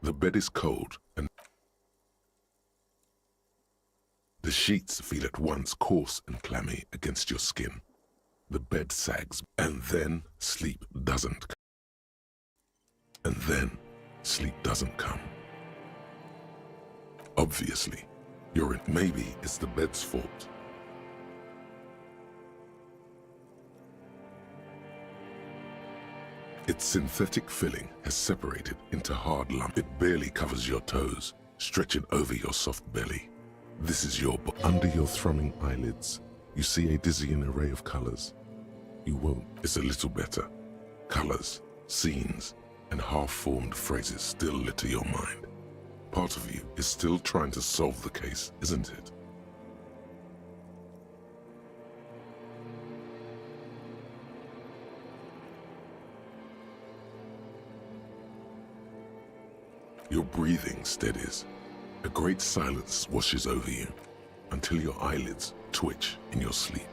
The bed is cold, and the sheets feel at once coarse and clammy against your skin. The bed sags, and then sleep doesn't come. And then sleep doesn't come. Obviously, maybe it's the bed's fault. Its synthetic filling has separated into hard lump. It barely covers your toes, stretching over your soft belly. This is your under your thrumming eyelids. You see a dizzying array of colors. You won't. It's a little better. Colors, scenes, and half-formed phrases still litter your mind. Part of you is still trying to solve the case, isn't it? Your breathing steadies. A great silence washes over you until your eyelids twitch in your sleep.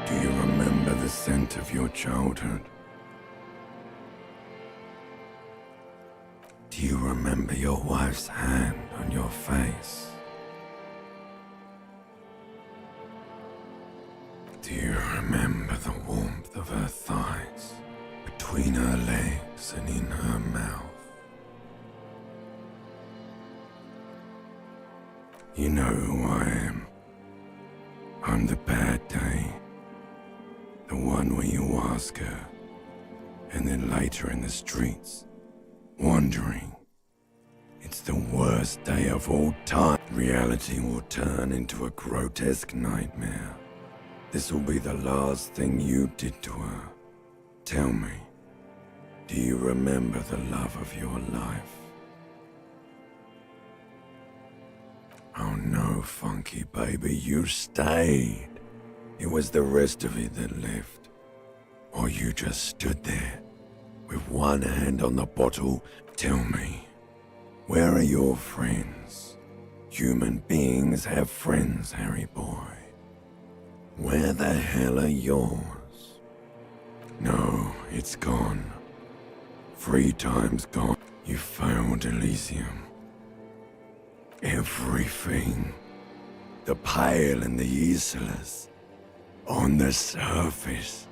Do you remember the scent of your childhood? Do you remember your wife's hand on your face? Do you remember the warmth of her thighs between her legs and in her mouth? You know who I am. I'm the bad day. The one where you ask her, and then later in the streets, wandering. It's the worst day of all time. Reality will turn into a grotesque nightmare. This will be the last thing you did to her. Tell me, do you remember the love of your life? Oh no, funky baby, you stayed. It was the rest of it that left. Or you just stood there, with one hand on the bottle. Tell me, where are your friends? Human beings have friends, Harry boy. Where the hell are yours? No, it's gone. 3 times gone. You failed Elysium. Everything. The pale and the islas. On the surface.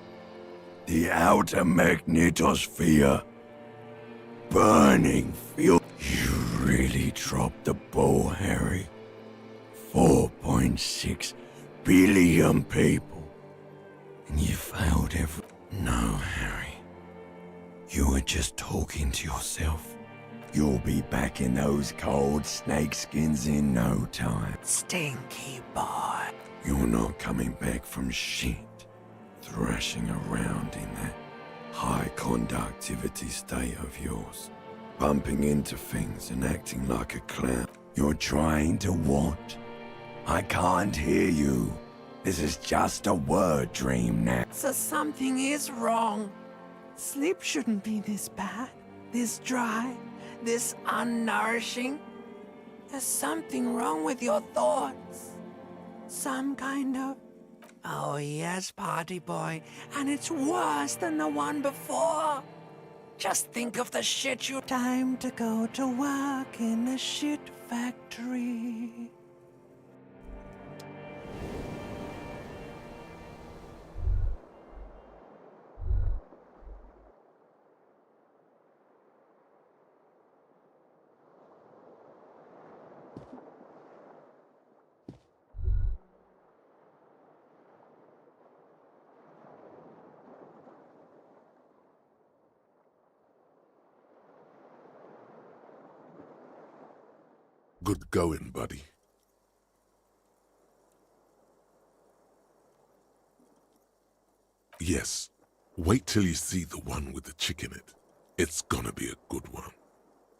The outer magnetosphere. Burning fuel. You really dropped the ball, Harry. 4.6 billion people. And you failed every... No, Harry. You were just talking to yourself. You'll be back in those cold snakeskins in no time. Stinky boy. You're not coming back from shit. Thrashing around in that high conductivity state of yours. Bumping into things and acting like a clown. You're trying to what? I can't hear you. This is just a word dream now. So something is wrong. Sleep shouldn't be this bad, this dry, this unnourishing. There's something wrong with your thoughts. Some kind of... Oh yes, party boy, and it's worse than the one before. Just think of the shit you... Time to go to work in the shit factory. Good going, buddy. Yes, wait till you see the one with the chick in it. It's gonna be a good one.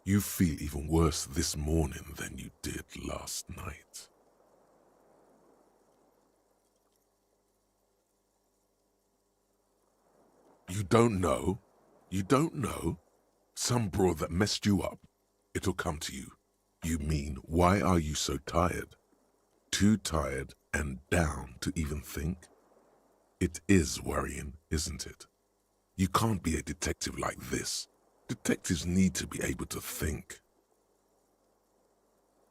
You feel even worse this morning than you did last night. You don't know? You don't know? Some broad that messed you up. It'll come to you. You mean, why are you so tired? Too tired and down to even think? It is worrying, isn't it? You can't be a detective like this. Detectives need to be able to think.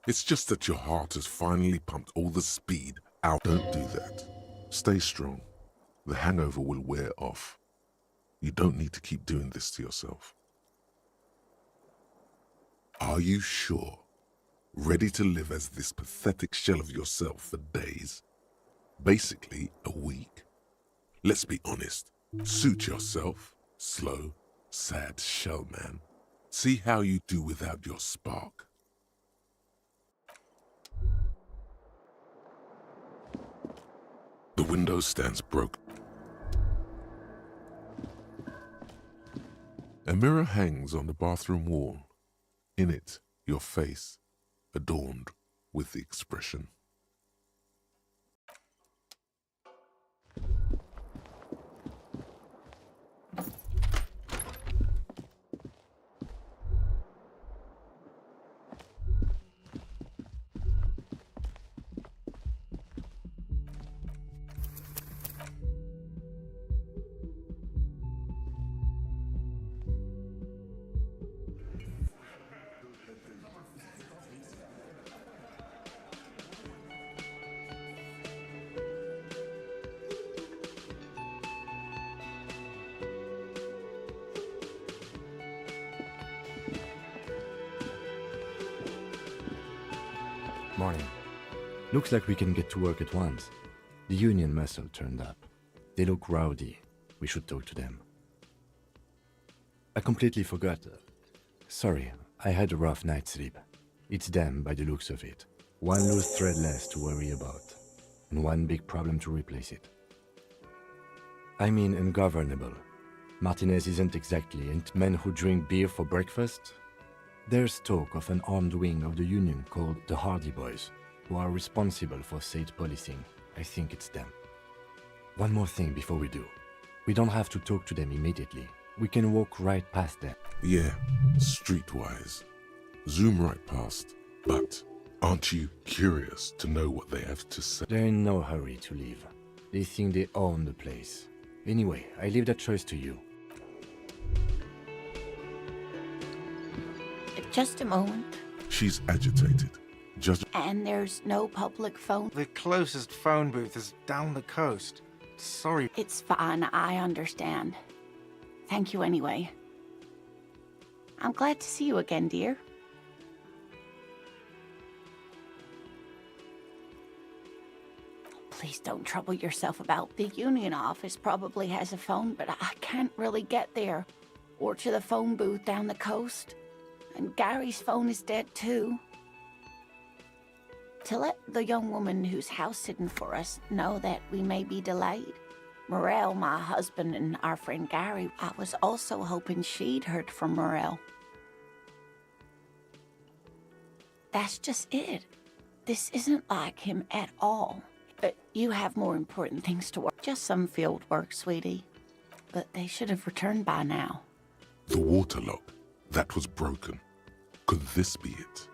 It's just that your heart has finally pumped all the speed out. Don't do that. Stay strong. The hangover will wear off. You don't need to keep doing this to yourself. Are you sure? Ready to live as this pathetic shell of yourself for days? Basically, a week? Let's be honest. Suit yourself. Slow, sad shell man. See how you do without your spark. The window stands broken. A mirror hangs on the bathroom wall. In it, your face, adorned with the expression. Morning. Looks like we can get to work at once. The union muscle turned up. They look rowdy. We should talk to them. I completely forgot. Sorry, I had a rough night's sleep. It's them by the looks of it. One loose thread less to worry about. And one big problem to replace it. I mean ungovernable. Martinez isn't exactly ain't men who drink beer for breakfast. There's talk of an armed wing of the Union called the Hardy Boys, who are responsible for state policing. I think it's them. One more thing before we do. We don't have to talk to them immediately. We can walk right past them. Yeah, streetwise. Zoom right past. But aren't you curious to know what they have to say? They're in no hurry to leave. They think they own the place. Anyway, I leave that choice to you. Just a moment. She's agitated. Just And there's no public phone. The closest phone booth is down the coast. Sorry. It's fine, I understand. Thank you anyway. I'm glad to see you again, dear. Please don't trouble yourself about the union office. Probably has a phone, but I can't really get there. Or to the phone booth down the coast. And Gary's phone is dead too. To let the young woman who's house-sitting for us know that we may be delayed. Morel, my husband, and our friend Gary, I was also hoping she'd heard from Morel. That's just it. This isn't like him at all. But you have more important things to work. Just some field work, sweetie. But they should have returned by now. the water lock. That was broken. Could this be it?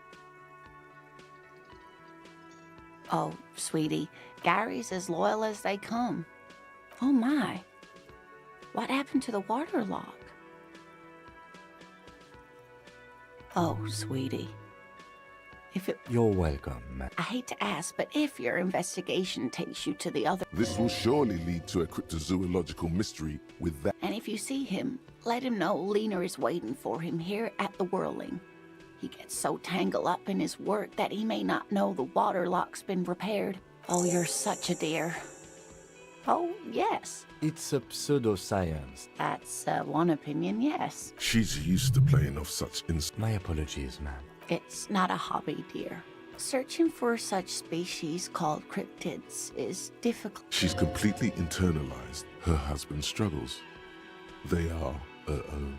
Oh, sweetie, Gary's as loyal as they come. Oh my. What happened to the water lock? Oh, sweetie. If it... You're welcome, ma'am. I hate to ask, but if your investigation takes you to the other... This will surely lead to a cryptozoological mystery with that. And if you see him, let him know Lena is waiting for him here at the Whirling. He gets so tangled up in his work that he may not know the water lock's been repaired. Oh, you're such a dear. Oh, yes. It's a pseudoscience. That's one opinion, yes. She's used to playing off such My apologies, ma'am. It's not a hobby, dear. Searching for such species called cryptids is difficult. She's completely internalized her husband's struggles. They are her own.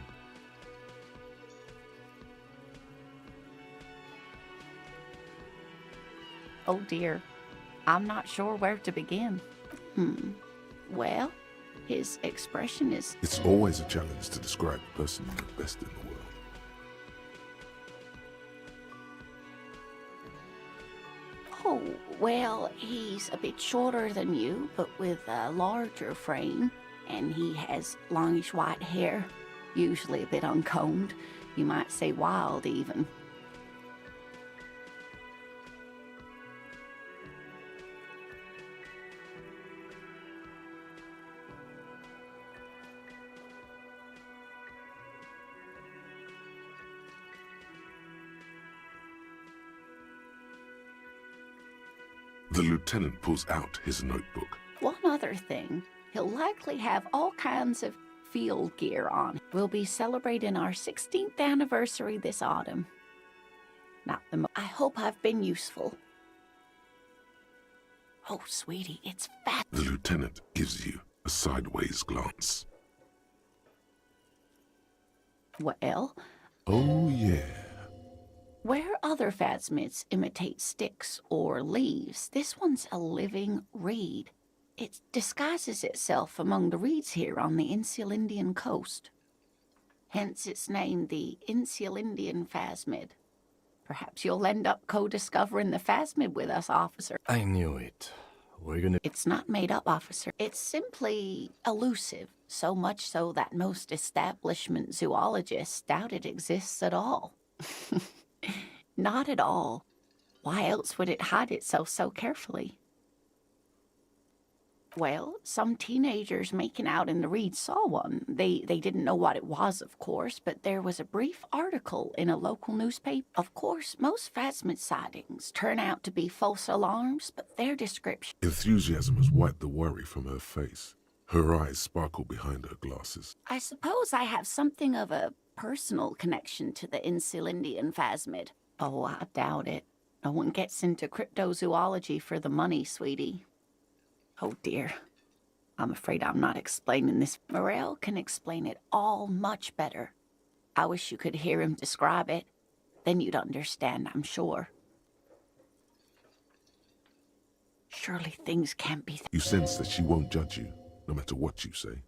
Oh dear, I'm not sure where to begin. Well, His expression is... It's always a challenge to describe the person you know best in the world. Oh, well, he's a bit shorter than you, but with a larger frame. And he has longish white hair, usually a bit uncombed. You might say wild, even. The lieutenant pulls out his notebook. One other thing, he'll likely have all kinds of field gear on. We'll be celebrating our 16th anniversary this autumn. Not the I hope I've been useful. Oh, sweetie, it's fat. The lieutenant gives you a sideways glance. Well, Oh, yeah. where other phasmids imitate sticks or leaves, this one's a living reed. It disguises itself among the reeds here on the Insulindian coast. Hence its name, the Insulindian phasmid. Perhaps you'll end up co-discovering the phasmid with us, officer. I knew it. We're gonna... It's not made up, officer. It's simply elusive, so much so that most establishment zoologists doubt it exists at all. Not at all. Why else would it hide itself so carefully? Well, some teenagers making out in the reeds saw one. They didn't know what it was, of course, but there was a brief article in a local newspaper. Of course, most phasmid sightings turn out to be false alarms, but their description... Enthusiasm has wiped the worry from her face. Her eyes sparkle behind her glasses. I suppose I have something of a personal connection to the Insulindian phasmid. Oh, I doubt it. No one gets into cryptozoology for the money, sweetie. Oh dear. I'm afraid I'm not explaining this. Morel can explain it all much better. I wish you could hear him describe it. Then you'd understand, I'm sure. Surely things can't be... You sense that she won't judge you, no matter what you say.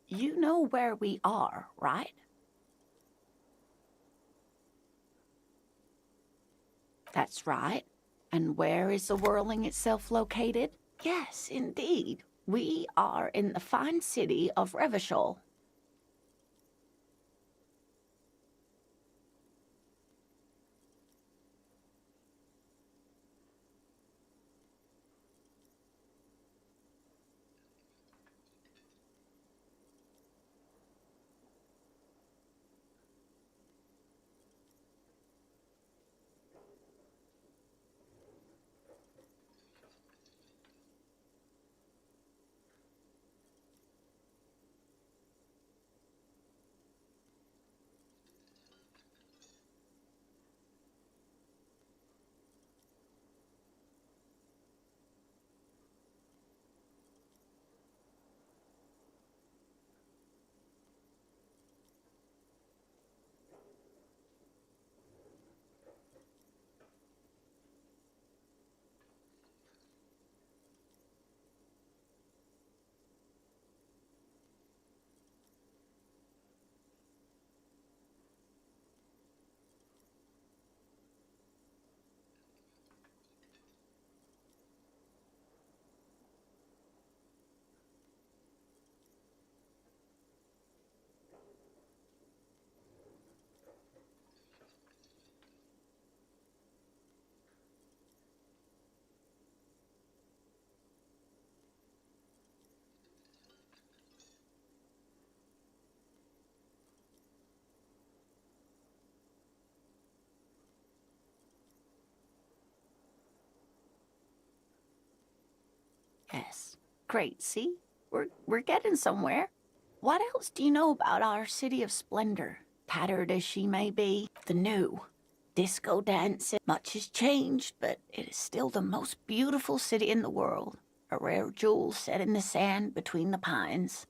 You know where we are, right? That's right. And where is the whirling itself located? Yes, indeed. We are in the fine city of Revachol. Yes. Great, see? We're getting somewhere. What else do you know about our city of splendor? Tattered as she may be, the new disco dancing. Much has changed, but it is still the most beautiful city in the world. A rare jewel set in the sand between the pines.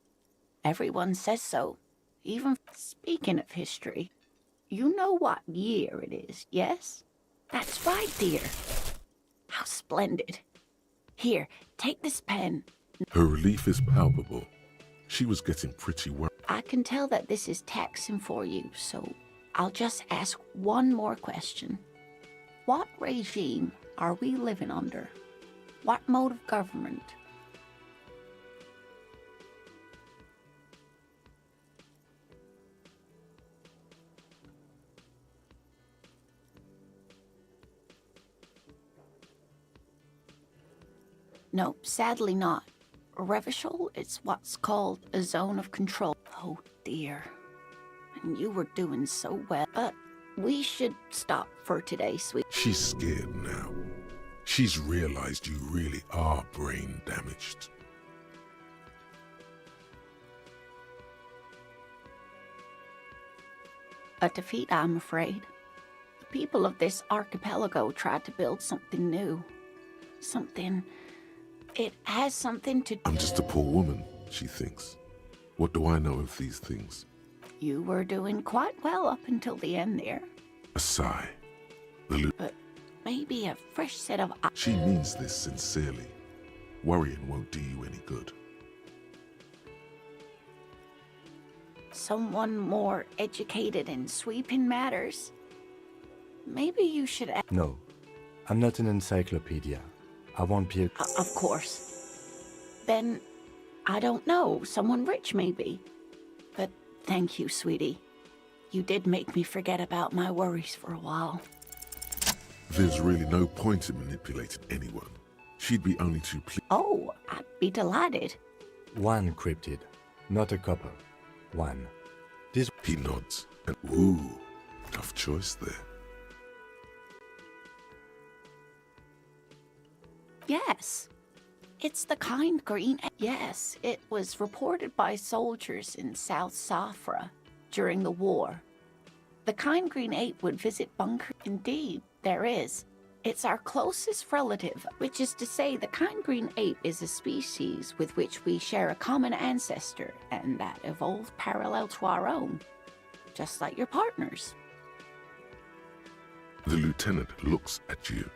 Everyone says so. Even speaking of history, You know what year it is, yes? That's right, dear. How splendid. Here, take this pen. Her relief is palpable. She was getting pretty worried. I can tell that this is taxing for you, so I'll just ask one more question. What regime are we living under? What mode of government? No, sadly not. Revishal is what's called a zone of control. Oh dear. And you were doing so well. But we should stop for today, sweet. She's scared now. She's realized you really are brain damaged. A defeat, I'm afraid. The people of this archipelago tried to build something new. Something... It has something to... I'm just a poor woman, she thinks. What do I know of these things? You were doing quite well up until the end there. A sigh. But maybe a fresh set of... She means this sincerely. Worrying won't do you any good. Someone more educated in sweeping matters. Maybe you should... No, I'm not an encyclopedia. I won't be a... Of course. Then, I don't know, someone rich maybe. But thank you, sweetie. You did make me forget about my worries for a while. There's really no point in manipulating anyone. She'd be only too pleased. Oh, I'd be delighted. One cryptid, not a couple. One. This... He nods, and ooh, tough choice there. Yes. It's the kind green... Yes, it was reported by soldiers in South Safra during the war. The kind green ape would visit bunker... Indeed, there is. It's our closest relative, which is to say the kind green ape is a species with which we share a common ancestor and that evolved parallel to our own, just like your partners. The lieutenant looks at you.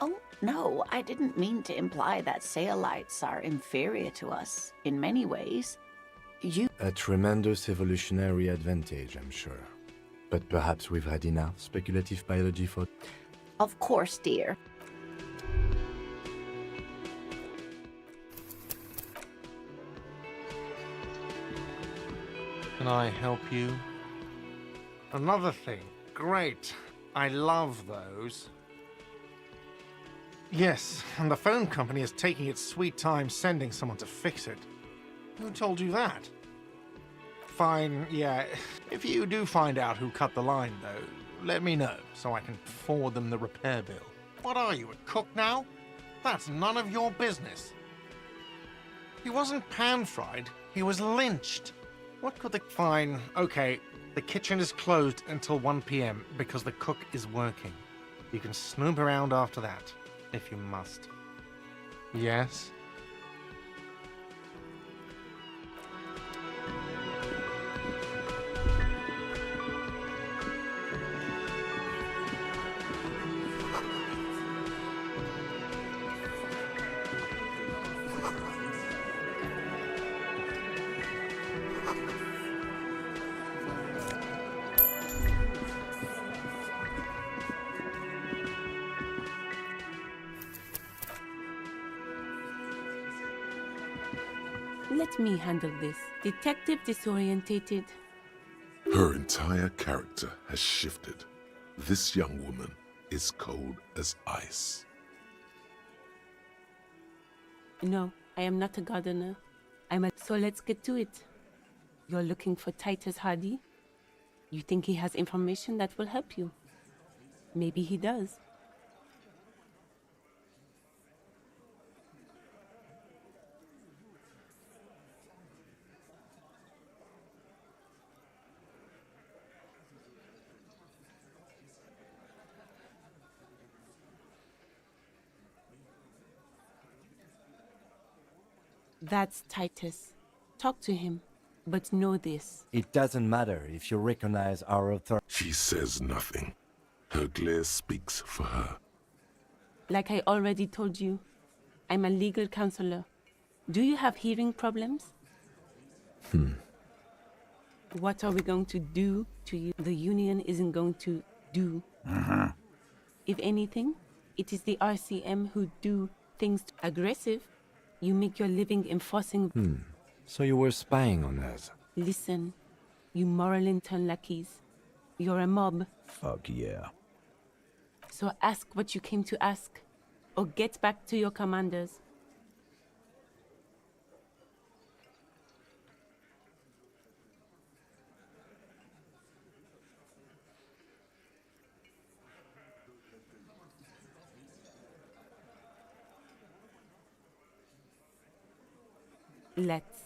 Oh, no, I didn't mean to imply that Saelites are inferior to us in many ways. A tremendous evolutionary advantage, I'm sure. But perhaps we've had enough speculative biology for... Of course, dear. Can I help you? Another thing. Great. I love those. Yes, and the phone company is taking its sweet time sending someone to fix it. Who told you that? Fine, yeah. If you do find out who cut the line, though, let me know so I can forward them the repair bill. What are you, a cook now? That's none of your business. He wasn't pan-fried, he was lynched. What could the... Fine, okay. The kitchen is closed until 1 p.m. because the cook is working. You can snoop around after that, if you must. Yes? Let me handle this. Detective disorientated. Her entire character has shifted. This young woman is cold as ice. No, I am not a gardener. So let's get to it. You're looking for Titus Hardy? You think he has information that will help you? Maybe he does. That's Titus. Talk to him. But know this. It doesn't matter if you recognize our authority. She says nothing. Her glare speaks for her. Like I already told you, I'm a legal counselor. Do you have hearing problems? What are we going to do to you? The union isn't going to do. If anything, it is the RCM who do things aggressive. You make your living enforcing. So you were spying on us. Listen, you moral intern lackeys. You're a mob. Fuck yeah. So ask what you came to ask, or get back to your commanders. Let's.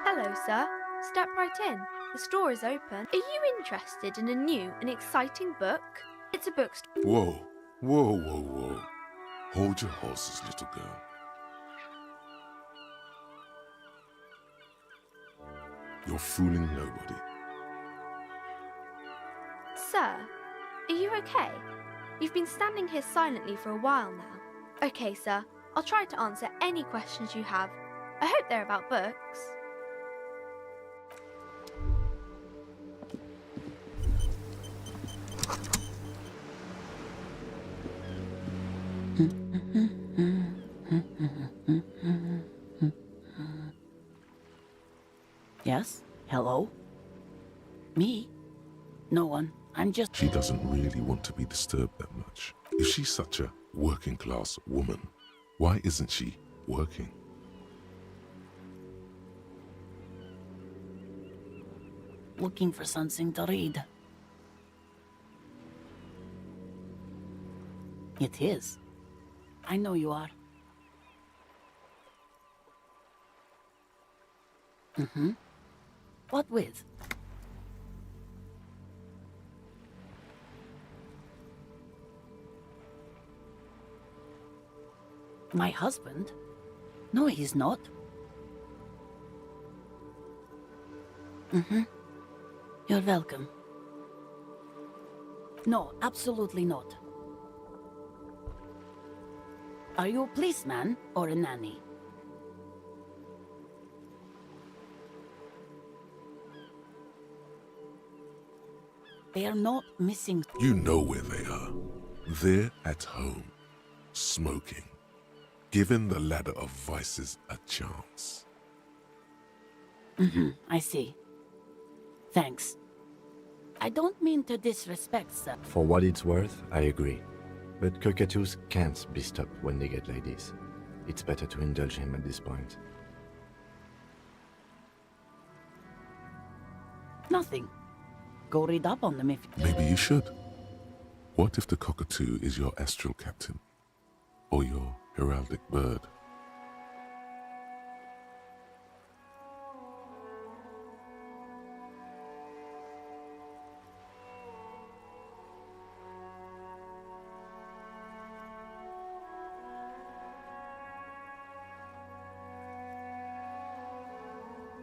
Hello, sir. Step right in. The store is open. Are you interested in a new and exciting book? It's a bookstore. Whoa, whoa, whoa, whoa. Hold your horses, little girl. You're fooling nobody. Sir, are you okay? You've been standing here silently for a while now. Okay, sir. I'll try to answer any questions you have. I hope they're about books. Yes? Hello? Me? No one. I'm just... She doesn't really want to be disturbed that much. If she's such a working class woman, why isn't she working? looking for something to read. It is. I know you are. Mm-hmm. What with? My husband? No, he's not. Mm-hmm. You're welcome. No, absolutely not. Are you a policeman or a nanny? They are not missing. You know where they are. They're at home, smoking, giving the ladder of vices a chance. Mm-hmm, I see. Thanks. I don't mean to disrespect, sir. For what it's worth, I agree. But cockatoos can't be stopped when they get like this. It's better to indulge him at this point. Nothing. Go read up on them if... Maybe you should. What if the cockatoo is your astral captain? Or your heraldic bird?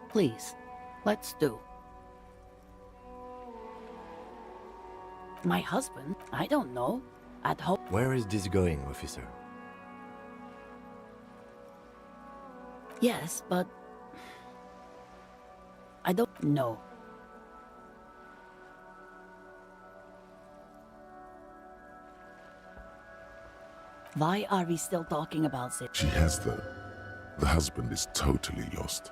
Please, let's do. My husband? I don't know. At home? Where is this going, officer? Yes, but... I don't know. Why are we still talking about it? She has though. The husband is totally lost.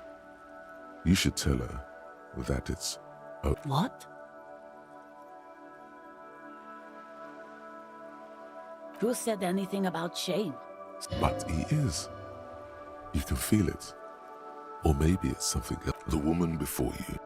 You should tell her that it's... What? Who said anything about Shane? But he is. You can feel it. Or maybe it's something else. The woman before you.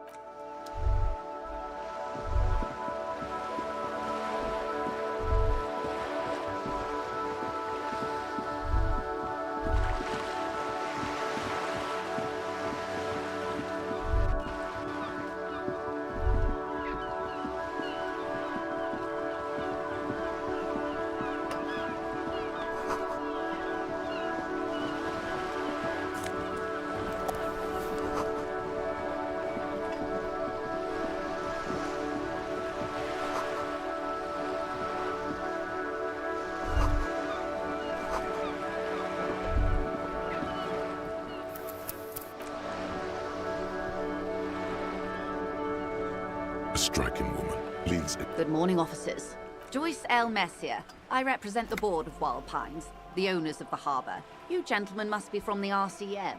striking woman leans Good morning, officers. Joyce L. Messier. I represent the board of Wild Pines, the owners of the harbour. You gentlemen must be from the RCM.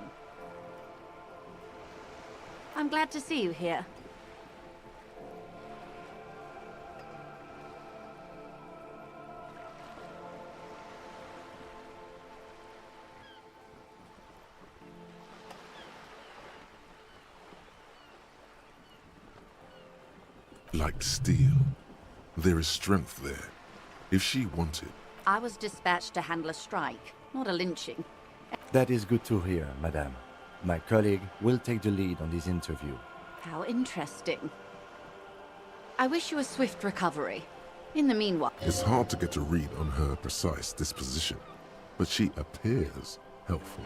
I'm glad to see you here. like steel. There is strength there. If she wanted, I was dispatched to handle a strike, not a lynching. That is good to hear, madame. My colleague will take the lead on this interview. How interesting. I wish you a swift recovery. In the meanwhile... it's hard to get a read on her precise disposition, but she appears helpful.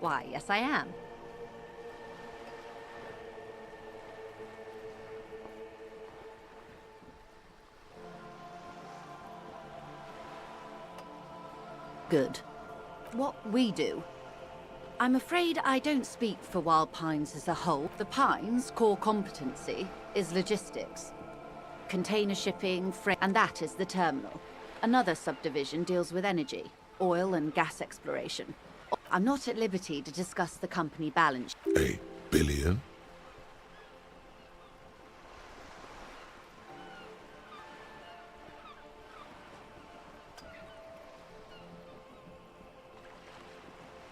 Why, yes I am. Good. What we do. I'm afraid I don't speak for Wild Pines as a whole. The Pines' core competency is logistics. Container shipping, freight, and that is the terminal. Another subdivision deals with energy, oil and gas exploration. I'm not at liberty to discuss the company balance. $1 billion?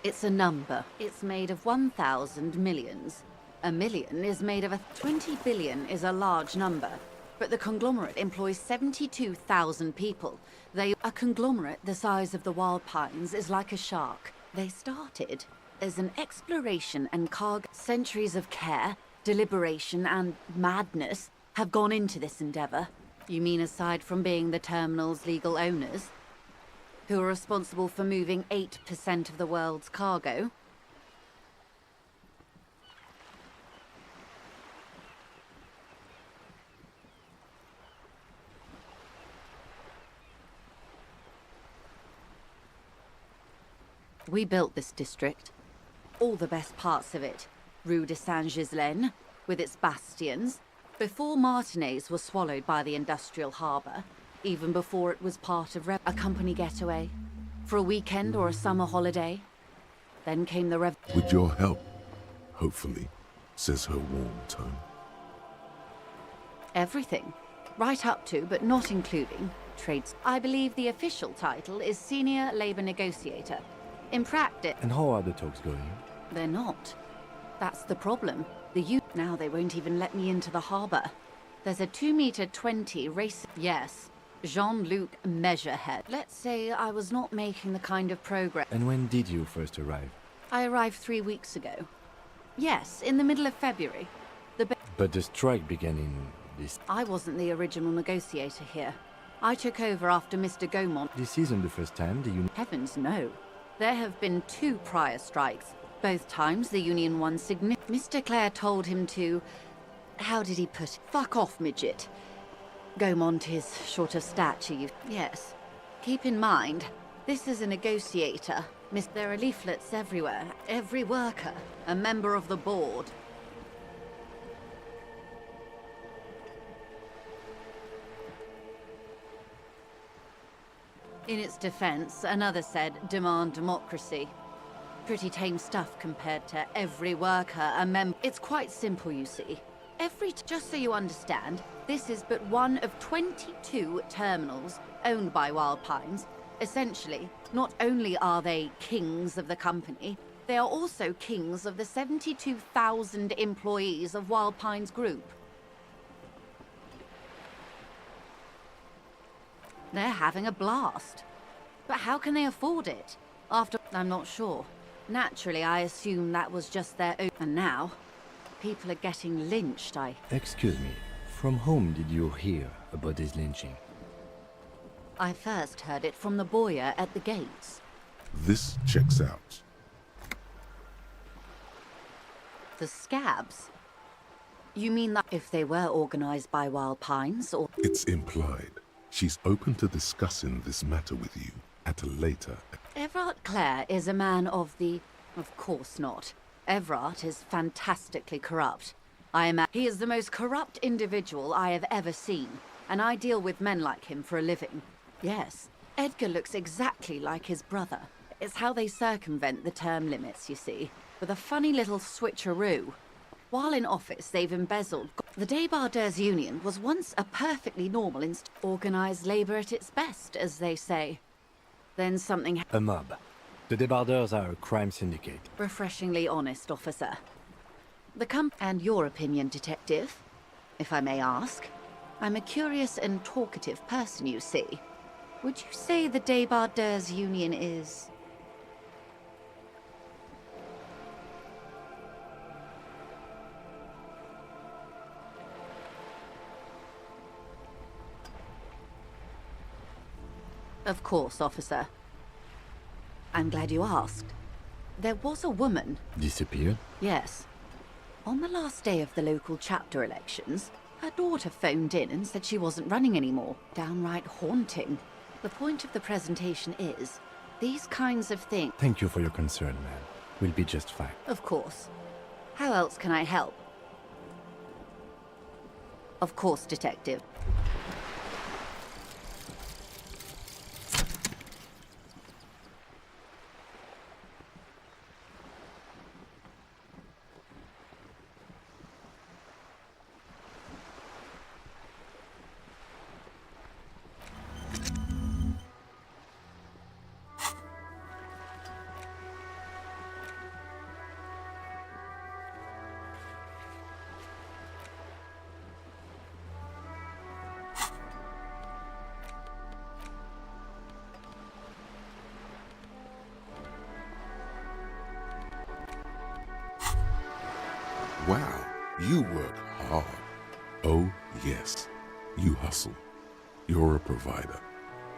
It's a number. It's made of 1,000 millions. A million is made of 20 billion is a large number. But the conglomerate employs 72,000 people. A conglomerate the size of the Wild Pines is like a shark. They started as an exploration and cargo. Centuries of care, deliberation, and madness have gone into this endeavor. You mean aside from being the terminal's legal owners? Who are responsible for moving 8% of the world's cargo? We built this district. All the best parts of it. Rue de Saint-Ghislain, with its bastions. Before Martinez was swallowed by the industrial harbour, even before it was part of a company getaway. For a weekend or a summer holiday. Then came the With your help, hopefully, says her warm tone. Everything. Right up to, but not including, trades. I believe the official title is Senior Labour Negotiator. In practice... And how are the talks going? They're not. That's the problem. Now they won't even let me into the harbour. There's a 2-meter-20 m race... Yes. Jean-Luc Measurehead. Let's say I was not making the kind of progress... And when did you first arrive? I arrived 3 weeks ago. Yes, in the middle of February. But the strike began in this... I wasn't the original negotiator here. I took over after Mr. Gaumont. This isn't the first time the union... Heavens, no. There have been 2 prior strikes. Both times the union won significant... Mr. Clare told him to... How did he put it? Fuck off, midget. Gaumont is short of stature, Yes. Keep in mind, this is a negotiator. There are leaflets everywhere. Every worker, a member of the board. In its defense, another said, demand democracy. Pretty tame stuff compared to every worker, a member. It's quite simple, you see. Just so you understand, this is but one of 22 terminals owned by Wild Pines. Essentially, not only are they kings of the company, they are also kings of the 72,000 employees of Wild Pines Group. They're having a blast. But how can they afford it? I'm not sure. Naturally, I assume that was just their own... And now, people are getting lynched, Excuse me, from whom did you hear about this lynching? I first heard it from the boyer at the gates. This checks out. The scabs? You mean that if they were organized by Wild Pines, or... It's implied. She's open to discussing this matter with you at a later. Everard Clare is a man of the... Of course not. Everard is fantastically corrupt. He is the most corrupt individual I have ever seen, and I deal with men like him for a living. Yes, Edgar looks exactly like his brother. It's how they circumvent the term limits, you see, with a funny little switcheroo. While in office, they've embezzled... The Débardeurs Union was once a perfectly normal organized labor at its best, as they say. Then something... A mob. The Débardeurs are a crime syndicate. Refreshingly honest, officer. And your opinion, detective, if I may ask. I'm a curious and talkative person, you see. Would you say the Débardeurs Union is... Of course, officer. I'm glad you asked. There was a woman... Disappeared? Yes. On the last day of the local chapter elections, her daughter phoned in and said she wasn't running anymore. Downright haunting. The point of the presentation is, these kinds of things... Thank you for your concern, man. We'll be just fine. Of course. How else can I help? Of course, detective. Wow, you work hard. Oh, yes. You hustle. You're a provider.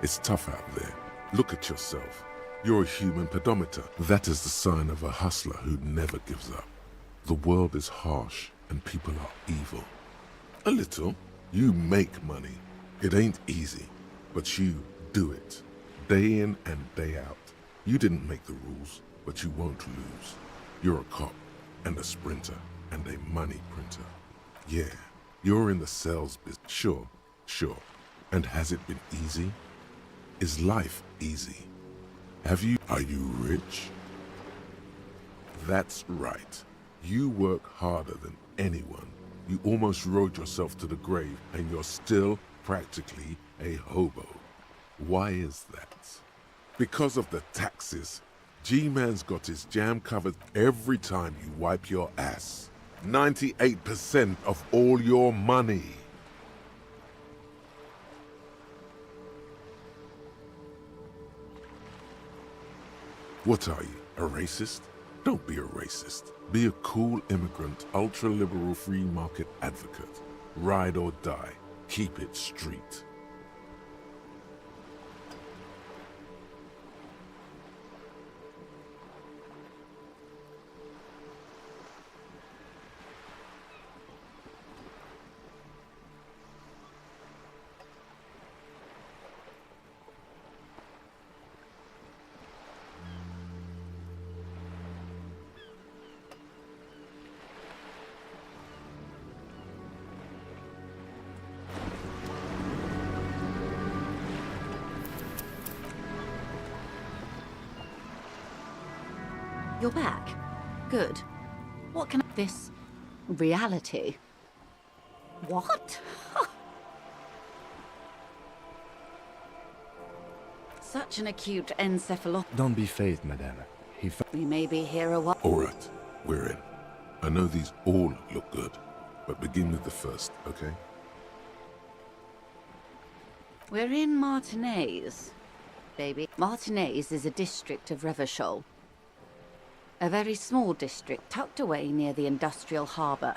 It's tough out there. Look at yourself. You're a human pedometer. That is the sign of a hustler who never gives up. The world is harsh and people are evil. A little. You make money. It ain't easy, but you do it. Day in and day out. You didn't make the rules, but you won't lose. You're a cop and a sprinter and a money printer. Yeah, you're in the sales business. Sure, sure. And has it been easy? Is life easy? Are you rich? That's right. You work harder than anyone. You almost rode yourself to the grave and you're still practically a hobo. Why is that? Because of the taxes. G-Man's got his jam covered every time you wipe your ass. 98% of all your money. What are you, a racist? Don't be a racist. Be a cool immigrant, ultra-liberal free market advocate. Ride or die. Keep it street. You're back. Good. What can this... reality? What? Such an acute encephalopathy. Don't be phased, madame. We may be here a while. All right, we're in. I know these all look good, but begin with the first, okay? We're in Martinez, baby. Martinez is a district of Revachol. A very small district tucked away near the industrial harbour,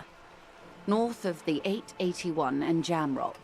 north of the 881 and Jamrock.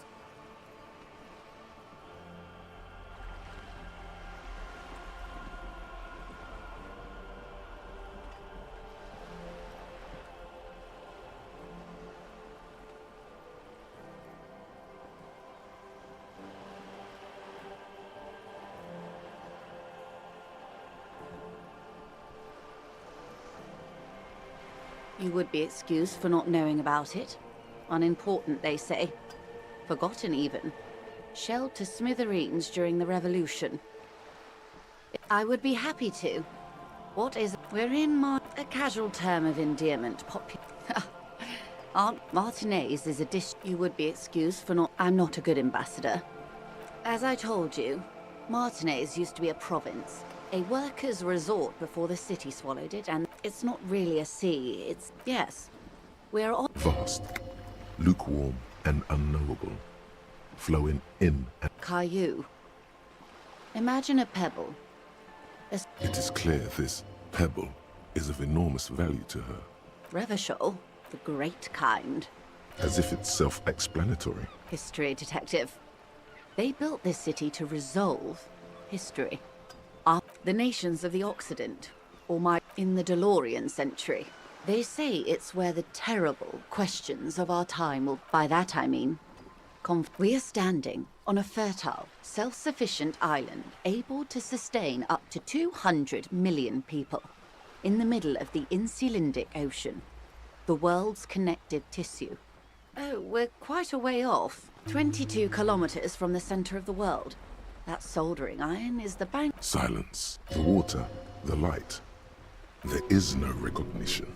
You would be excused for not knowing about it. Unimportant, they say. Forgotten, even. Shelled to smithereens during the revolution. I would be happy to. What is... We're in a casual term of endearment. Aunt Martinez is a dish... You would be excused for not... I'm not a good ambassador. As I told you, Martinez used to be a province. A workers' resort before the city swallowed it, and it's not really a sea, it's... Yes. We're on... Vast, lukewarm, and unknowable, flowing in and... Caillou. Imagine a pebble. It is clear this pebble is of enormous value to her, Revachol, the great kind. as if it's self-explanatory. History detective. They built this city to resolve history. The nations of the Occident, in the DeLorean century. They say it's where the terrible questions of our time will... By that I mean... We are standing on a fertile, self-sufficient island able to sustain up to 200 million people in the middle of the Insulindic Ocean, the world's connective tissue. Oh, we're quite a way off. 22 kilometers from the center of the world. That soldering iron is the bank... Silence, the water, the light. There is no recognition,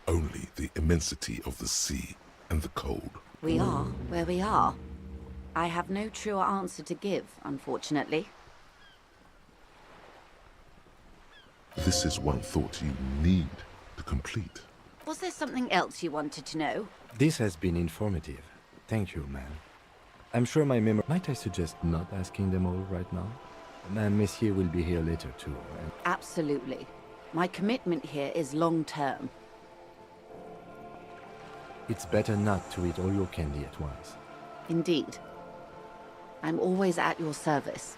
only the immensity of the sea and the cold. We are where we are. I have no truer answer to give, unfortunately. This is one thought you need to complete. Was there something else you wanted to know? This has been informative. Thank you, ma'am. I'm sure my memory... Might I suggest not asking them all right now? Monsieur will be here later too. Absolutely. My commitment here is long-term. It's better not to eat all your candy at once. Indeed. I'm always at your service.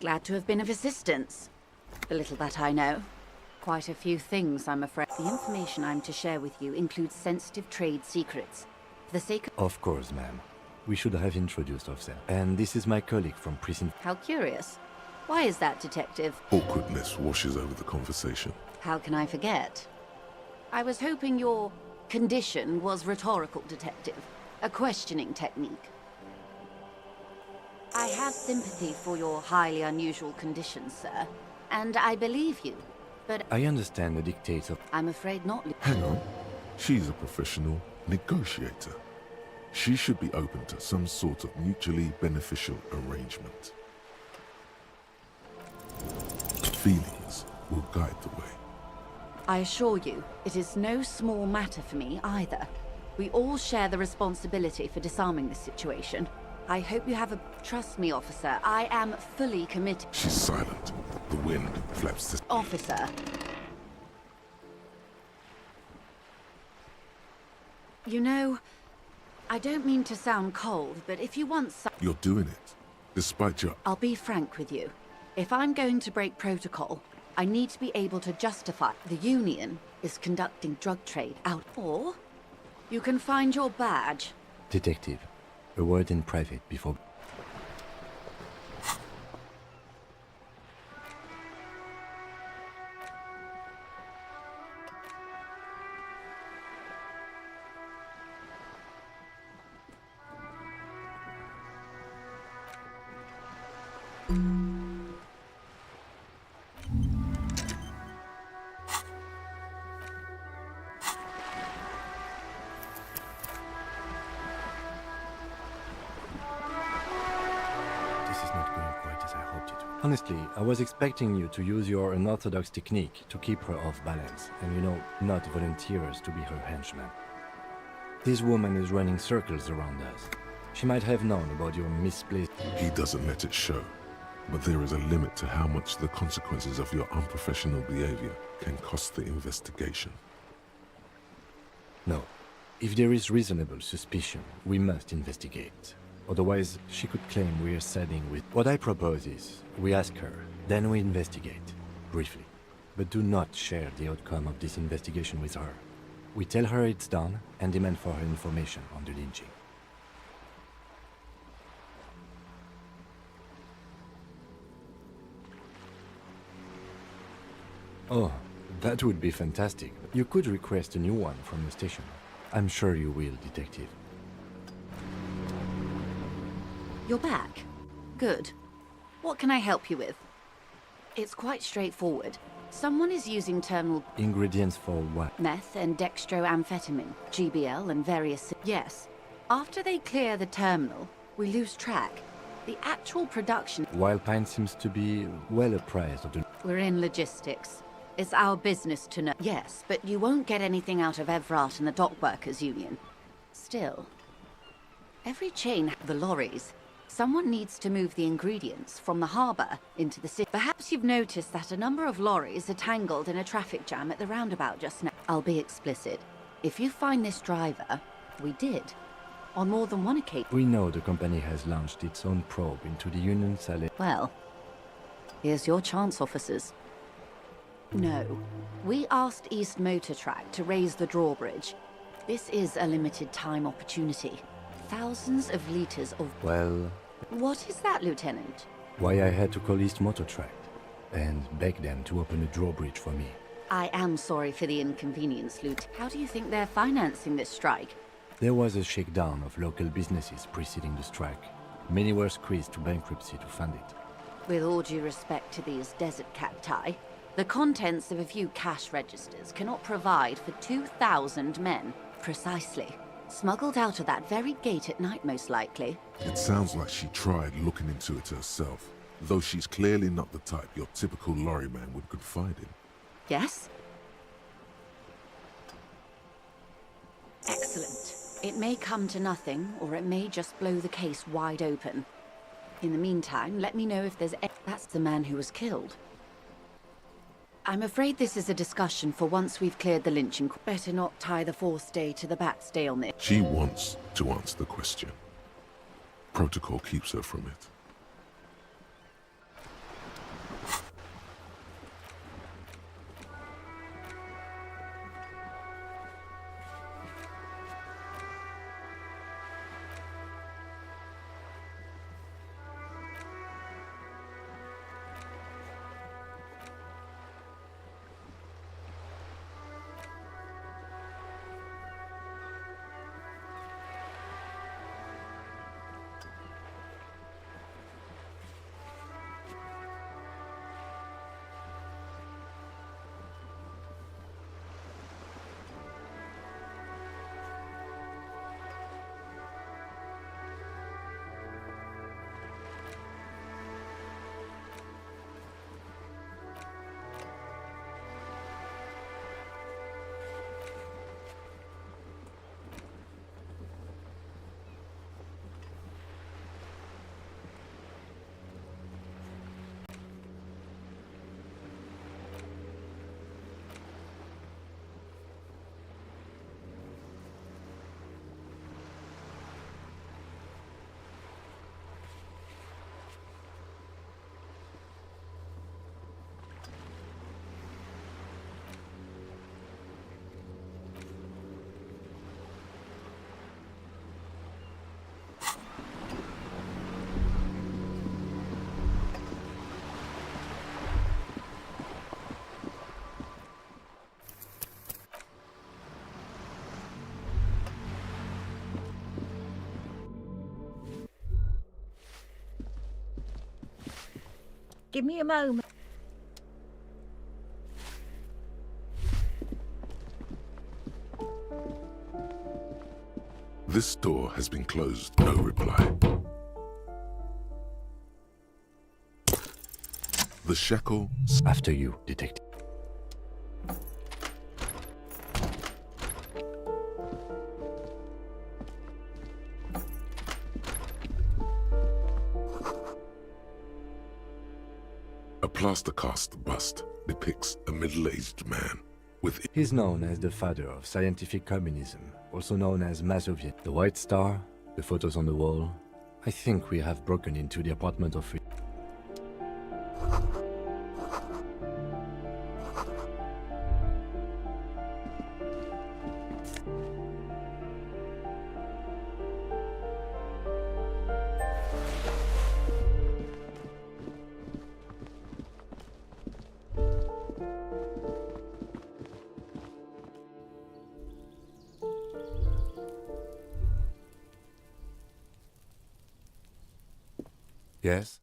Glad to have been of assistance. The little that I know. Quite a few things, I'm afraid. The information I'm to share with you includes sensitive trade secrets. For the sake of... Of course, ma'am. We should have introduced ourselves. And this is my colleague from prison. How curious. Why is that, Detective? Awkwardness washes over the conversation. How can I forget? I was hoping your condition was rhetorical, Detective. A questioning technique. I have sympathy for your highly unusual condition, sir. And I believe you. But I understand the dictates of... I'm afraid not. Hang on. She's a professional negotiator. She should be open to some sort of mutually beneficial arrangement. Feelings will guide the way. I assure you, it is no small matter for me either. We all share the responsibility for disarming this situation. I hope you have a... Trust me, officer, I am fully committed. She's silent. The wind flaps the... Officer. You know, I don't mean to sound cold, but if you want some... You're doing it, despite your... I'll be frank with you. If I'm going to break protocol, I need to be able to justify the Union is conducting drug trade out. Or you can find your badge. Detective, a word in private before... Honestly, I was expecting you to use your unorthodox technique to keep her off balance, and not volunteer us to be her henchman. This woman is running circles around us. She might have known about your misplaced... He doesn't let it show, but there is a limit to how much the consequences of your unprofessional behavior can cost the investigation. No. If there is reasonable suspicion, we must investigate. Otherwise, she could claim we are siding with... What I propose is, we ask her, then we investigate, briefly. But do not share the outcome of this investigation with her. We tell her it's done, and demand for her information on the lynching. Oh, that would be fantastic. You could request a new one from the station. I'm sure you will, Detective. You're back. Good. What can I help you with? It's quite straightforward. Someone is using terminal Ingredients for what? meth and dextroamphetamine, GBL and various... Yes. After they clear the terminal, we lose track. The actual production... Wild Pine seems to be well apprised of the... We're in logistics. It's our business to know. Yes, but you won't get anything out of Everard and the Dockworkers Union. Still, every chain... The lorries. Someone needs to move the ingredients from the harbour into the city. Perhaps you've noticed that a number of lorries are tangled in a traffic jam at the roundabout just now. I'll be explicit. If you find this driver, we did. On more than one occasion. We know the company has launched its own probe into the Union Salad. Well, here's your chance, officers. No. We asked East Motor Track to raise the drawbridge. This is a limited time opportunity. Thousands of litres of... Well... What is that, Lieutenant? Why I had to call East Motor Track and beg them to open a drawbridge for me. I am sorry for the inconvenience, Lieutenant. How do you think they're financing this strike? There was a shakedown of local businesses preceding the strike. Many were squeezed to bankruptcy to fund it. With all due respect to these desert cacti, the contents of a few cash registers cannot provide for 2,000 men. Precisely. Smuggled out of that very gate at night, most likely. It sounds like she tried looking into it herself, though she's clearly not the type your typical lorryman would confide in. Yes? Excellent. It may come to nothing, or it may just blow the case wide open. In the meantime, let me know if there's... That's the man who was killed. I'm afraid this is a discussion for once we've cleared the lynching. Better not tie the fourth day to the bat stalemate. She wants to answer the question. Protocol keeps her from it. Give me a moment. This door has been closed. No reply. The shackle... After you, Detective. A plaster cast bust depicts a middle-aged man with... He's known as the father of scientific communism, also known as Masovie. The White Star, the photos on the wall. I think we have broken into the apartment of... Yes?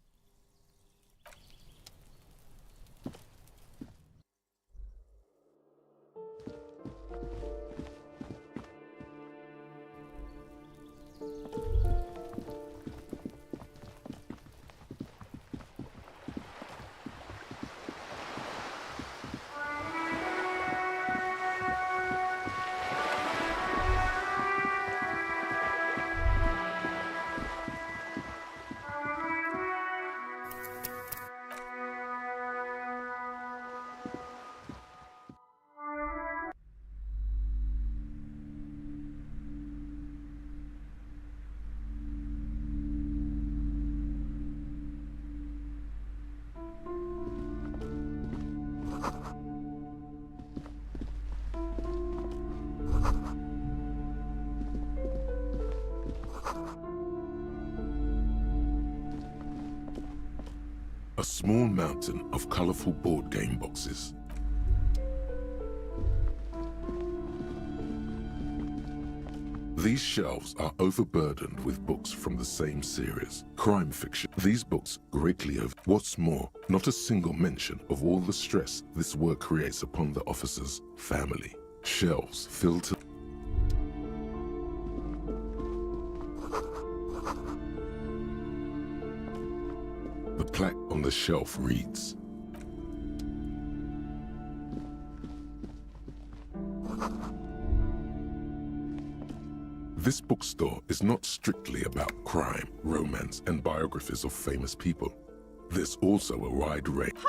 A small mountain of colorful board game boxes. These shelves are overburdened with books from the same series, crime fiction. These books greatly over. What's more, not a single mention of all the stress this work creates upon the officer's family. Shelves filled to the plaque on the shelf reads, "This bookstore is not strictly about crime, romance, and biographies of famous people. There's also a wide range."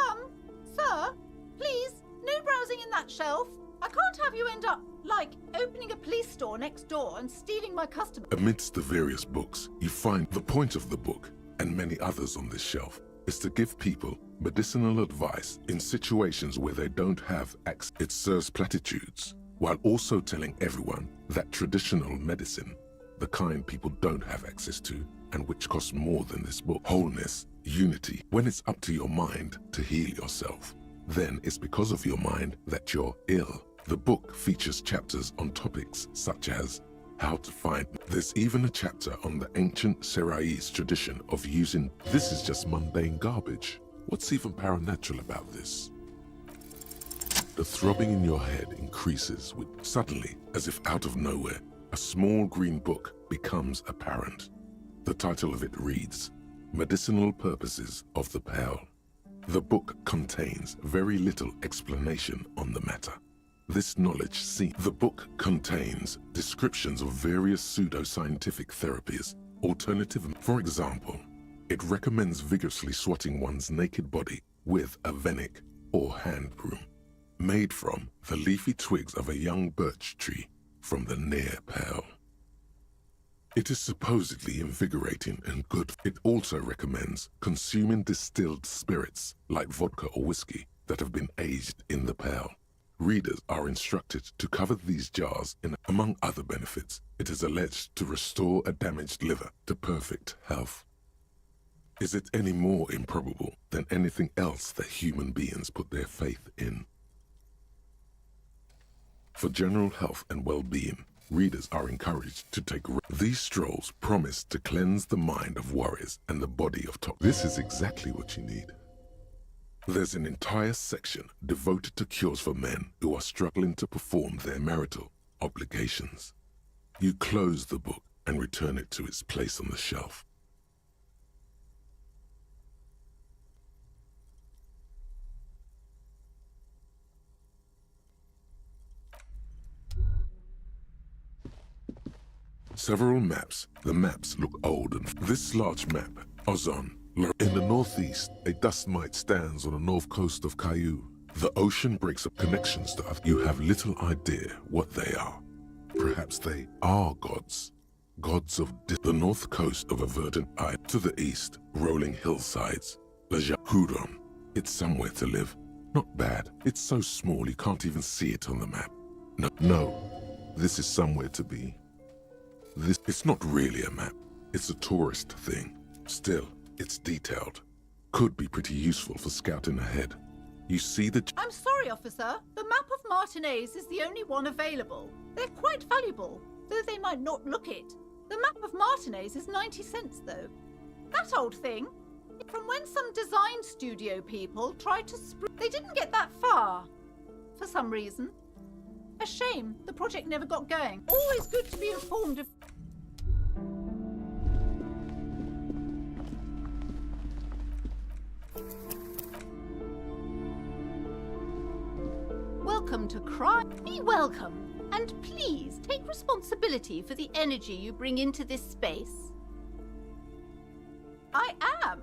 Sir, please, no browsing in that shelf. I can't have you end up, like, opening a police store next door and stealing my customers. Amidst the various books, you find the point of the book, and many others on this shelf, is to give people medicinal advice in situations where they don't have access. It serves platitudes, while also telling everyone that traditional medicine, the kind people don't have access to, and which costs more than this book, wholeness, unity. When it's up to your mind to heal yourself, then it's because of your mind that you're ill. The book features chapters on topics such as how to find. There's even a chapter on the ancient Seraise tradition of using. This is just mundane garbage. What's even paranatural about this? The throbbing in your head increases with suddenly, as if out of nowhere, a small green book becomes apparent. The title of it reads, Medicinal Purposes of the Pearl. The book contains very little explanation on the matter. This knowledge the book contains descriptions of various pseudoscientific therapies, alternative. For example, it recommends vigorously swatting one's naked body with a venik or hand broom, made from the leafy twigs of a young birch tree from the near Pearl. It is supposedly invigorating and good. It also recommends consuming distilled spirits like vodka or whiskey that have been aged in the Pearl. Readers are instructed to cover these jars in, among other benefits, it is alleged to restore a damaged liver to perfect health. Is it any more improbable than anything else that human beings put their faith in? For general health and well-being, readers are encouraged to take these strolls promise to cleanse the mind of worries and the body of This is exactly what you need. There's an entire section devoted to cures for men who are struggling to perform their marital obligations. You close the book and return it to its place on the shelf. Several maps. The maps look old and this large map, Ozon. In the northeast, a dust mite stands on the north coast of Caillou. The ocean breaks up connections to us. You have little idea what they are. Perhaps they are gods. Gods of the north coast of a verdant isle. To the east, rolling hillsides. Hudon. It's somewhere to live. Not bad. It's so small you can't even see it on the map. No. This is somewhere to be. It's not really a map. It's a tourist thing. Still, it's detailed. Could be pretty useful for scouting ahead. You see the... I'm sorry, officer. The map of Martinez is the only one available. They're quite valuable, though they might not look it. The map of Martinez is 90 cents, though. That old thing? From when some design studio people tried to they didn't get that far. For some reason. A shame the project never got going. Always good to be informed of... Welcome to Cry. Be welcome. And please take responsibility for the energy you bring into this space. I am.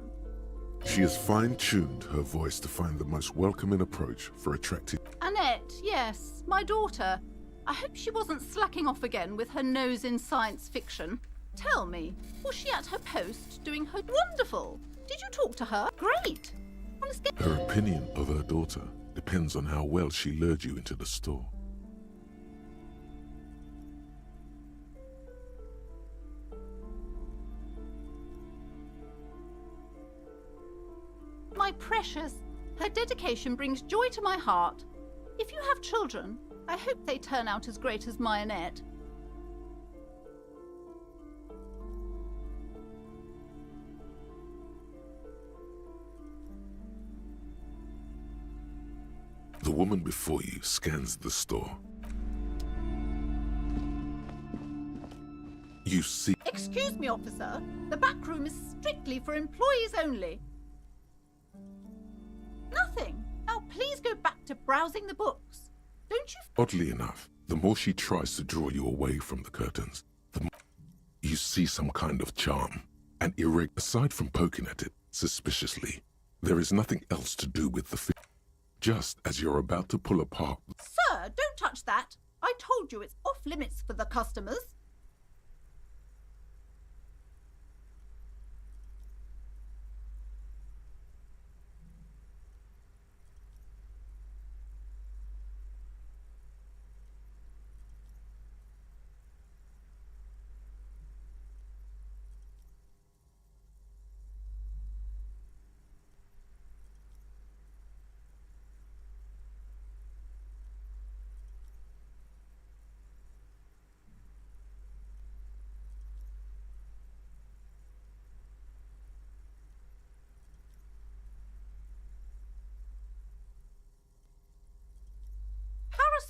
She has fine-tuned her voice to find the most welcoming approach for attracting... Annette, yes, my daughter. I hope she wasn't slacking off again with her nose in science fiction. Tell me, was she at her post doing her... Wonderful! Did you talk to her? Great! Let's get... Her opinion of her daughter depends on how well she lured you into the store. My precious, her dedication brings joy to my heart. If you have children, I hope they turn out as great as my Annette. The woman before you scans the store. You see... Excuse me, officer. The back room is strictly for employees only. Nothing. Now please go back to browsing the books. Don't you... Oddly enough, the more she tries to draw you away from the curtains, the more you see some kind of charm. And aside from poking at it suspiciously, there is nothing else to do with the just as you're about to pull apart... Sir, don't touch that. I told you it's off limits for the customers.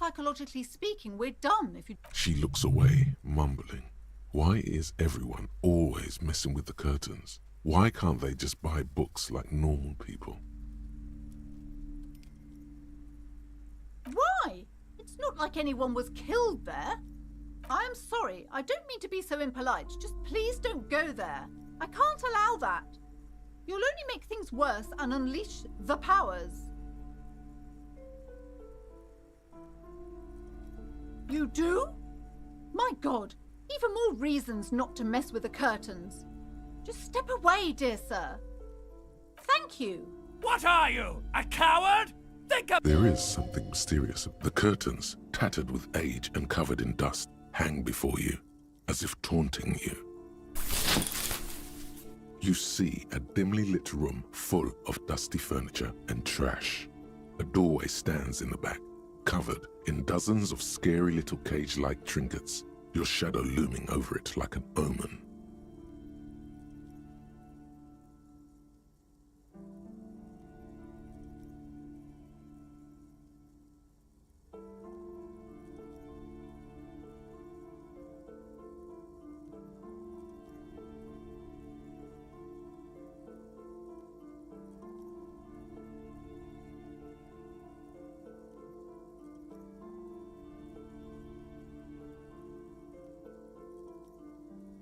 Parapsychologically speaking, we're done if you... She looks away, mumbling. Why is everyone always messing with the curtains? Why can't they just buy books like normal people? Why? It's not like anyone was killed there. I'm sorry, I don't mean to be so impolite. Just please don't go there. I can't allow that. You'll only make things worse and unleash the powers. You do? My God, even more reasons not to mess with the curtains. Just step away, dear sir. Thank you. What are you, a coward? Think of... There is something mysterious. The curtains, tattered with age and covered in dust, hang before you, as if taunting you. You see a dimly lit room full of dusty furniture and trash. A doorway stands in the back, covered in dozens of scary little cage-like trinkets, your shadow looming over it like an omen.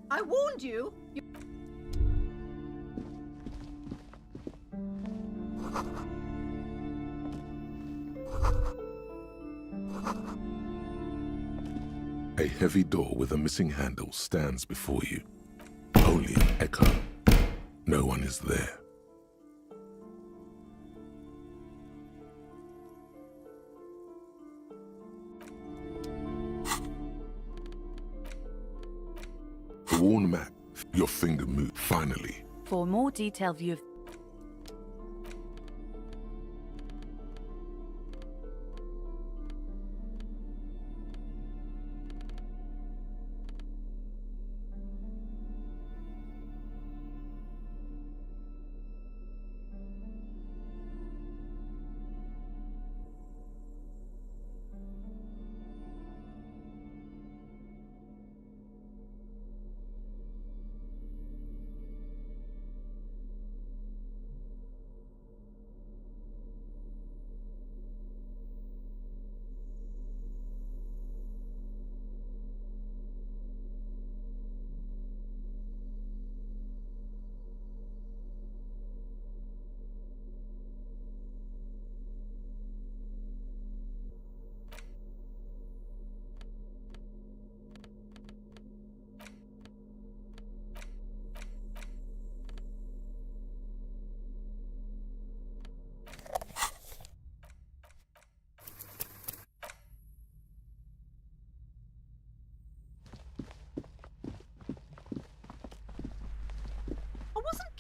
I warned you. A heavy door with a missing handle stands before you. Only an echo. No one is there. The worn map, your finger moved. Finally. For a more detailed view of...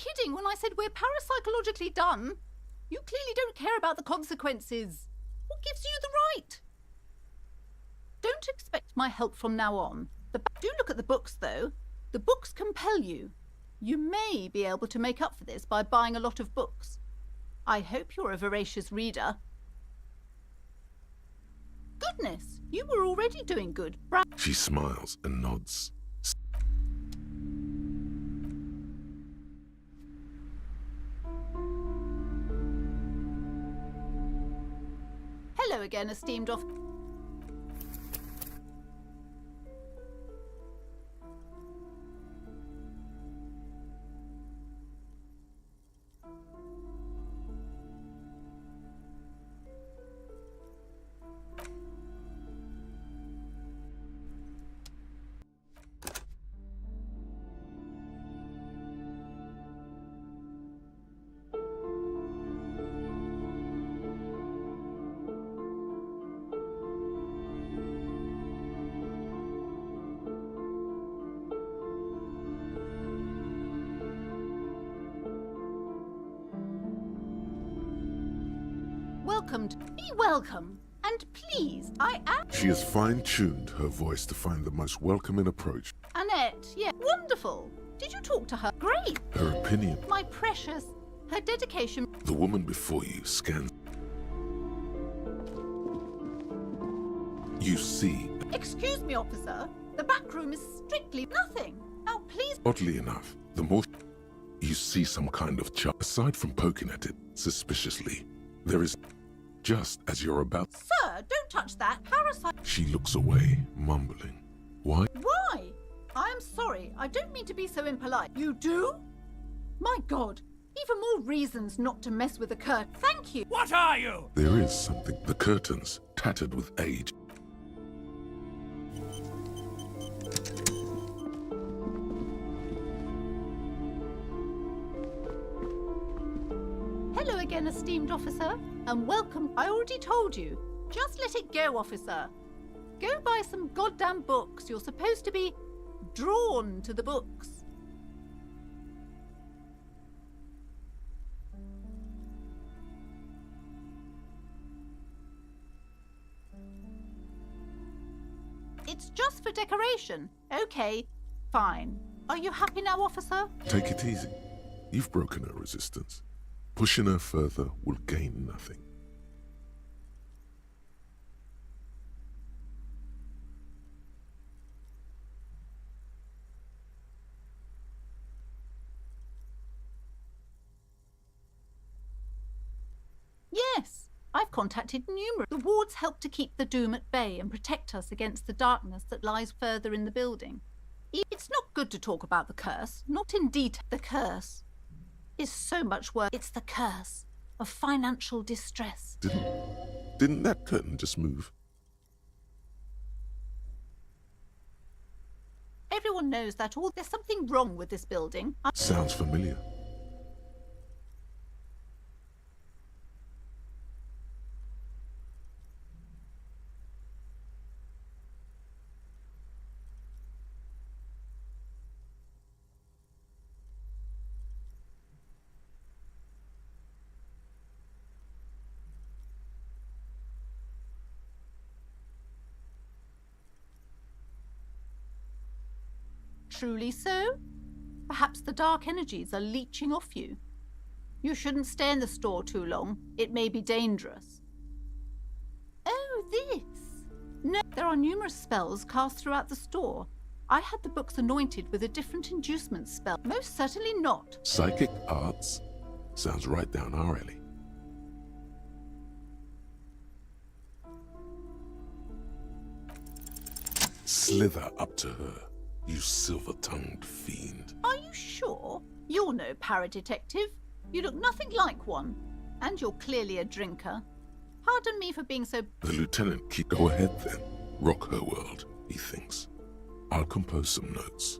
kidding when I said we're parapsychologically done. You clearly don't care about the consequences. What gives you the right? Don't expect my help from now on. Do look at the books, though. The books compel you. You may be able to make up for this by buying a lot of books. I hope you're a voracious reader. Goodness, you were already doing good. She smiles and nods. Hello again, esteemed off. Be welcome, and please, I am... She has fine-tuned her voice to find the most welcoming approach. Annette, yeah, wonderful. Did you talk to her? Great. Her opinion. My precious. Her dedication. The woman before you scans. You see... Excuse me, officer. The back room is strictly nothing. Now, please... Oddly enough, the more you see some kind of chart. Aside from poking at it suspiciously, there is... Just as you're about... Sir, don't touch that. Parasite... She looks away, mumbling. Why? Why? I am sorry. I don't mean to be so impolite. You do? My God. Even more reasons not to mess with the curtain. Thank you. What are you? There is something. The curtains, tattered with age. Hello again, esteemed officer, and welcome. I already told you. Just let it go, officer. Go buy some goddamn books. You're supposed to be drawn to the books. It's just for decoration. Okay, fine. Are you happy now, officer? Take it easy. You've broken her resistance. Pushing her further will gain nothing. Yes, I've contacted numerous. The wards help to keep the doom at bay and protect us against the darkness that lies further in the building. It's not good to talk about the curse, not in detail. The curse is so much worse. It's the curse of financial distress. Didn't that curtain just move? Everyone knows that there's something wrong with this building. Sounds familiar. Truly so? Perhaps the dark energies are leeching off you. You shouldn't stay in the store too long. It may be dangerous. Oh, this? No, there are numerous spells cast throughout the store. I had the books anointed with a different inducement spell. Most certainly not. Psychic arts? Sounds right down our alley. Slither up to her, you silver-tongued fiend. Are you sure? You're no paradetective. You look nothing like one. And you're clearly a drinker. Pardon me for being so... The lieutenant Go ahead then. Rock her world, he thinks. I'll compose some notes.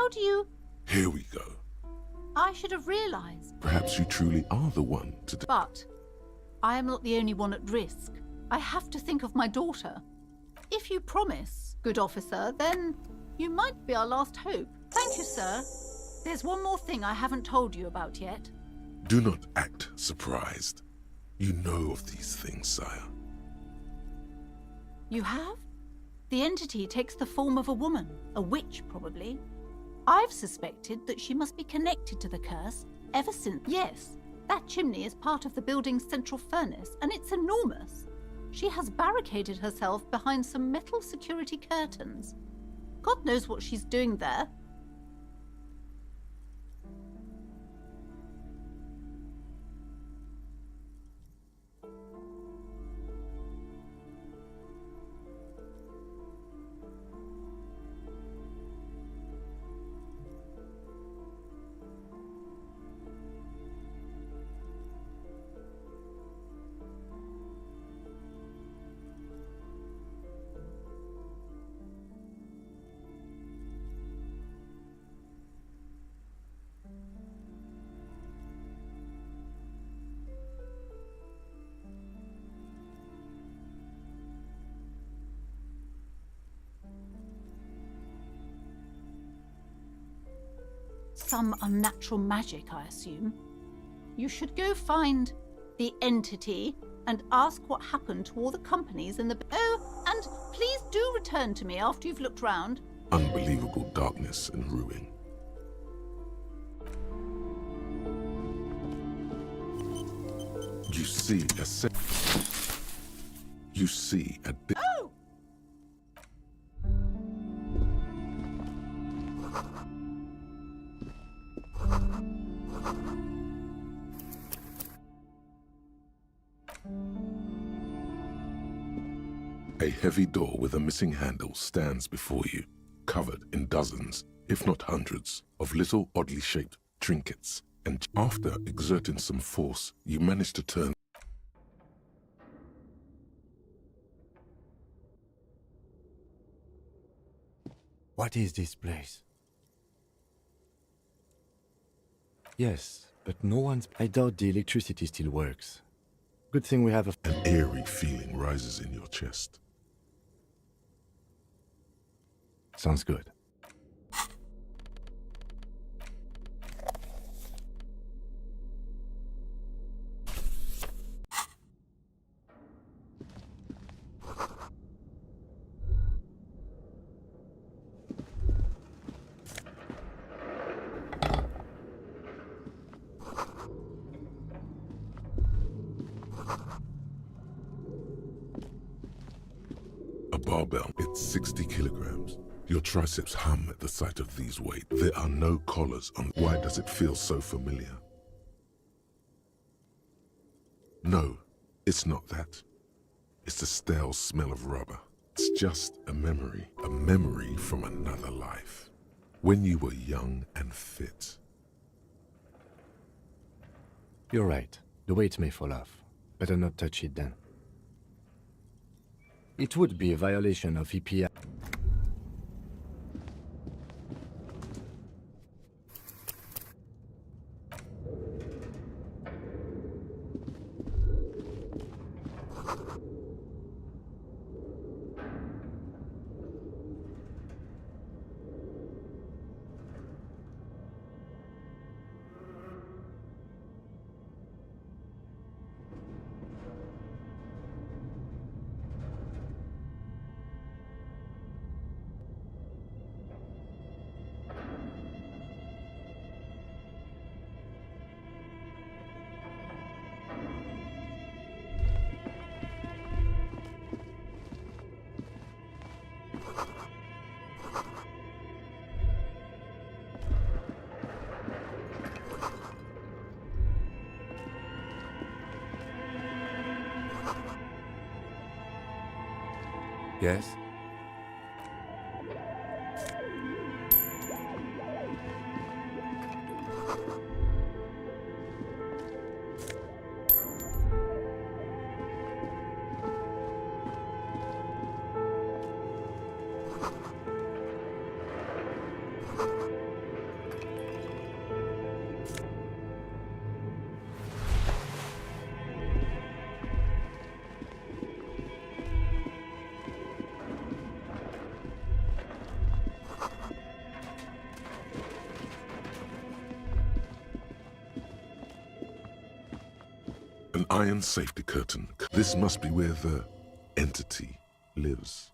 How do you... Here we go. I should have realized. Perhaps you truly are the one to But I am not the only one at risk. I have to think of my daughter. If you promise, good officer, then you might be our last hope. Thank you, sir. There's one more thing I haven't told you about yet. Do not act surprised. You know of these things, sire. You have? The entity takes the form of a woman, a witch probably. I've suspected that she must be connected to the curse ever since. Yes, that chimney is part of the building's central furnace, and it's enormous. She has barricaded herself behind some metal security curtains. God knows what she's doing there. Some unnatural magic, I assume. You should go find the entity and ask what happened to all the companies in the... Oh, and please do return to me after you've looked round. Unbelievable darkness and ruin. You see a... Oh! A heavy door with a missing handle stands before you, covered in dozens, if not hundreds, of little oddly shaped trinkets, and after exerting some force, you manage to turn. What is this place? Yes, but no one's... I doubt the electricity still works. Good thing we have a... An eerie feeling rises in your chest. Sounds good. A barbell, it's 60 kilograms. Your triceps hum at the sight of these weights. There are no collars on. Why does it feel so familiar? No, it's not that. It's the stale smell of rubber. It's just a memory from another life. When you were young and fit. You're right. The weight may fall off. Better not touch it then. It would be a violation of EPI. Yes? An iron safety curtain. This must be where the entity lives.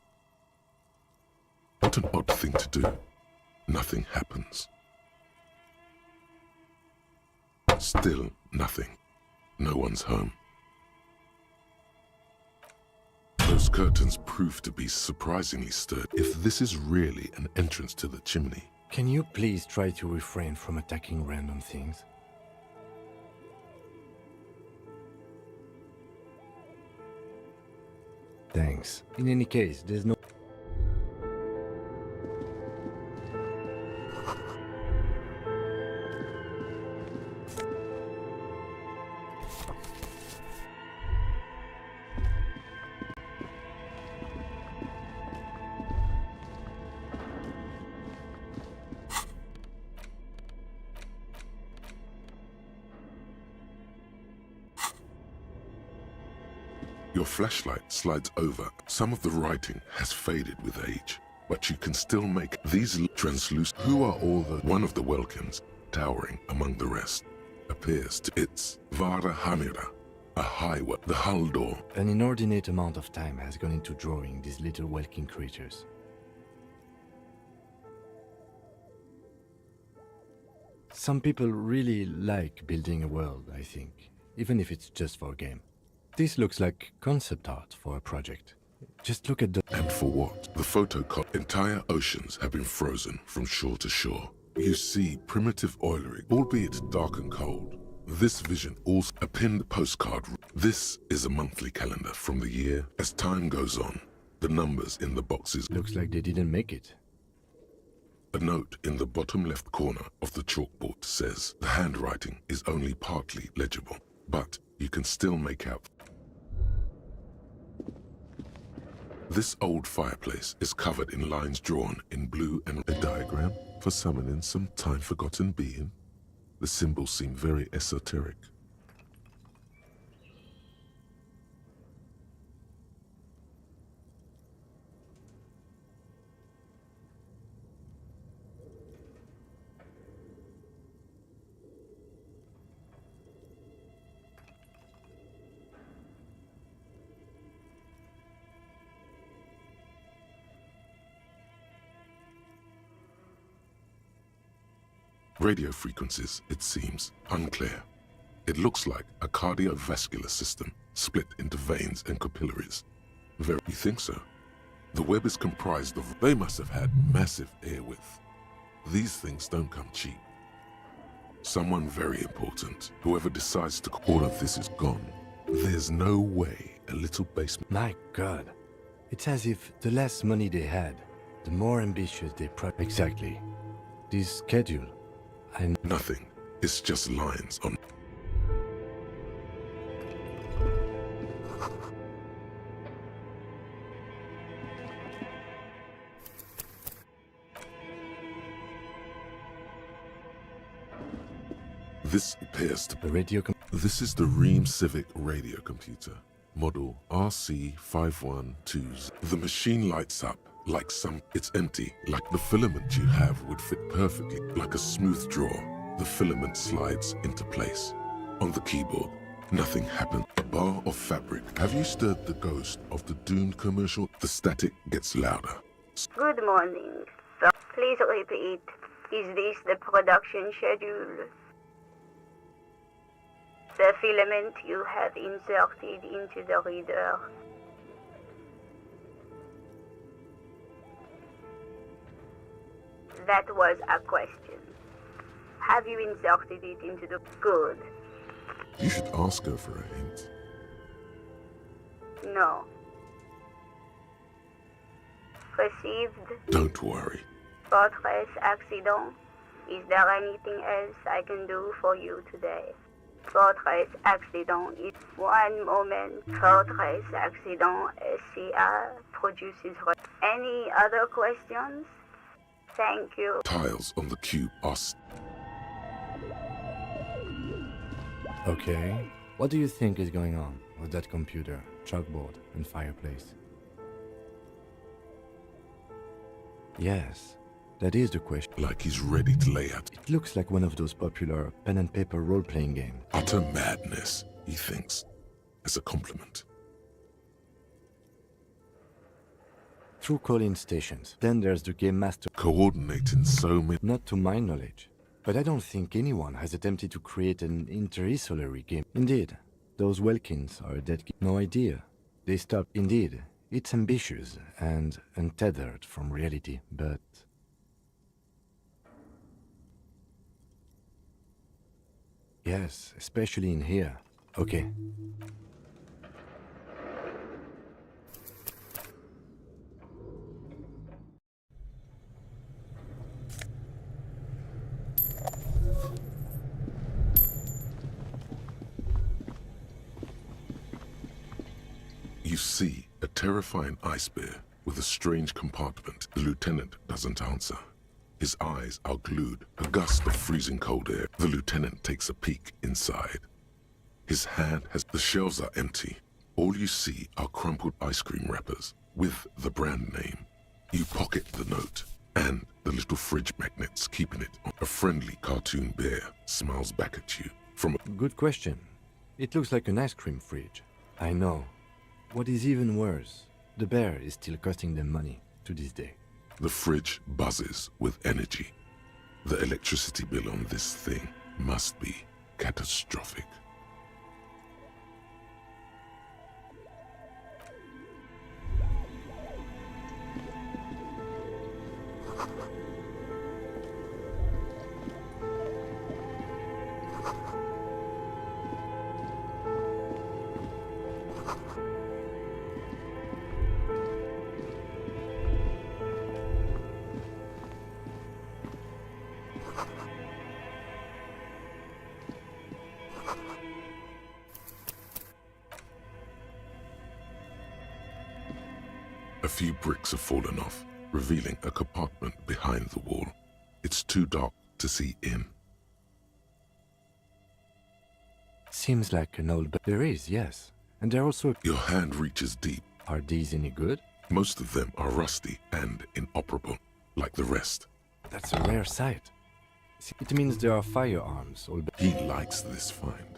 What an odd thing to do. Nothing happens. Still nothing. No one's home. Those curtains prove to be surprisingly sturdy. If this is really an entrance to the chimney. Can you please try to refrain from attacking random things? Thanks. In any case, there's no... Your flashlight slides over. Some of the writing has faded with age, but you can still make these translucent. Who are all the... One of the Welkins, towering among the rest, appears to... It's Vara Hamira, a highway. The hull door. An inordinate amount of time has gone into drawing these little Welkin creatures. Some people really like building a world, I think, even if it's just for a game. This looks like concept art for a project. Just look at the... And for what? The photocop. Entire oceans have been frozen from shore to shore. You see primitive oil rig, albeit dark and cold. This vision also a pinned postcard. This is a monthly calendar from the year. As time goes on, the numbers in the boxes... Looks like they didn't make it. A note in the bottom left corner of the chalkboard says the handwriting is only partly legible, but you can still make out. This old fireplace is covered in lines drawn in blue and a diagram for summoning some time-forgotten being. The symbols seem very esoteric. Radio frequencies, it seems, unclear. It looks like a cardiovascular system split into veins and capillaries. You think so? The web is comprised of... They must have had massive air width. These things don't come cheap. Someone very important, whoever decides to... All of this is gone. There's no way a little basement... My God. It's as if the less money they had, the more ambitious they... Exactly. This schedule... Nothing. It's just lines on... This appears to... The radio... This is the Ream Civic radio computer, model RC512. The machine lights up. Like it's empty, like the filament you have would fit perfectly. Like a smooth draw, the filament slides into place. On the keyboard, nothing happened. A bar of fabric. Have you stirred the ghost of the Dune commercial? The static gets louder. Good morning, sir. Please repeat. Is this the production schedule? The filament you have inserted into the reader. That was a question. Have you inserted it into the... Good. You should ask her for a hint. No. Received. Don't worry. Fortress accident. Is there anything else I can do for you today? Fortress accident is... One moment. Fortress accident SCA produces... Any other questions? Thank you. Tiles on the cube are... Okay. What do you think is going on with that computer, chalkboard, and fireplace? Yes, that is the question. Like he's ready to lay out. It looks like one of those popular pen and paper role-playing games. Utter madness, he thinks. as a compliment. Through call-in stations. Then there's the game master. Coordinating so many. Not to my knowledge. But I don't think anyone has attempted to create an interisolary game. Indeed, those Welkins are a dead game. No idea. They stopped. Indeed, it's ambitious and untethered from reality, but... Yes, especially in here. Okay. You see a terrifying ice bear with a strange compartment. The lieutenant doesn't answer. His eyes are glued. A gust of freezing cold air. The lieutenant takes a peek inside. His hand has... The shelves are empty. All you see are crumpled ice cream wrappers with the brand name. You pocket the note and the little fridge magnets keeping it on. A friendly cartoon bear smiles back at you from a... Good question. It looks like an ice cream fridge. I know. What is even worse, the bear is still costing them money to this day. The fridge buzzes with energy. The electricity bill on this thing must be catastrophic. A few bricks have fallen off, revealing a compartment behind the wall. It's too dark to see in. Seems like an old... There is, yes. And there also... Your hand reaches deep. Are these any good? Most of them are rusty and inoperable, like the rest. That's a rare sight. It means there are firearms. He likes this find.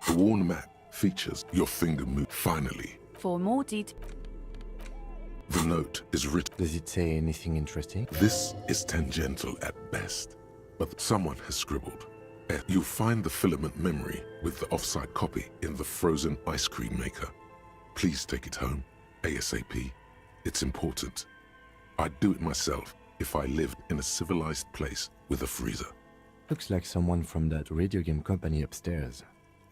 The worn mat features your finger move. Finally. For more details. The note is written. Does it say anything interesting? This is tangential at best, but someone has scribbled. And you'll find the filament memory with the offside copy in the frozen ice cream maker. Please take it home, ASAP. It's important. I'd do it myself if I lived in a civilized place with a freezer. Looks like someone from that radio game company upstairs.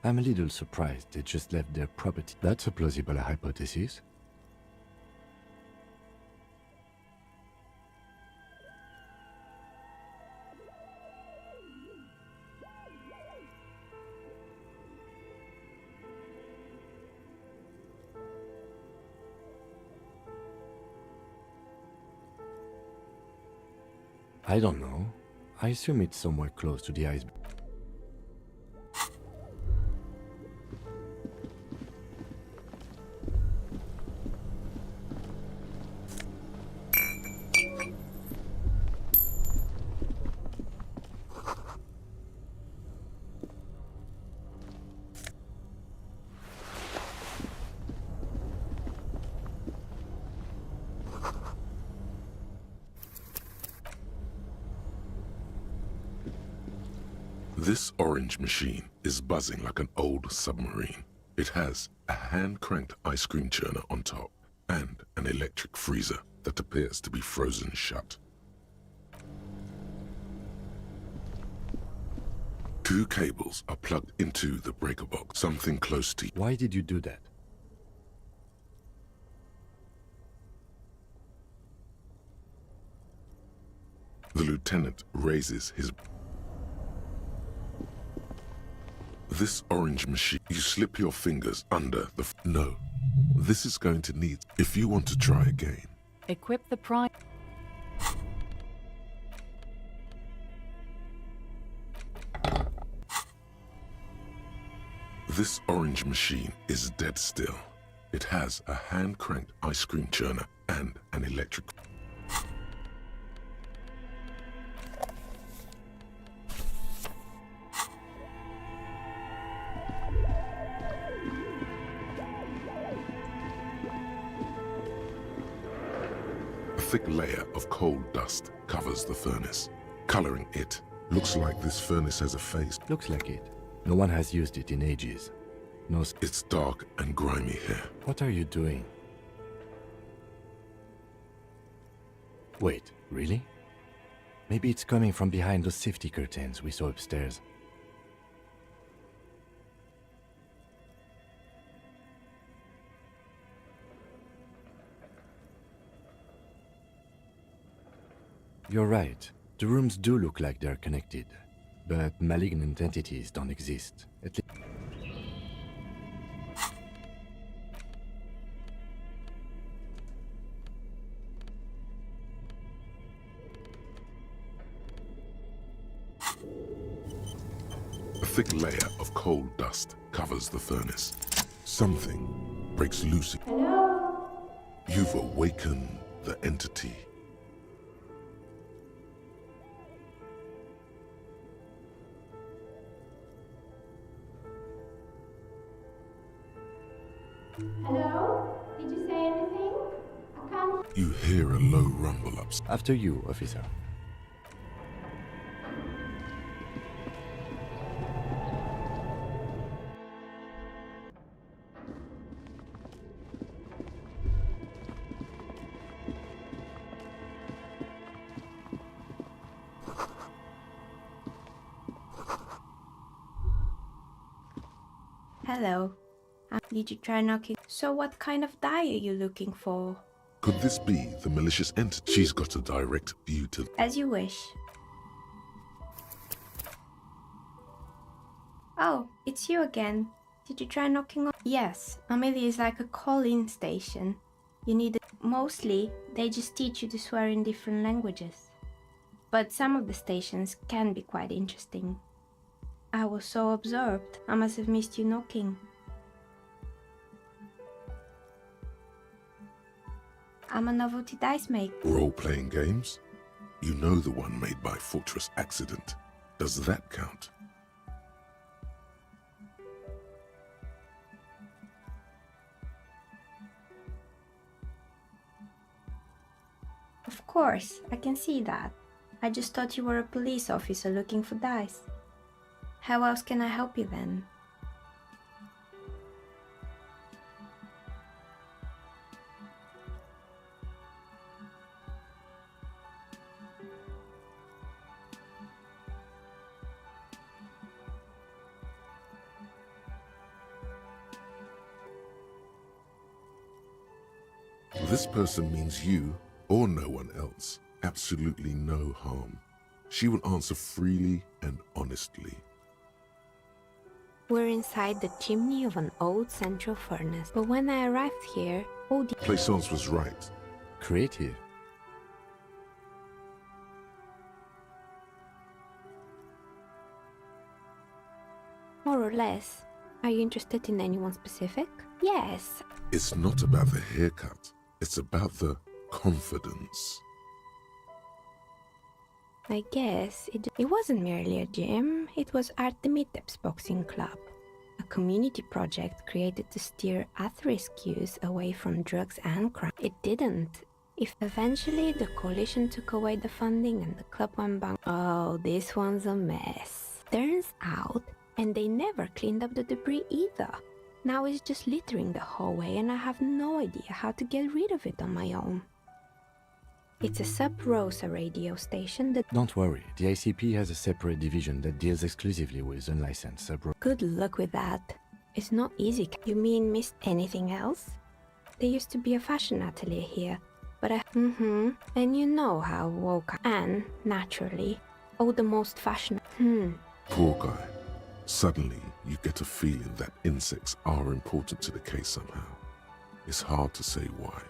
I'm a little surprised they just left their property. That's a plausible hypothesis. I don't know. I assume it's somewhere close to the iceberg. This orange machine is buzzing like an old submarine. It has a hand-cranked ice cream churner on top and an electric freezer that appears to be frozen shut. Two cables are plugged into the breaker box, something close to you. Why did you do that? The lieutenant raises his... This orange machine, you slip your fingers under the... No, this is going to need... If you want to try again. Equip the prime. This orange machine is dead still. It has a hand-cranked ice cream churner and an electric... thick layer of coal dust covers the furnace, coloring it. Looks like this furnace has a face. Looks like it. No one has used it in ages. No. It's dark and grimy here. What are you doing? Wait, really? Maybe it's coming from behind those safety curtains we saw upstairs. You're right. The rooms do look like they're connected, but malignant entities don't exist. At least. A thick layer of coal dust covers the furnace. Something breaks loose. Hello? You've awakened the entity. Hello? Did you say anything? I can't... You hear a low rumble upstairs. After you, officer. Hello. Did you try knocking? So what kind of die are you looking for? Could this be the malicious entity? She's got a direct view to... As you wish. Oh, it's you again. Did you try knocking on? Yes, Amelia is like a call-in station. You need a... Mostly, they just teach you to swear in different languages. But some of the stations can be quite interesting. I was so absorbed, I must have missed you knocking. I'm a novelty dice maker. Role-playing games? You know the one made by Fortress Accident. Does that count? Of course, I can see that. I just thought you were a police officer looking for dice. How else can I help you then? This person means you or no one else. Absolutely no harm. She will answer freely and honestly. We're inside the chimney of an old central furnace, but when I arrived here, all the... Plaisance was right. Creative. More or less. Are you interested in anyone specific? Yes. It's not about the haircut. It's about the confidence. I guess it wasn't merely a gym, it was Artemiteps Boxing Club, a community project created to steer at-risk youth away from drugs and crime. It didn't. If eventually the coalition took away the funding and the club went bang. Oh, this one's a mess. Turns out, and they never cleaned up the debris either. Now it's just littering the hallway and I have no idea how to get rid of it on my own. It's a Sub-Rosa radio station that... Don't worry, the ICP has a separate division that deals exclusively with unlicensed sub-Rosa. Good luck with that. It's not easy. You mean missed anything else? There used to be a fashion atelier here, but I... And you know how woke I... And, naturally, all the most fashion... Poor guy. Suddenly, you get a feeling that insects are important to the case somehow. It's hard to say why.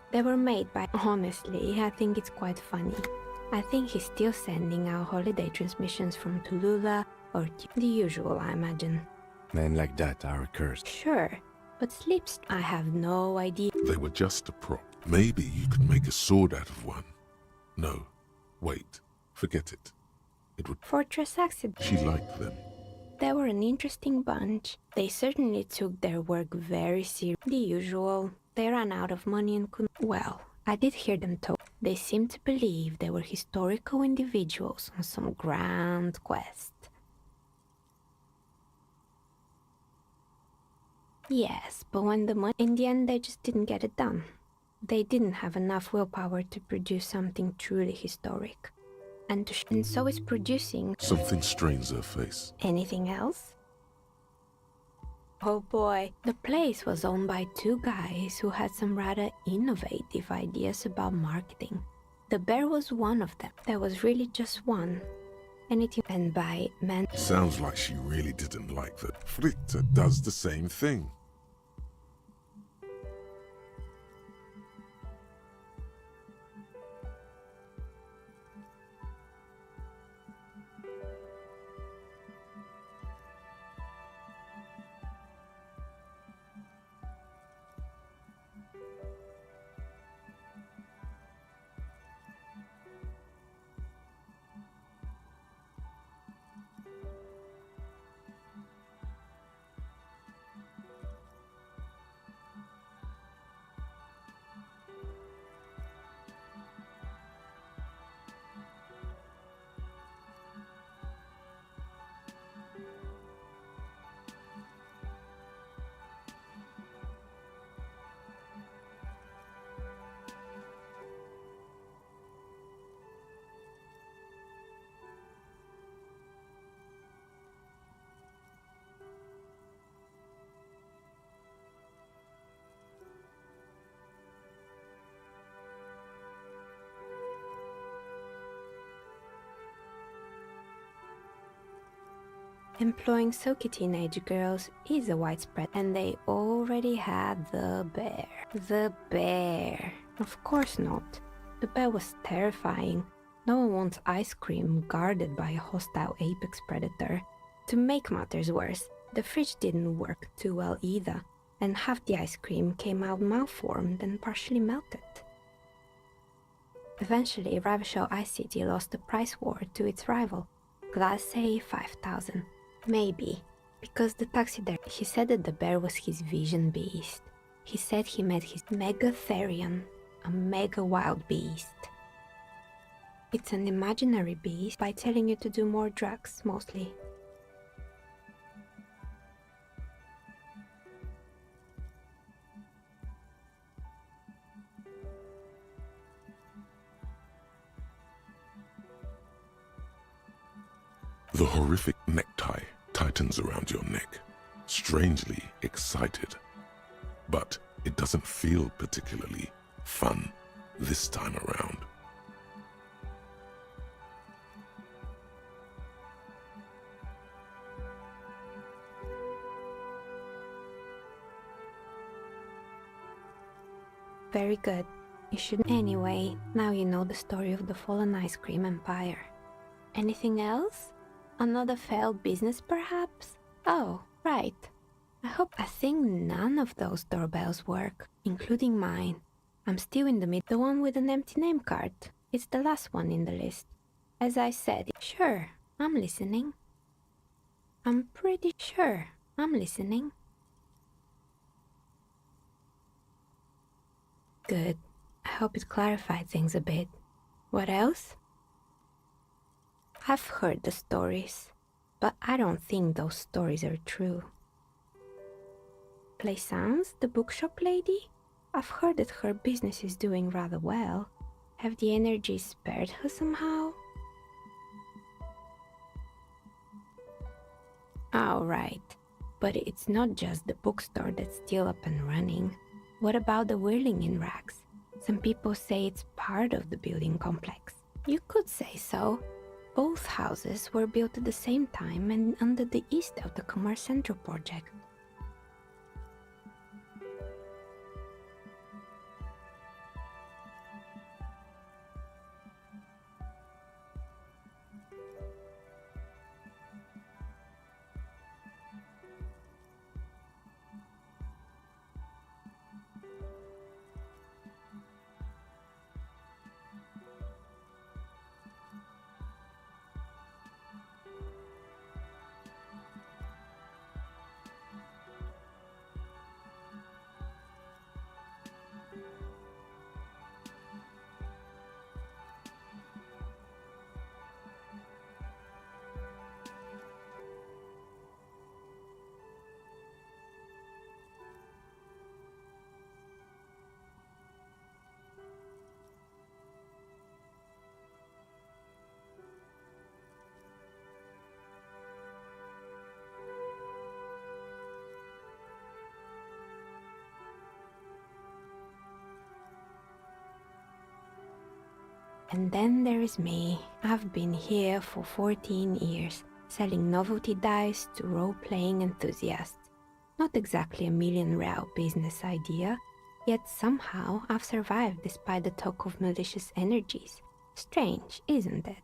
They were made by... Honestly, I think it's quite funny. I think he's still sending out holiday transmissions from Tulula or the usual, I imagine. Men like that are a curse. Sure, but sleeps... I have no idea. They were just a prop. Maybe you could make a sword out of one. No, wait, forget it. It would... Fortress Accident. She liked them. They were an interesting bunch. They certainly took their work very seriously. The usual. They ran out of money and couldn't. Well, I did hear them talk. They seemed to believe they were historical individuals on some grand quest. Yes, but when the money... In the end, they just didn't get it done. They didn't have enough willpower to produce something truly historic. And so is producing... Something strains her face. Anything else? Oh boy, the place was owned by two guys who had some rather innovative ideas about marketing. The bear was one of them. There was really just one. Anything and by man... Sounds like she really didn't like that. Fritta does the same thing. Employing Soki teenage girls is a widespread, and they already had the bear. The bear. Of course not. The bear was terrifying. No one wants ice cream guarded by a hostile apex predator. To make matters worse, the fridge didn't work too well either, and half the ice cream came out malformed and partially melted. Eventually, Ravishal Ice City lost the price war to its rival, Class A 5000. Maybe, because the taxidermist, he said that the bear was his vision beast. He said he met his Megatherion, a mega wild beast. It's an imaginary beast by telling you to do more drugs, mostly. The horrific necktie tightens around your neck, strangely excited. But it doesn't feel particularly fun this time around. Very good. You should... Anyway, now you know the story of the fallen ice cream empire. Anything else? Another failed business, perhaps? Oh, right. I think none of those doorbells work, including mine. I'm still in the mid... The one with an empty name card. It's the last one in the list. As I said, sure, I'm listening. I'm pretty sure I'm listening. Good. I hope it clarified things a bit. What else? I've heard the stories, but I don't think those stories are true. Plaisance, the bookshop lady? I've heard that her business is doing rather well. Have the energy spared her somehow? Oh, right. But it's not just the bookstore that's still up and running. What about the whirling in rags? Some people say it's part of the building complex. You could say so. Both houses were built at the same time and under the east of the Commerce Central project. And then there is me. I've been here for 14 years, selling novelty dice to role-playing enthusiasts. Not exactly a million-real business idea, yet somehow I've survived despite the talk of malicious energies. Strange, isn't it?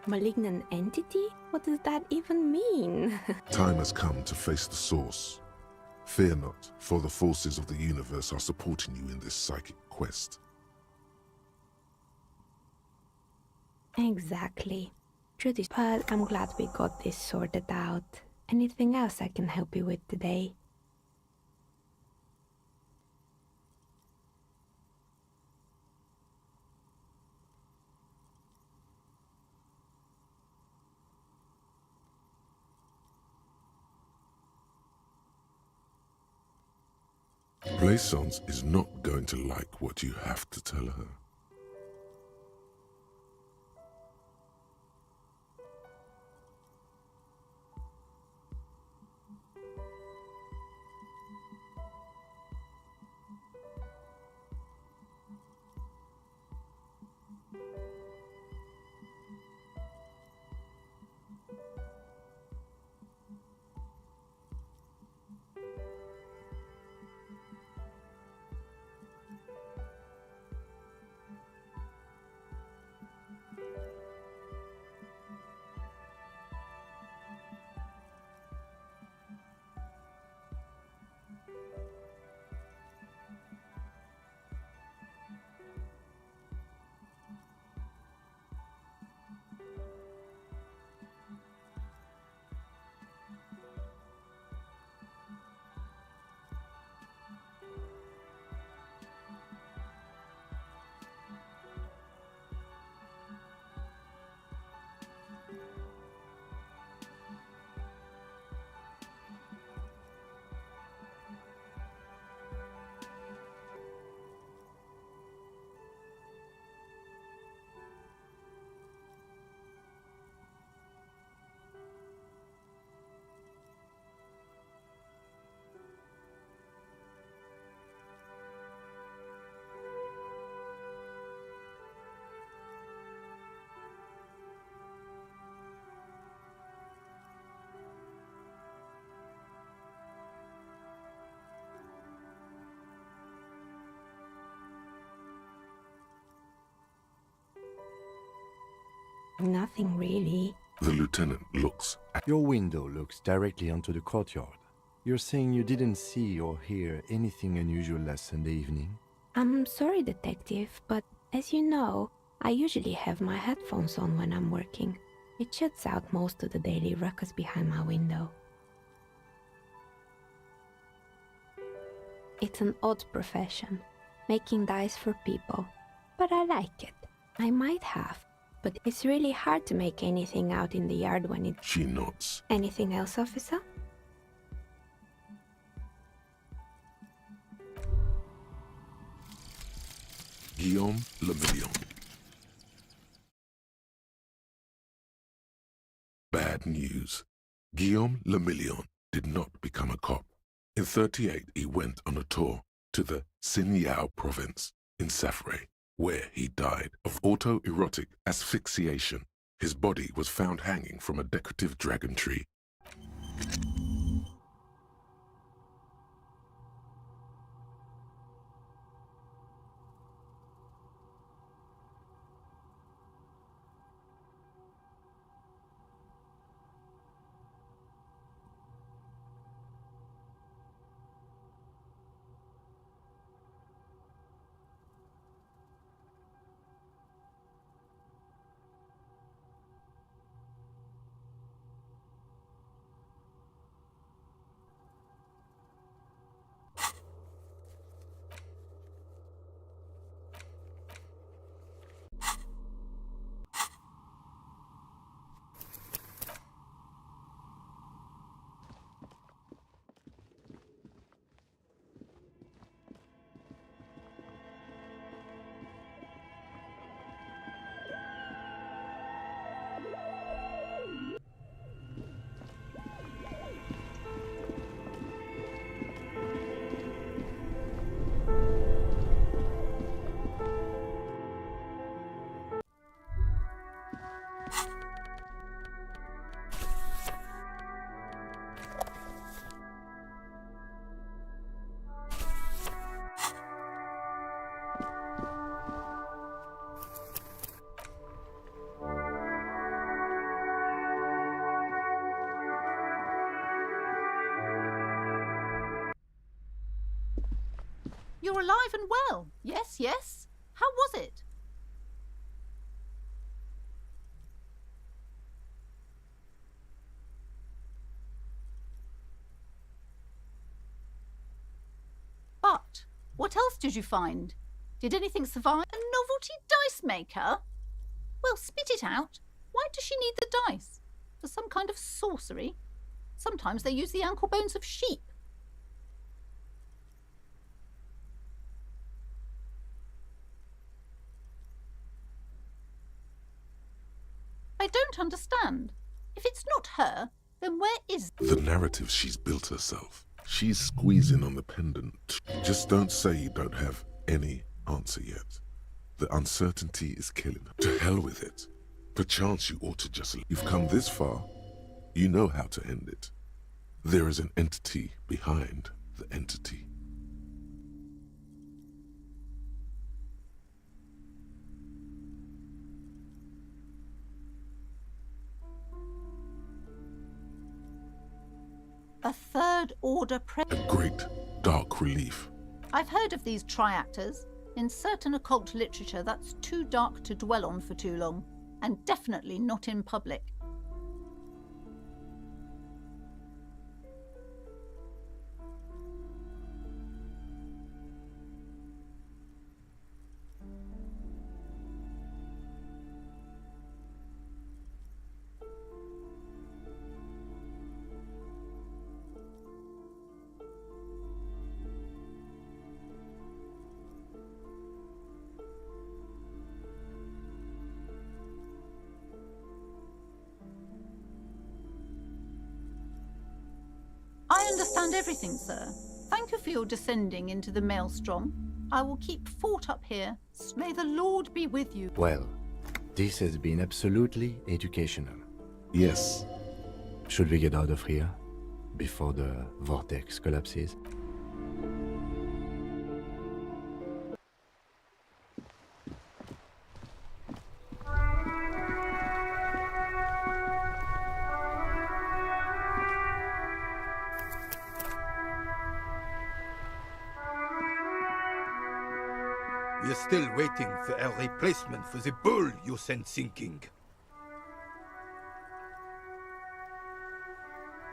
Malignant entity? What does that even mean? Time has come to face the source. Fear not, for the forces of the universe are supporting you in this psychic quest. Exactly. Truth is, but I'm glad we got this sorted out. Anything else I can help you with today? Blaisance is not going to like what you have to tell her. Nothing really. The lieutenant looks at Your window looks directly onto the courtyard. You're saying you didn't see or hear anything unusual last Sunday evening? I'm sorry, detective, but as you know, I usually have my headphones on when I'm working. It shuts out most of the daily ruckus behind my window. It's an odd profession, making dice for people, but I like it. I might have, but it's really hard to make anything out in the yard when it... She nods. Anything else, officer? Guillaume Le Million. Bad news. Guillaume Le Million did not become a cop. In 1938, he went on a tour to the Sinyao province in Safre, where he died of autoerotic asphyxiation. His body was found hanging from a decorative dragon tree. You're alive and well. Yes, yes. How was it? But what else did you find? Did anything survive? A novelty dice maker? Well, spit it out. Why does she need the dice? For some kind of sorcery? Sometimes they use the ankle bones of sheep. I don't understand. If it's not her, then where is... The narrative she's built herself. She's squeezing on the pendant. Just don't say you don't have any answer yet. The uncertainty is killing her. To hell with it. Perchance you ought to just... You've come this far. You know how to end it. There is an entity behind the entity. A third order A great dark relief. I've heard of these triactors. In certain occult literature, that's too dark to dwell on for too long, and definitely not in public. I understand everything, sir. Thank you for your descending into the maelstrom. I will keep fort up here. May the Lord be with you. Well, this has been absolutely educational. Yes. Should we get out of here before the vortex collapses? We're still waiting for a replacement for the bull you sent sinking.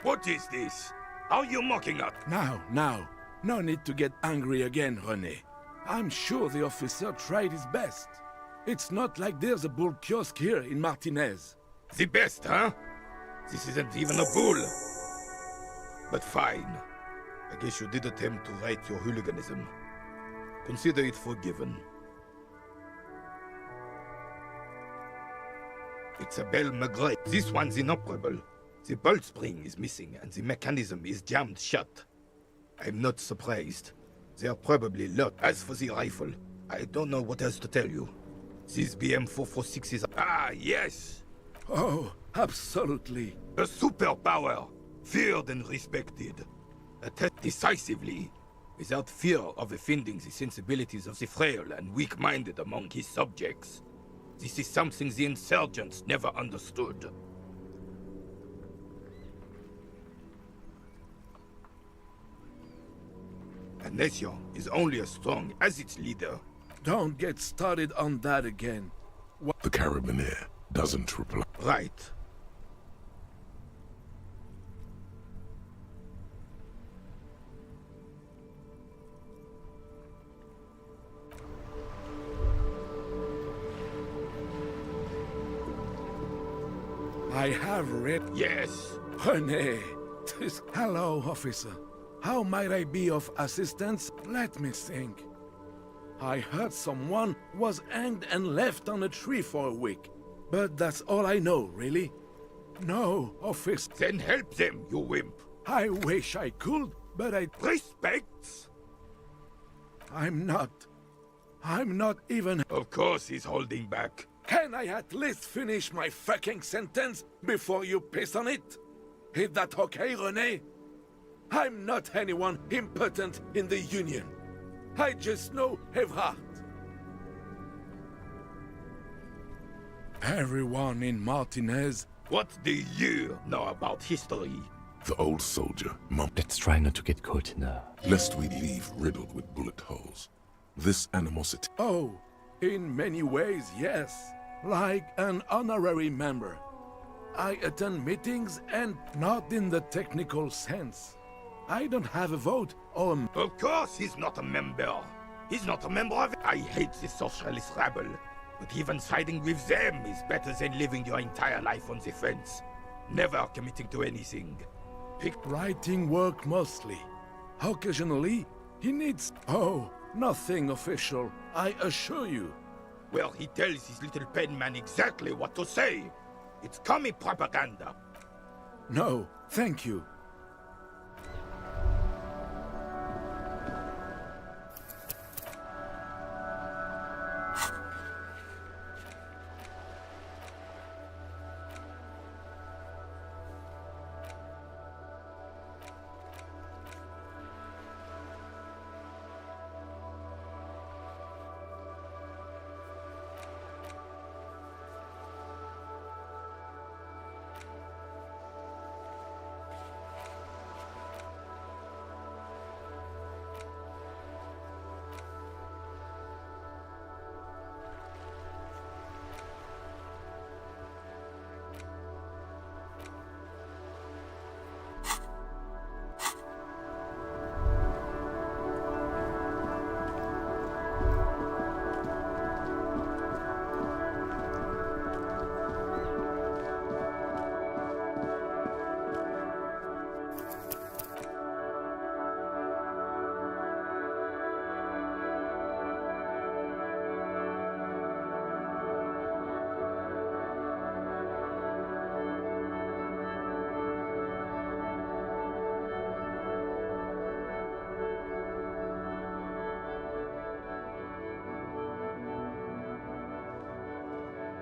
What is this? Are you mocking us? Now. No need to get angry again, René. I'm sure the officer tried his best. It's not like there's a bull kiosk here in Martinez. The best, huh? This isn't even a bull. But fine. I guess you did attempt to right your hooliganism. Consider it forgiven. It's a Bell McGray. This one's inoperable. The bolt spring is missing and the mechanism is jammed shut. I'm not surprised. They are probably locked. As for the rifle, I don't know what else to tell you. This BM-446 is... Ah, yes! Oh, absolutely. A superpower, feared and respected. Attack decisively, without fear of offending the sensibilities of the frail and weak-minded among his subjects. This is something the insurgents never understood. A nation is only as strong as its leader. Don't get started on that again. The Carabiner doesn't reply. Right. I have read... Yes. René. Hello, officer. How might I be of assistance? Let me think. I heard someone was hanged and left on a tree for a week. But that's all I know, really. No, officer. Then help them, you wimp. I wish I could, but I... Respect? I'm not even... Of course he's holding back. Can I at least finish my fucking sentence before you piss on it? Is that okay, René? I'm not anyone impotent in the Union. I just know Evrard. Everyone in Martinez... What do you know about history? The old soldier mumbled, Let's try not to get caught in a... lest we leave riddled with bullet holes. This animosity. Oh, in many ways, yes. Like an honorary member. I attend meetings and not in the technical sense. I don't have a vote or... Of course he's not a member. He's not a member of... I hate the socialist rabble. But even siding with them is better than living your entire life on the fence. Never committing to anything. Writing work mostly. Occasionally, he needs... Oh, nothing official, I assure you. Well, he tells his little pen man exactly what to say. It's commie propaganda. No, thank you.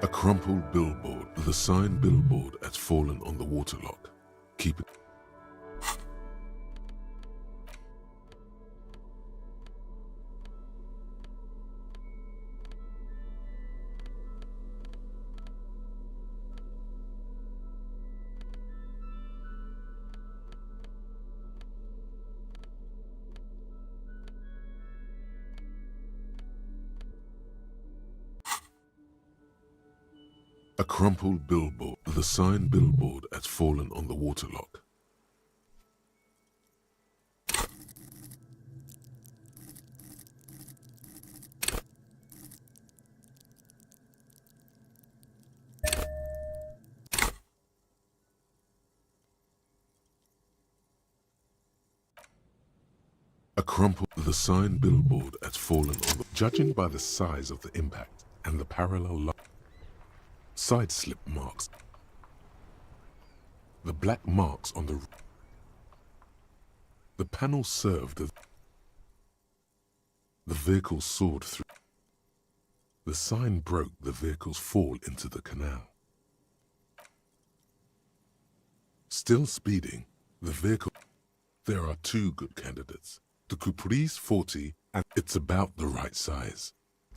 A crumpled billboard. The sign billboard has fallen on the waterlock. Keep it. A crumpled billboard. The sign billboard has fallen on the waterlock. The sign billboard has fallen on the... Judging by the size of the impact and the parallel side slip marks, the black marks on the panel served as the vehicle soared through. The sign broke the vehicle's fall into the canal. Still speeding, the vehicle... There are two good candidates. The Caprice 40, and it's about the right size.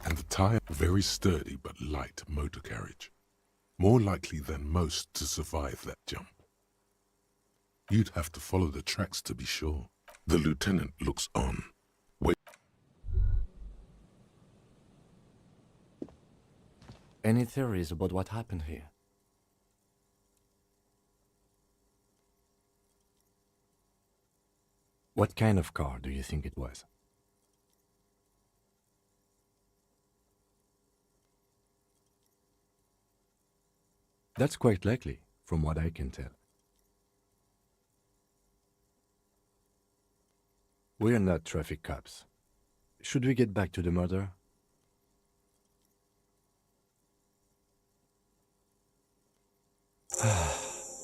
And the tire, very sturdy but light motor carriage. More likely than most to survive that jump. You'd have to follow the tracks to be sure. The lieutenant looks on. Wait. Any theories about what happened here? What kind of car do you think it was? That's quite likely, from what I can tell. We're not traffic cops. Should we get back to the murder?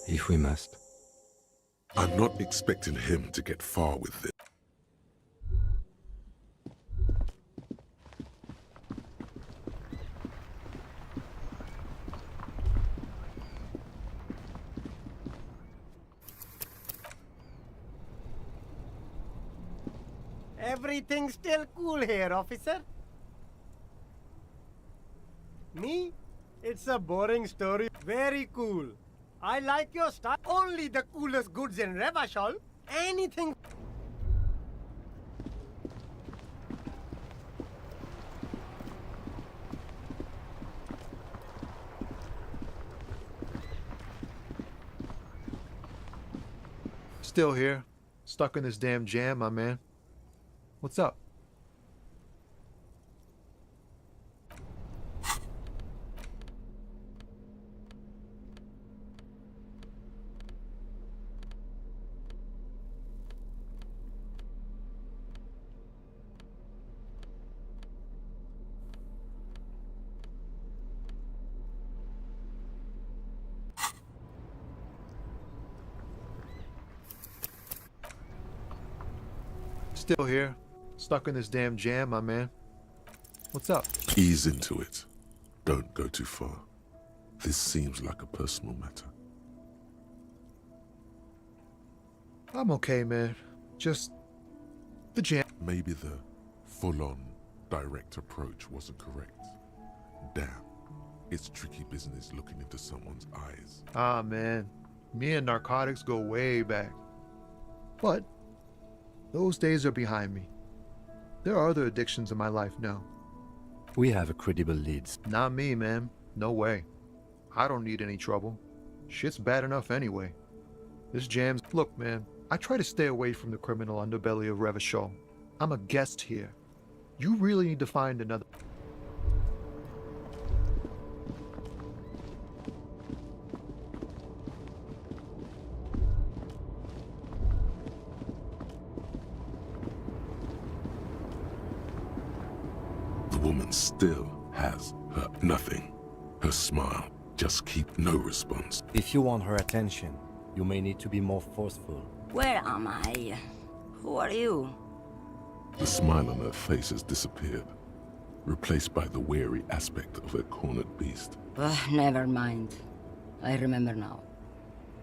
If we must. I'm not expecting him to get far with this. Everything's still cool here, officer. Me? It's a boring story. Very cool. I like your style. Only the coolest goods in Revachol. Anything. Still here. Stuck in this damn jam, my man. What's up? Still here. Stuck in this damn jam, my man. What's up? Ease into it. Don't go too far. This seems like a personal matter. I'm okay, man. Just the jam. Maybe the full-on, direct approach wasn't correct. Damn. It's tricky business looking into someone's eyes. Ah, man. Me and narcotics go way back. But those days are behind me. There are other addictions in my life now. We have a credible lead. Not me, man. No way. I don't need any trouble. Shit's bad enough anyway. This jam's... Look, man, I try to stay away from the criminal underbelly of Revachol. I'm a guest here. You really need to find another... The woman still has her nothing. Her smile. Just keep no response. If you want her attention, you may need to be more forceful. Where am I? Who are you? The smile on her face has disappeared, replaced by the wary aspect of a cornered beast. Never mind. I remember now.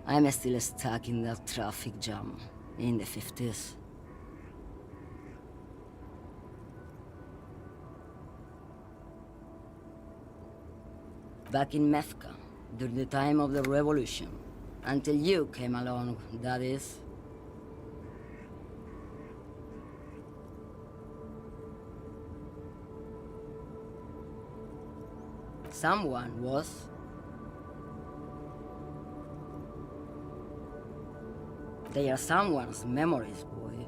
I'm still stuck in that traffic jam in the 50s. Back in Mefka, during the time of the revolution. Until you came along, that is. Someone was. They are someone's memories, boy.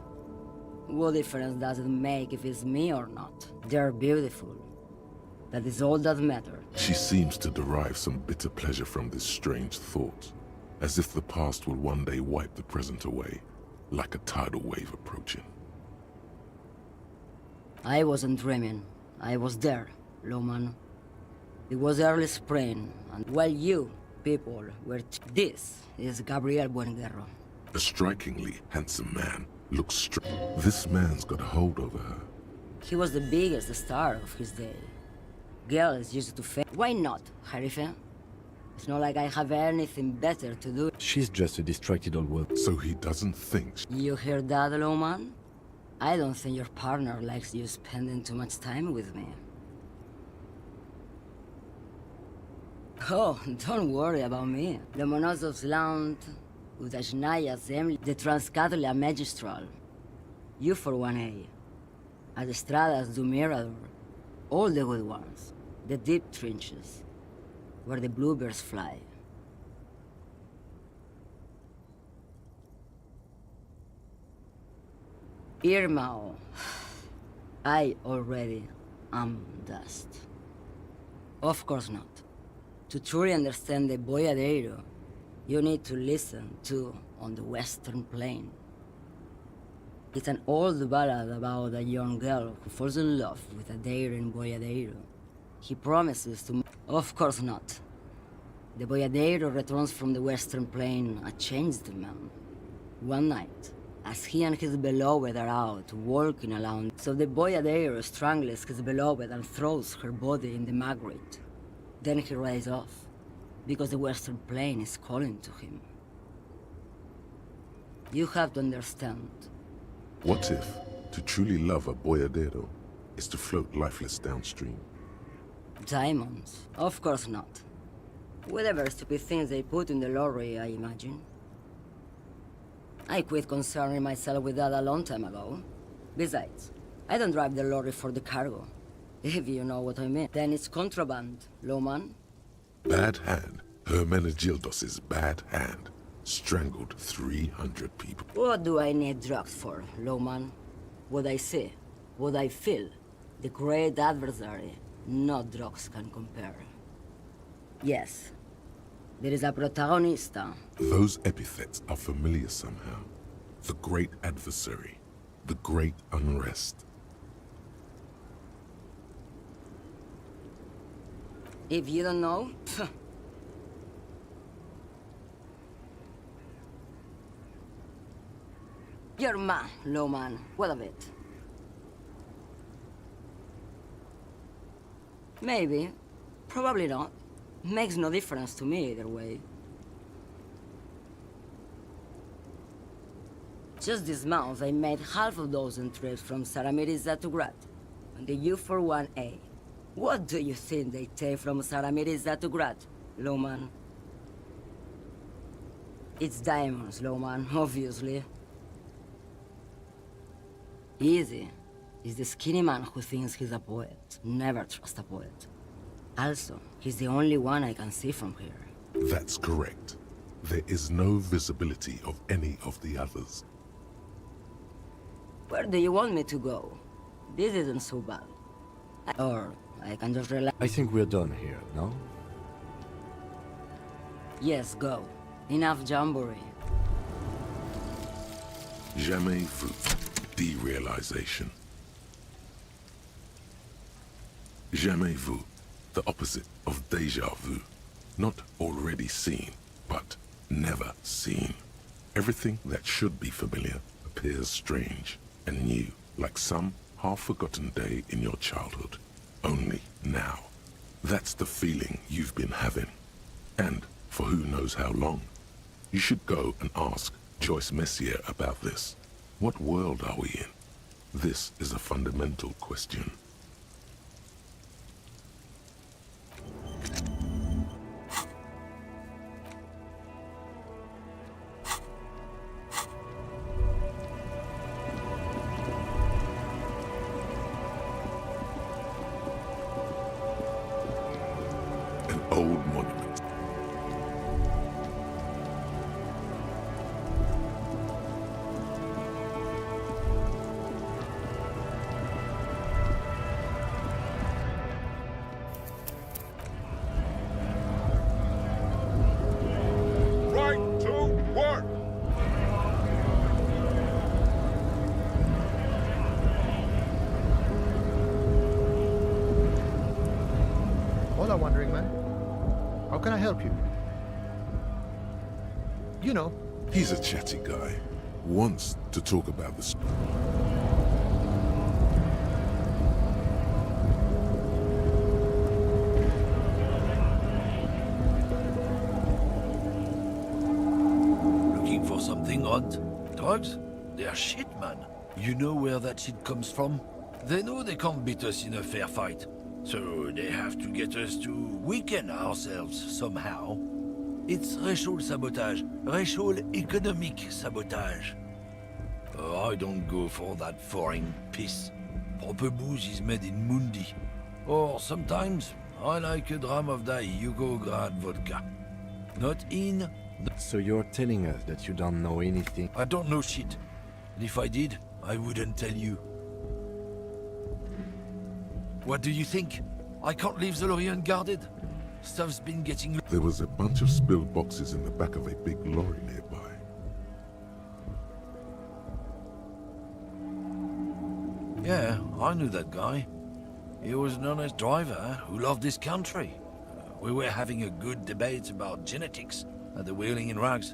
What difference does it make if it's me or not? They're beautiful. That is all that matters. She seems to derive some bitter pleasure from this strange thought, as if the past will one day wipe the present away, like a tidal wave approaching. I wasn't dreaming. I was there, Loman. It was early spring, and while you people were... This is Gabriel Buenguerro. A strikingly handsome man looks This man's got a hold over her. He was the biggest star of his day. Girls used to fame. Why not, Harife? It's not like I have anything better to do. She's just a distracted old woman. So he doesn't think... You hear that, Loman? I don't think your partner likes you spending too much time with me. Oh, don't worry about me. The Monosov's Land, Udashnaya Zemlya, the Transcatolia Magistral. You for 1A. Adestradas du Mirador. All the good ones. The deep trenches. Where the bluebirds fly. Irmao. I already am dust. Of course not. To truly understand the Boyadero, you need to listen to On the Western Plain. It's an old ballad about a young girl who falls in love with a daring Boyadero. He promises to... Of course not. The Boyadero returns from the Western Plain a changed man. One night, as he and his beloved are out walking alone, so the Boyadero strangles his beloved and throws her body in the Magritte. Then he rides off, because the Western Plain is calling to him. You have to understand. What if to truly love a boyadero is to float lifeless downstream? Diamonds? Of course not. Whatever stupid things they put in the lorry, I imagine. I quit concerning myself with that a long time ago. Besides, I don't drive the lorry for the cargo. If you know what I mean. Then it's contraband, Lowman. Bad hand. Hermenegildos' bad hand. Strangled 300 people. What do I need drugs for, Lowman? What I see, what I feel. The great adversary. No drugs can compare. Yes, there is a protagonista. Those epithets are familiar somehow. The great adversary. The great unrest. If you don't know, you're man, Lowman. What of it? Maybe. Probably not. Makes no difference to me either way. Just this month, I made half a dozen trips from Saramiriza to Grat, on the U41A. What do you think they take from Saramiriza to Grat, Lowman? It's diamonds, Lowman, obviously. Easy. He's the skinny man who thinks he's a poet. Never trust a poet. Also, he's the only one I can see from here. That's correct. There is no visibility of any of the others. Where do you want me to go? This isn't so bad. Or I can just relax. I think we're done here, no? Yes, go. Enough jamboree. Jamais vu. Derealization. Jamais vu. The opposite of déjà vu. Not already seen, but never seen. Everything that should be familiar appears strange and new, like some half-forgotten day in your childhood. Only now. That's the feeling you've been having. And for who knows how long. You should go and ask Joyce Messier about this. What world are we in? This is a fundamental question. An old monument. Right to work! Hola, Wandering Man. How can I help you? You know. He's a chatty guy. Wants to talk about the story. Looking for something odd? Drugs? They're shit, man. You know where that shit comes from? They know they can't beat us in a fair fight. So they have to get us to weaken ourselves somehow. It's racial sabotage. Racial economic sabotage. I don't go for that foreign piss. Proper booze is made in Mundi. Or sometimes, I like a dram of that Yugograd vodka. Not in... So you're telling us that you don't know anything? I don't know shit. And if I did, I wouldn't tell you. What do you think? I can't leave the lorry unguarded. Stuff's been getting... There was a bunch of spilled boxes in the back of a big lorry nearby. Yeah, I knew that guy. He was an honest driver who loved this country. We were having a good debate about genetics at the Wheeling in Rags,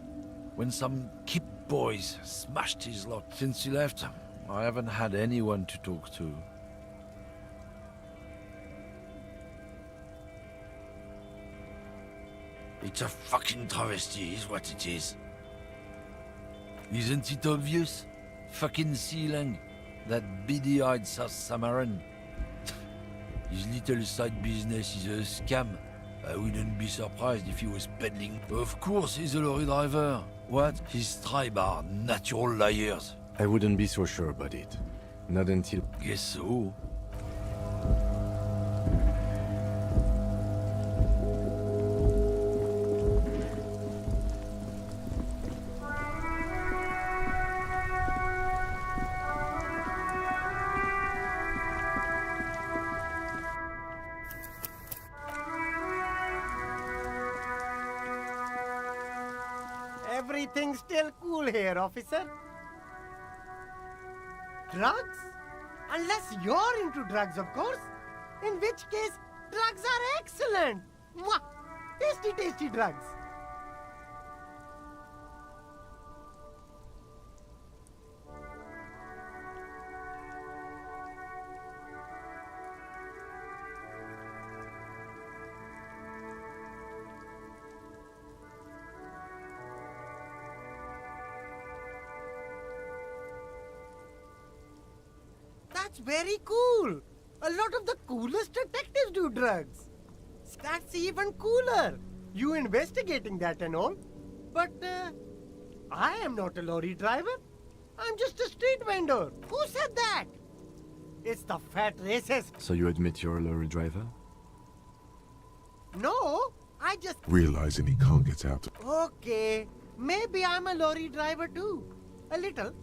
when some Kip boys smashed his lot. Since he left, I haven't had anyone to talk to. It's a fucking travesty, is what it is. Isn't it obvious? Fucking Sealang, that beady-eyed South Samaran. His little side business is a scam, I wouldn't be surprised if he was peddling. Of course he's a lorry driver. What? His tribe are natural liars. I wouldn't be so sure about it. Not until... Guess so. Everything's still cool here, officer. Drugs? Unless you're into drugs, of course. In which case, drugs are excellent. Mwah! Tasty, tasty drugs. That's very cool. A lot of the coolest detectives do drugs. That's even cooler. You investigating that and all. But I am not a lorry driver. I'm just a street vendor. Who said that? It's the fat racist. So you admit you're a lorry driver? No, I just... Realizing he can't get out. Okay, maybe I'm a lorry driver too. A little.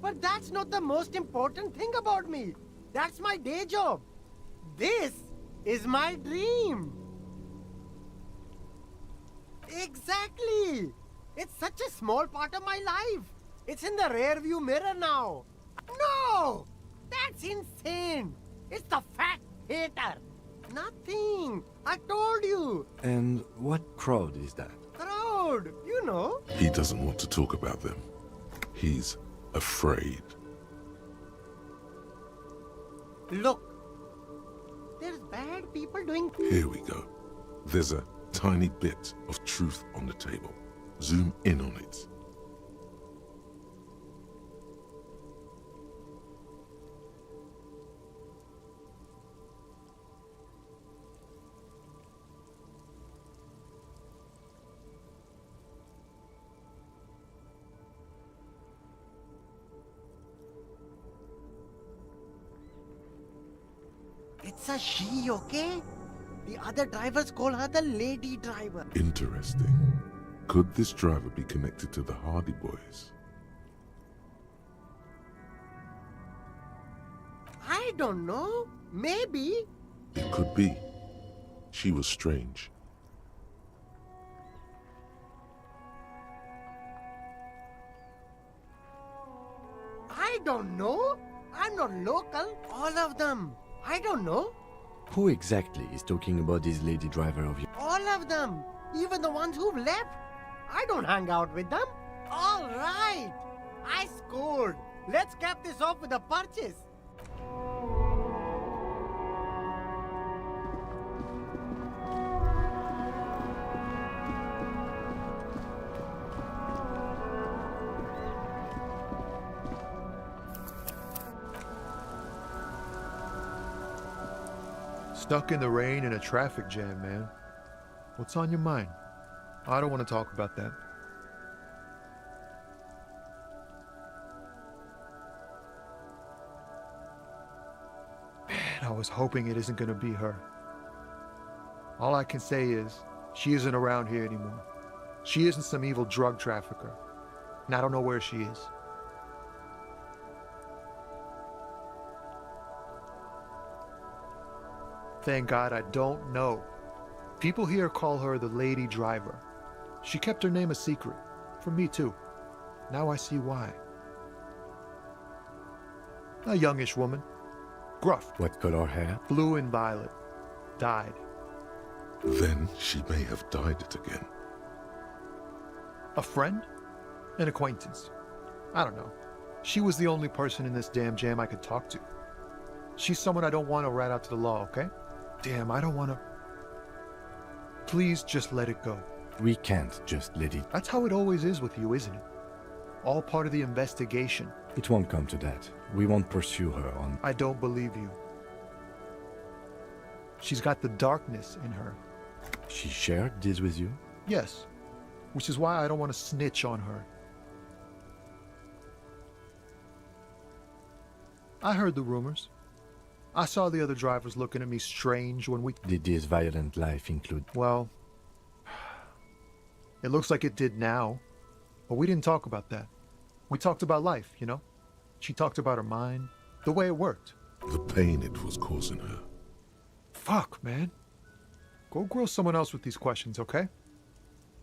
But that's not the most important thing about me. That's my day job. This is my dream. Exactly. It's such a small part of my life. It's in the rear view mirror now. No! That's insane. It's the fat hater. Nothing. I told you. And what crowd is that? Crowd, you know. He doesn't want to talk about them. He's afraid. Look, there's bad people doing... Here we go. There's a tiny bit of truth on the table. Zoom in on it. It's a she, okay? The other drivers call her the lady driver. Interesting. Could this driver be connected to the Hardy Boys? I don't know. Maybe. It could be. She was strange. I don't know. I'm not local. All of them. I don't know. Who exactly is talking about this lady driver of yours? All of them. Even the ones who've left. I don't hang out with them. All right. I scored. Let's cap this off with a purchase. Stuck in the rain in a traffic jam, man. What's on your mind? I don't want to talk about that. Man, I was hoping it isn't gonna be her. All I can say is, she isn't around here anymore. She isn't some evil drug trafficker. And I don't know where she is. Thank God I don't know. People here call her the lady driver. She kept her name a secret. From me too. Now I see why. A youngish woman. Gruff. What color hair? Blue and violet. Died. Then she may have dyed it again. A friend? An acquaintance? I don't know. She was the only person in this damn jam I could talk to. She's someone I don't want to rat out to the law, okay? Damn, I don't want to... Please just let it go. We can't just let it... That's how it always is with you, isn't it? All part of the investigation. It won't come to that. We won't pursue her on... I don't believe you. She's got the darkness in her. She shared this with you? Yes. Which is why I don't want to snitch on her. I heard the rumors. I saw the other drivers looking at me strange when we... Did this violent life include... Well, it looks like it did now. But we didn't talk about that. We talked about life, you know? She talked about her mind, the way it worked. The pain it was causing her. Fuck, man. Go grill someone else with these questions, okay?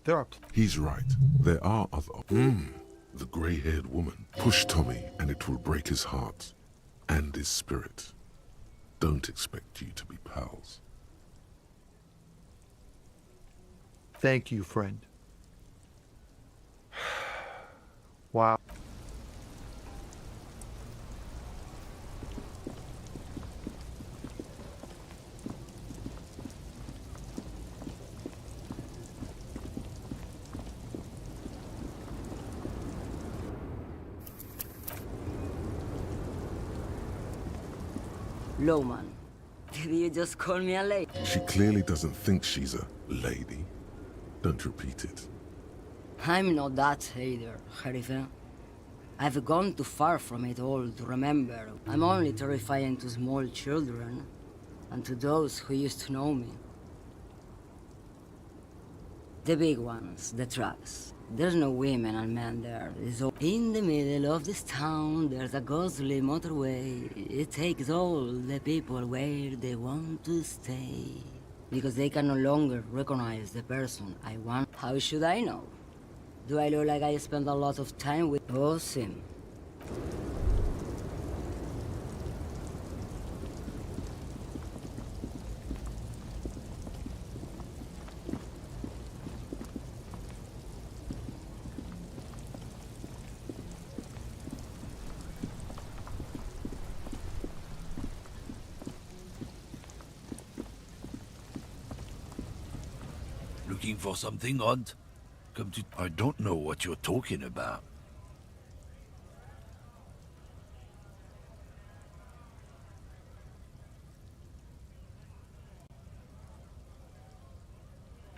There are... He's right. There are other... The grey-haired woman. Push Tommy and it will break his heart. And his spirit. Don't expect you to be pals. Thank you, friend. Wow. Lowman, did you just call me a lady? She clearly doesn't think she's a lady. Don't repeat it. I'm not that either, Harife. I've gone too far from it all to remember. I'm only terrifying to small children, and to those who used to know me. The big ones, the Trax. There's no women and men there. It's all... In the middle of this town, there's a ghostly motorway. It takes all the people where they want to stay. Because they can no longer recognize the person I want. How should I know? Do I look like I spend a lot of time with... Oh, Sim. Looking for something odd? Come to... I don't know what you're talking about.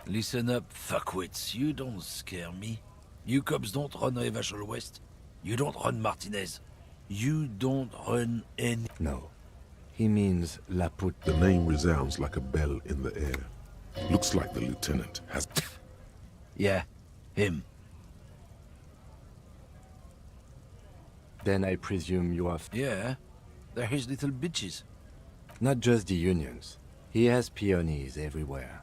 Listen up, fuckwits. You don't scare me. You cops don't run Revachol West. You don't run Martinez. You don't run any... No. He means La Put. The name resounds like a bell in the air. Looks like the lieutenant has... Yeah, him. Then I presume you have... Yeah, they're his little bitches. Not just the unions. He has peonies everywhere.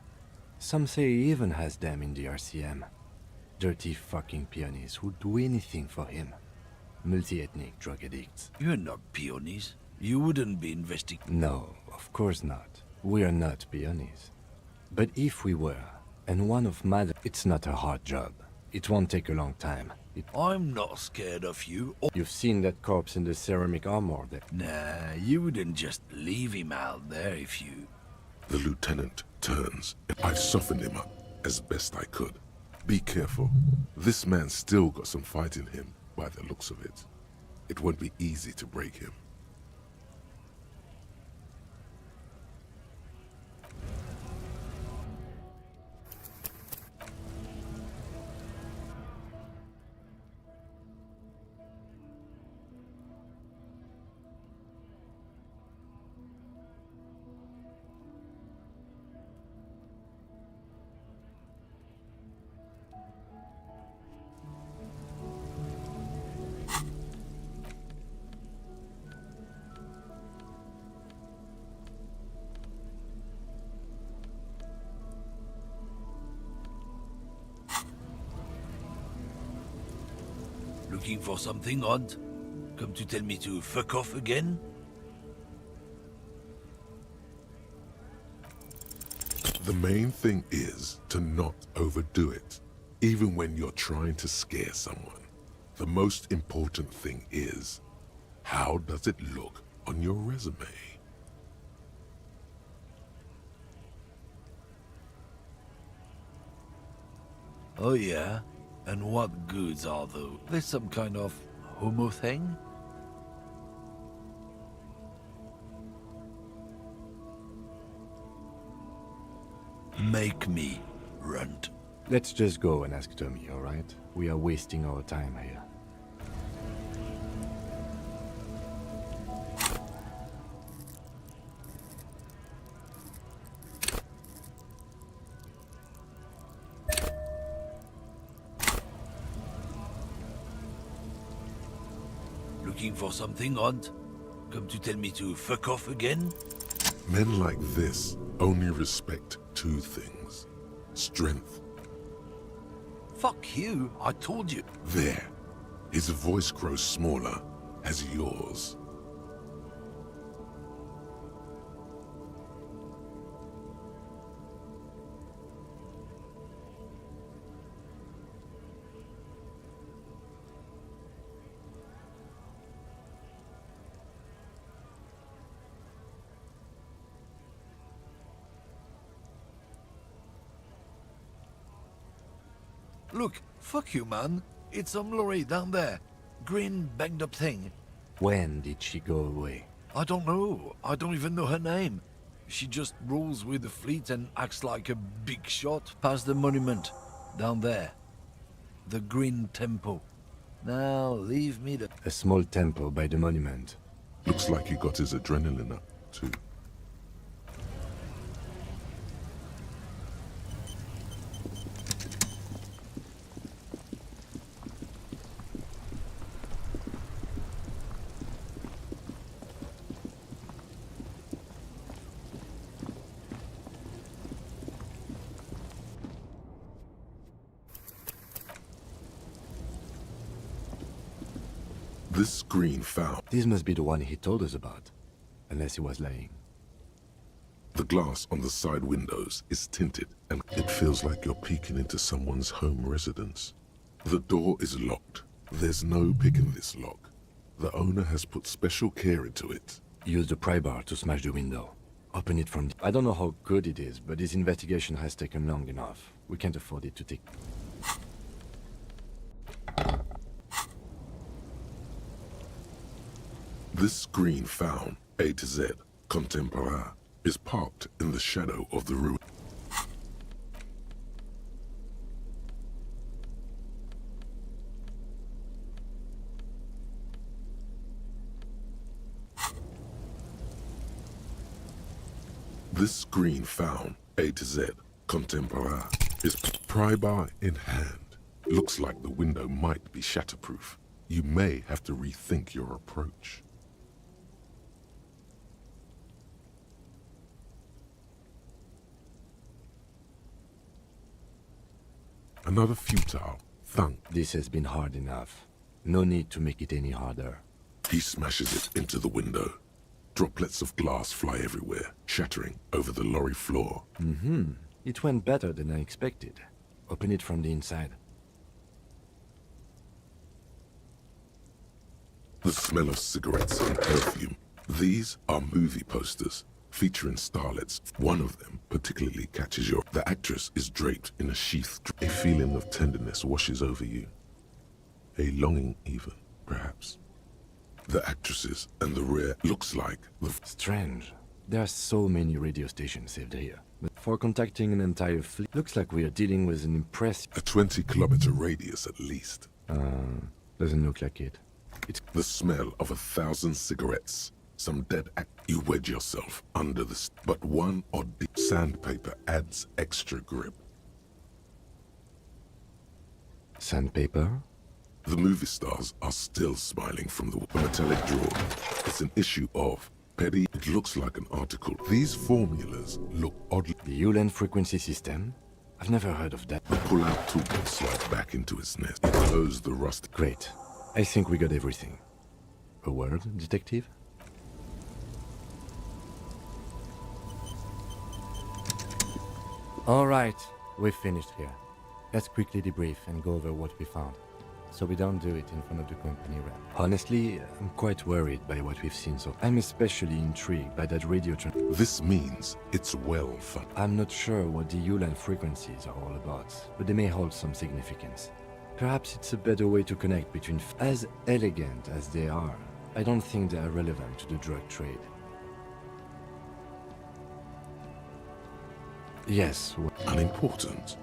Some say he even has them in the RCM. Dirty fucking peonies who'd do anything for him. Multi-ethnic drug addicts. You're not peonies. You wouldn't be investigating. No, of course not. We are not peonies. But if we were, and one of Mad... It's not a hard job. It won't take a long time. I'm not scared of you. You've seen that corpse in the ceramic armor there. Nah, you wouldn't just leave him out there if you... The lieutenant turns. I've softened him up as best I could. Be careful. This man's still got some fight in him, by the looks of it. It won't be easy to break him. Looking for something odd? Come to tell me to fuck off again? The main thing is to not overdo it, even when you're trying to scare someone. The most important thing is, how does it look on your resume? Oh yeah? And what goods are those? There's some kind of homo thing? make me, runt. Let's just go and ask Tommy, alright? We are wasting our time here. Looking for something odd? Come to tell me to fuck off again? Men like this only respect two things. Strength. Fuck you, I told you. There. His voice grows smaller as yours. Look, fuck you, man. It's some lorry down there. Green, banged up thing. When did she go away? I don't know. I don't even know her name. She just rolls with the fleet and acts like a big shot past the monument. Down there. The Green Temple. Now, leave me the... A small temple by the monument. Looks like he got his adrenaline up, too. This screen found. This must be the one he told us about. Unless he was lying. The glass on the side windows is tinted and it feels like you're peeking into someone's home residence. The door is locked. There's no pick in this lock. The owner has put special care into it. Use the pry bar to smash the window. Open it from... I don't know how good it is, but this investigation has taken long enough. We can't afford it to take... This screen found, A to Z, contemporain, is parked in the shadow of the ruin. This screen found, A to Z, contemporain, is pry bar in hand. Looks like the window might be shatterproof. You may have to rethink your approach. Another futile thunk. This has been hard enough. No need to make it any harder. He smashes it into the window. Droplets of glass fly everywhere, shattering over the lorry floor. It went better than I expected. Open it from the inside. The smell of cigarettes and perfume. These are movie posters featuring starlets. One of them particularly catches your... The actress is draped in a sheath. A feeling of tenderness washes over you. A longing even, perhaps. The actresses and the rare looks like the... Strange. There are so many radio stations saved here. But for contacting an entire fleet, looks like we are dealing with an impressive... A 20-kilometer radius at least. Doesn't look like it. It's the smell of 1,000 cigarettes. Some dead act. You wedge yourself under the... But one odd sandpaper adds extra grip. Sandpaper? The movie stars are still smiling from the metallic drawer. It's an issue of Petty. It looks like an article. These formulas look oddly... The Ulan frequency system? I've never heard of that. The pull-out toolkit slides back into its nest. It closed the rust. Great. I think we got everything. A word, detective? Alright, we've finished here. Let's quickly debrief and go over what we found, so we don't do it in front of the company rep. Honestly, I'm quite worried by what we've seen, so I'm especially intrigued by that radio This means it's well funded. I'm not sure what the Ulan frequencies are all about, but they may hold some significance. Perhaps it's a better way to connect between... As elegant as they are, I don't think they are relevant to the drug trade. Yes. Unimportant.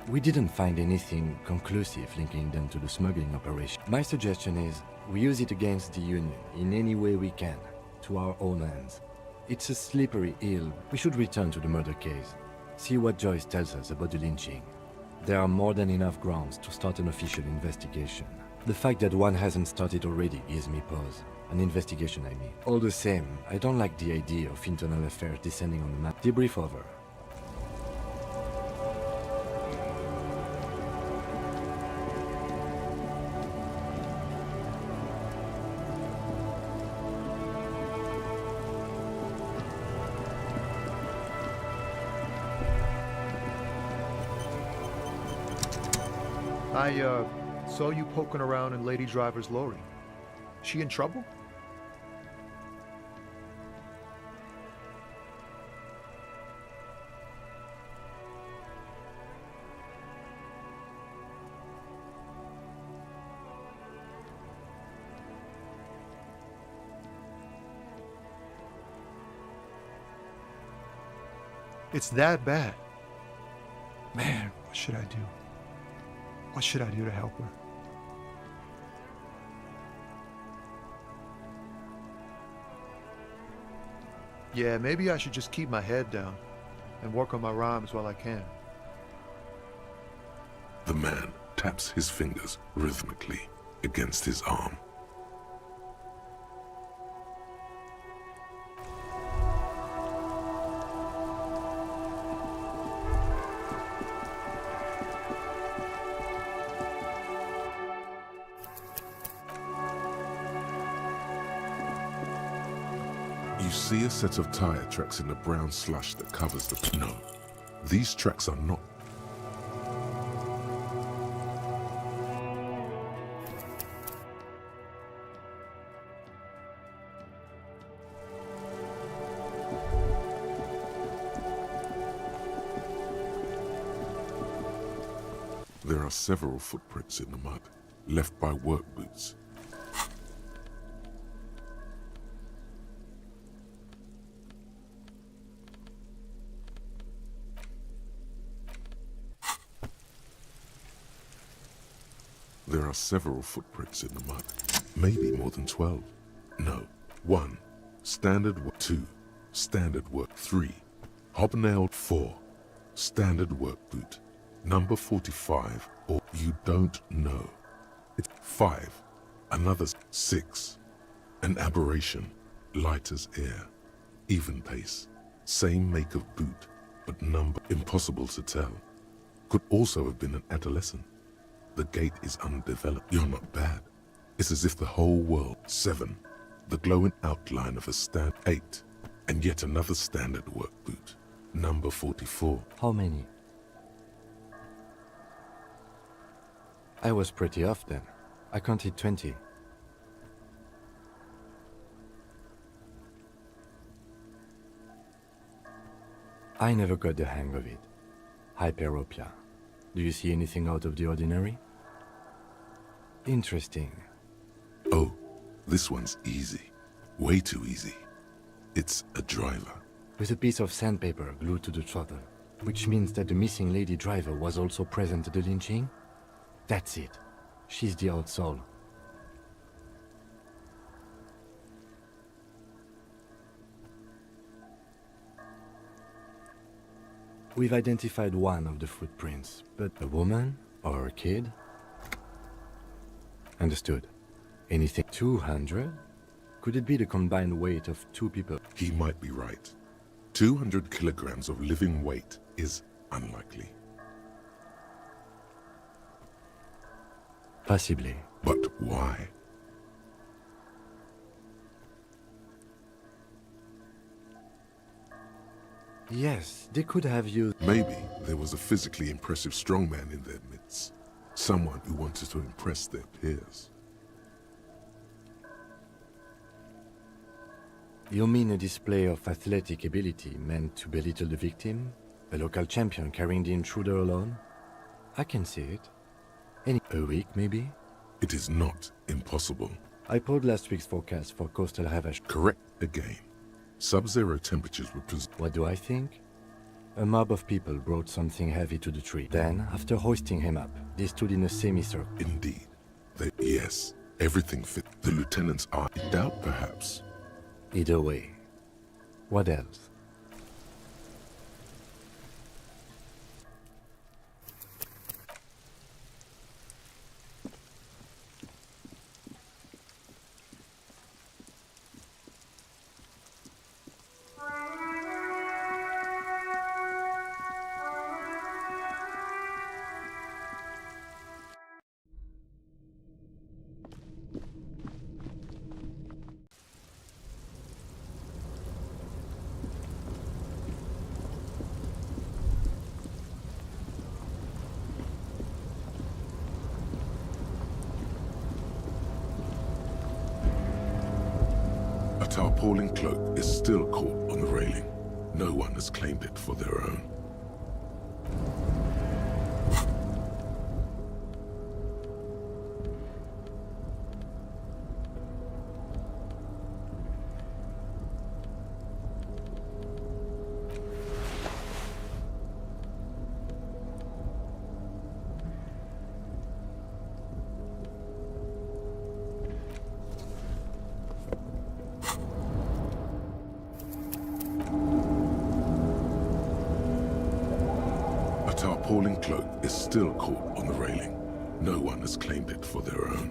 We didn't find anything conclusive linking them to the smuggling operation. My suggestion is we use it against the Union in any way we can, to our own ends. It's a slippery hill. We should return to the murder case. See what Joyce tells us about the lynching. There are more than enough grounds to start an official investigation. The fact that one hasn't started already gives me pause. An investigation, I mean. All the same, I don't like the idea of internal affairs descending on the map. Debrief over. I saw you poking around in Lady Driver's lorry. She in trouble? It's that bad. Man, what should I do? What should I do to help her? Yeah, maybe I should just keep my head down and work on my rhymes while I can. The man taps his fingers rhythmically against his arm. You see a set of tire tracks in the brown slush that covers the... No, these tracks are not... There are several footprints in the mud, left by work boots. There are several footprints in the mud. Maybe more than 12. No. 1. Standard work. 2. Standard work. 3. Hobnailed. 4. Standard work boot. Number 45. Or you don't know. It's 5. Another 6. An aberration. Light as air. Even pace. Same make of boot. But number impossible to tell. Could also have been an adolescent. The gate is undeveloped. You're not bad. It's as if the whole world. 7. The glowing outline of a stand. 8. And yet another standard work boot. Number 44. How many? I was pretty off then. I counted 20. I never got the hang of it. Hyperopia. Do you see anything out of the ordinary? Interesting. Oh, this one's easy. Way too easy. It's a driver. With a piece of sandpaper glued to the throttle, which means that the missing lady driver was also present at the lynching? That's it. She's the old soul. We've identified one of the footprints, but a woman or a kid? Understood. Anything 200? Could it be the combined weight of 2 people? He might be right. 200 kilograms of living weight is unlikely. Possibly. But why? Yes, they could have used... Maybe there was a physically impressive strongman in their midst. Someone who wanted to impress their peers. You mean a display of athletic ability meant to belittle the victim? A local champion carrying the intruder alone? I can see it. A week, maybe? It is not impossible. I pulled last week's forecast for coastal ravage. Correct again. Sub-zero temperatures would What do I think? A mob of people brought something heavy to the tree. Then, after hoisting him up, they stood in a semicircle. Indeed. Yes, everything fit. The lieutenants are in doubt, perhaps. Either way. What else? A tarpaulin cloak is still caught on the railing. No one has claimed it for their own. A tarpaulin cloak is still caught on the railing. No one has claimed it for their own.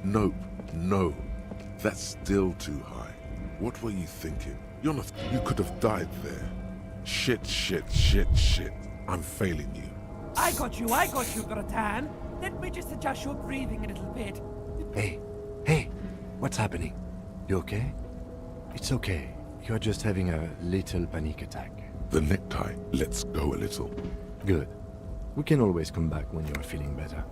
Nope, no. That's still too high. What were you thinking? You're not... You could have died there. Shit. I'm failing you. I got you, Bratan. Let me just adjust your breathing a little bit. Hey, what's happening? You okay? It's okay. You're just having a little panic attack. The necktie lets go a little. Good. We can always come back when you're feeling better.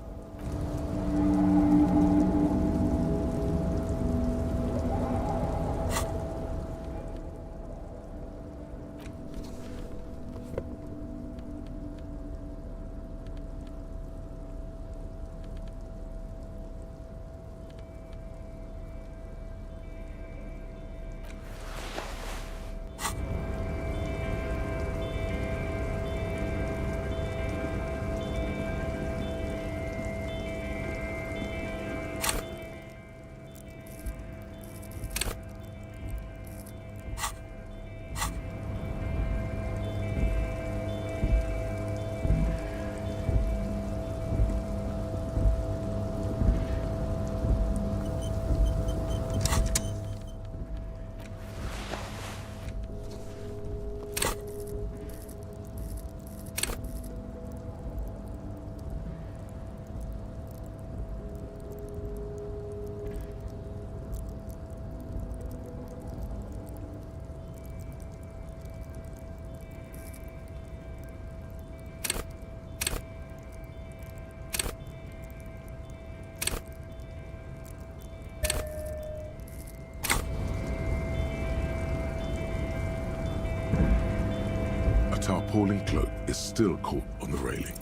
A tarpaulin cloak is still caught on the railing.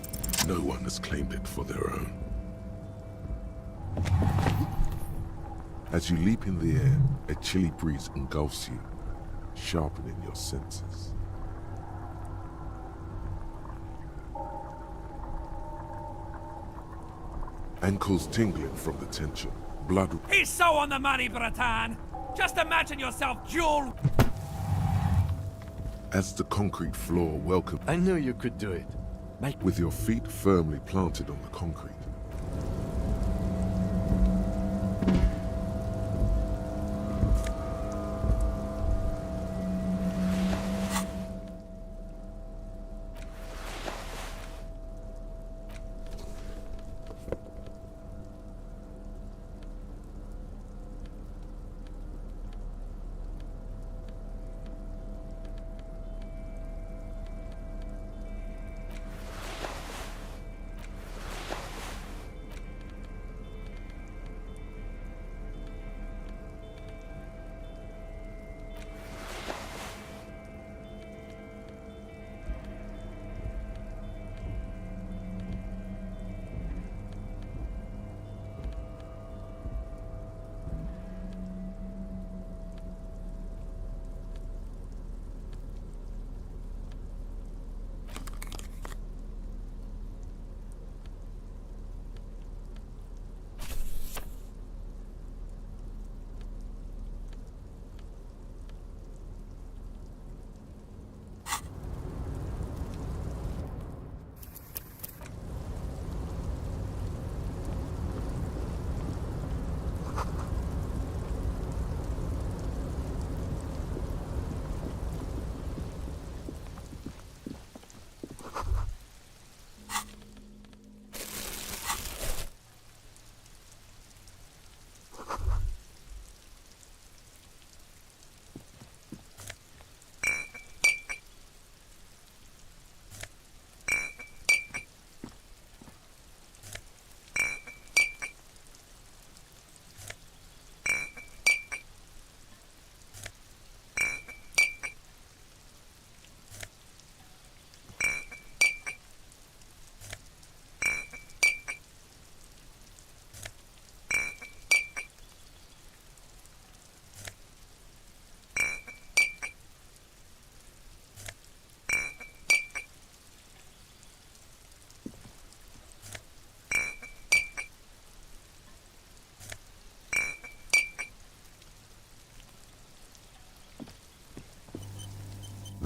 No one has claimed it for their own. As you leap in the air, a chilly breeze engulfs you, sharpening your senses. Ankles tingling from the tension. Blood... He's so on the money, Bratan. Just imagine yourself dual... As the concrete floor welcomes... I knew you could do it. With your feet firmly planted on the concrete.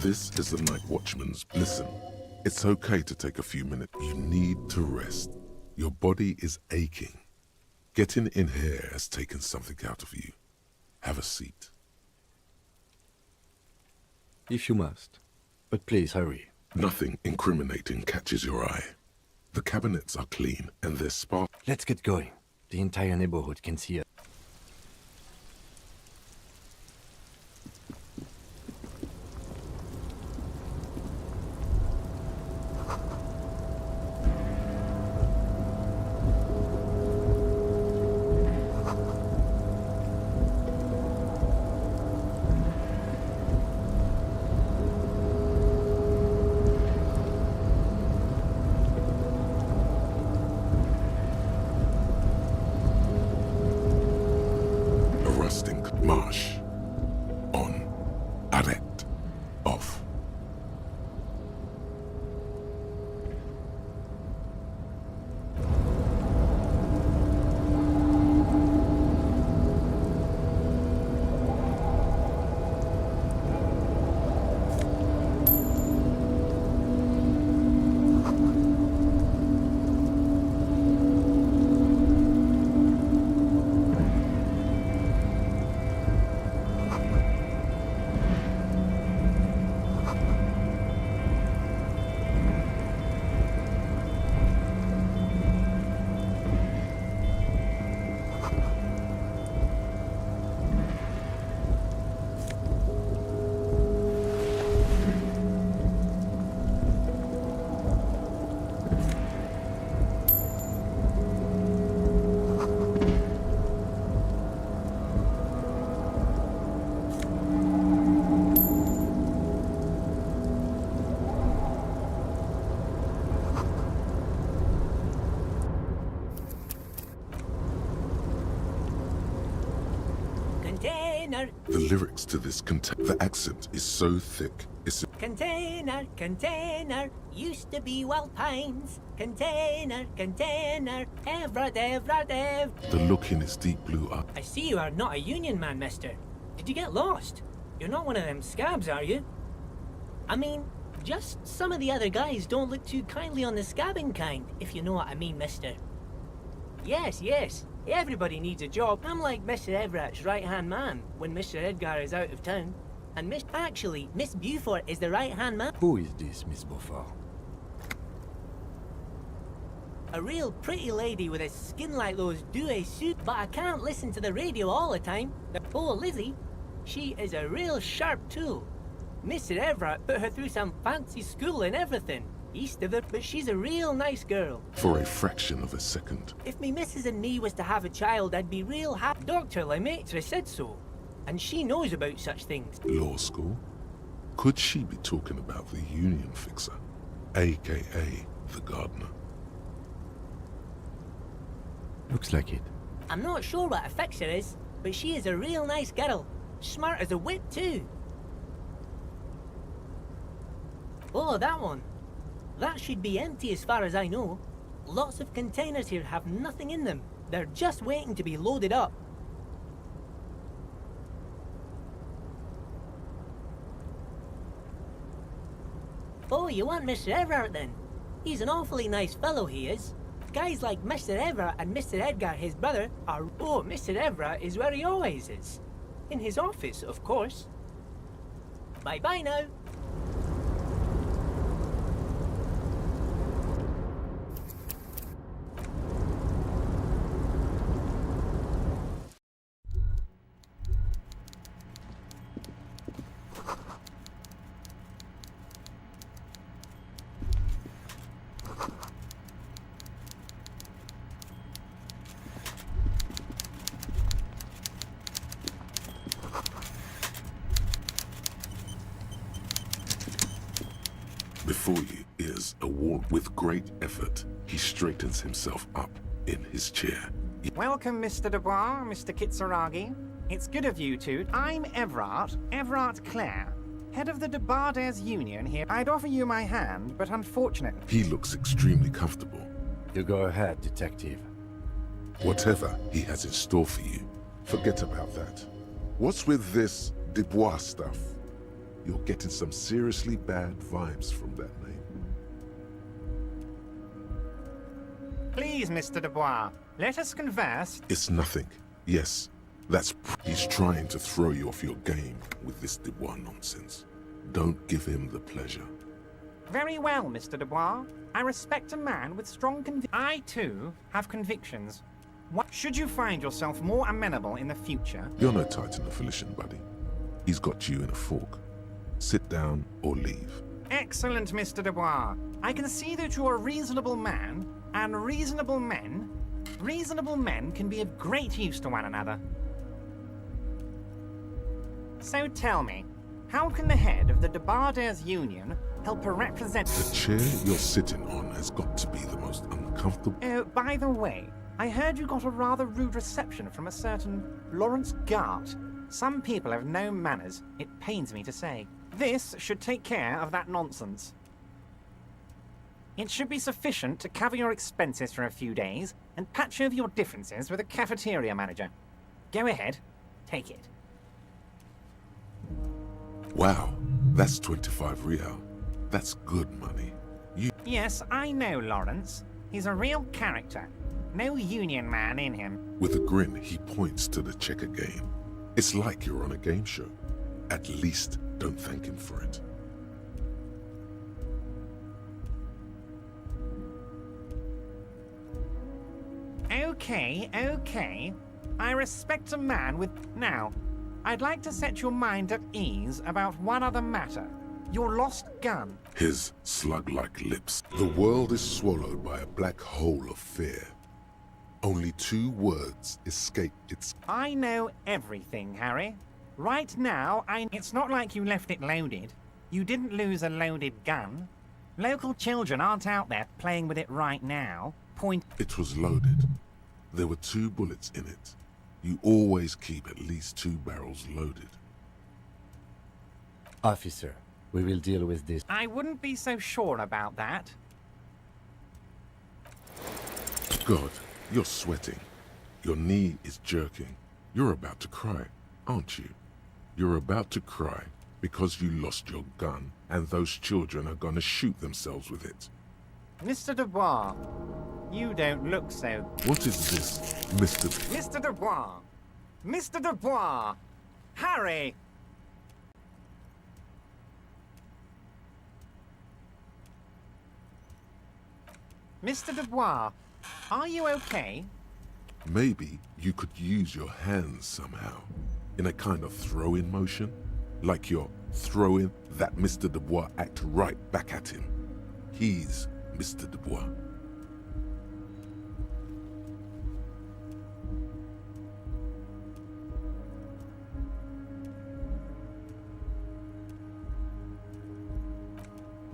This is the night watchman's. Listen, it's okay to take a few minutes. You need to rest. Your body is aching. Getting in here has taken something out of you. Have a seat. If you must. But please hurry. Nothing incriminating catches your eye. The cabinets are clean and they're spark. Let's get going. The entire neighborhood can see us. Marsh. On. Arrête. Off. The lyrics to this the accent is so thick, it's... Container, container, used to be wild pines. Container, container, Evrod. The look in its deep blue eye. I see you are not a union man, mister. Did you get lost? You're not one of them scabs, are you? I mean, just some of the other guys don't look too kindly on the scabbing kind, if you know what I mean, mister. Yes, yes. Everybody needs a job. I'm like Mr. Everett's right-hand man when Mr. Edgar is out of town. And actually, Miss Beaufort is the right-hand man. Who is this, Miss Beaufort? A real pretty lady with a skin like those Douai suit, but I can't listen to the radio all the time. Oh, Lizzie, she is a real sharp tool. Mr. Everett put her through some fancy school and everything. East of it, but she's a real nice girl. For a fraction of a second. If me missus and me was to have a child, I'd be real happy. Dr. Lemaitre said so, and she knows about such things. Law school? Could she be talking about the union fixer, aka the gardener? Looks like it. I'm not sure what a fixer is, but she is a real nice girl. Smart as a whip too. Oh, that one. That should be empty as far as I know. Lots of containers here have nothing in them. They're just waiting to be loaded up. Oh, you want Mr. Everett then? He's an awfully nice fellow, he is. Guys like Mr. Everett and Mr. Edgar, his brother, are... Oh, Mr. Everett is where he always is. In his office, of course. Bye-bye now. Before you is a wall. With great effort, he straightens himself up in his chair. Welcome, Mr. Dubois, Mr. Kitsuragi. It's good of you two. I'm Everett Clare, head of the Debarders Union here. I'd offer you my hand, but unfortunately... He looks extremely comfortable. You go ahead, detective. Whatever he has in store for you, forget about that. What's with this Dubois stuff? You're getting some seriously bad vibes from that name. Please, Mr. Dubois, let us converse. It's nothing. Yes, he's trying to throw you off your game with this Dubois nonsense. Don't give him the pleasure. Very well, Mr. Dubois. I respect a man with strong convictions. I, too, have convictions. What should you find yourself more amenable in the future? You're no Titan of Felician, buddy. He's got you in a fork. Sit down or leave. Excellent, Mr. Dubois. I can see that you're a reasonable man, and reasonable men can be of great use to one another. So tell me, how can the head of the Debarders Union help represent... The chair you're sitting on has got to be the most uncomfortable... Oh, by the way, I heard you got a rather rude reception from a certain Lawrence Gart. Some people have no manners, it pains me to say. This should take care of that nonsense. It should be sufficient to cover your expenses for a few days and patch over your differences with a cafeteria manager. Go ahead, take it. Wow, that's 25 real. That's good money. Yes, I know Lawrence. He's a real character. No union man in him. With a grin, he points to the checker game. It's like you're on a game show. At least don't thank him for it. Okay. I respect a man with... Now, I'd like to set your mind at ease about one other matter. Your lost gun. His slug-like lips. The world is swallowed by a black hole of fear. Only 2 words escape its... I know everything, Harry. Right now, It's not like you left it loaded. You didn't lose a loaded gun. Local children aren't out there playing with it right now. It was loaded. There were 2 bullets in it. You always keep at least 2 barrels loaded. Officer, we will deal with this. I wouldn't be so sure about that. God, you're sweating. Your knee is jerking. You're about to cry, aren't you? You're about to cry because you lost your gun and those children are gonna shoot themselves with it. Mr. Dubois, you don't look so... What is this, Mr. Mr. Dubois! Mr. Dubois! Harry! Mr. Dubois, are you okay? Maybe you could use your hands somehow, in a kind of throw-in motion, like you're throwing that Mr. Dubois act right back at him. He's Mr. Dubois.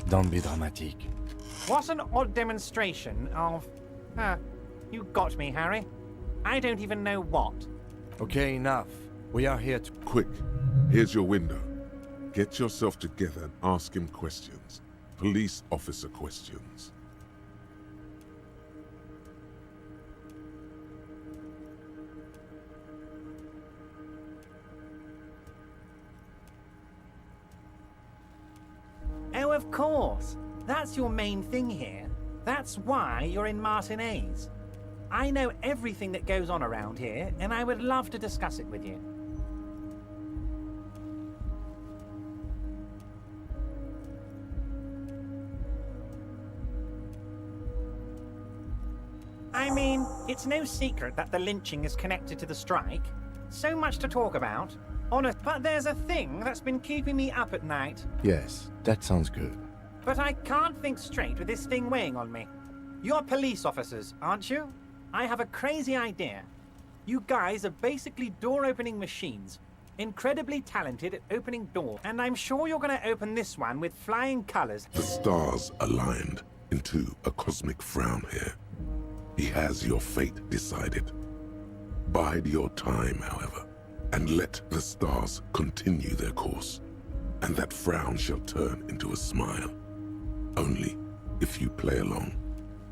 Don't be dramatic. What an odd demonstration of... you got me, Harry. I don't even know what. Okay, enough. We are here to... Quick, here's your window. Get yourself together and ask him questions. Police officer questions. Oh, of course. That's your main thing here. That's why you're in Martinez. I know everything that goes on around here, and I would love to discuss it with you. I mean, it's no secret that the lynching is connected to the strike. So much to talk about. But there's a thing that's been keeping me up at night. Yes, that sounds good. But I can't think straight with this thing weighing on me. You're police officers, aren't you? I have a crazy idea. You guys are basically door-opening machines. Incredibly talented at opening doors. And I'm sure you're going to open this one with flying colors. The stars aligned into a cosmic frown here. He has your fate decided. Bide your time, however, and let the stars continue their course, and that frown shall turn into a smile. Only if you play along.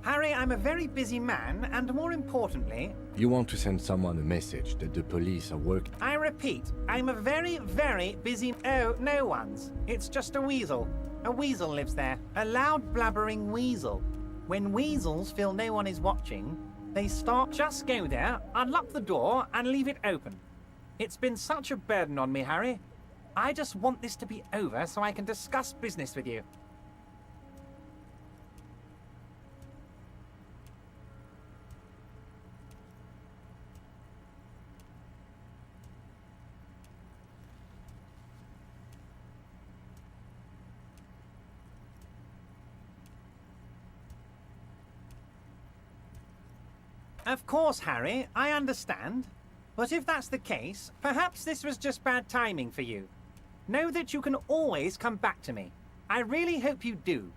Harry, I'm a very busy man, and more importantly... You want to send someone a message that the police are working... I repeat, I'm a very, very busy... Oh, no one's. It's just a weasel. A weasel lives there. A loud, blabbering weasel. When weasels feel no one is watching, they start... Just go there, unlock the door, and leave it open. It's been such a burden on me, Harry. I just want this to be over so I can discuss business with you. Of course, Harry, I understand. But if that's the case, perhaps this was just bad timing for you. Know that you can always come back to me. I really hope you do.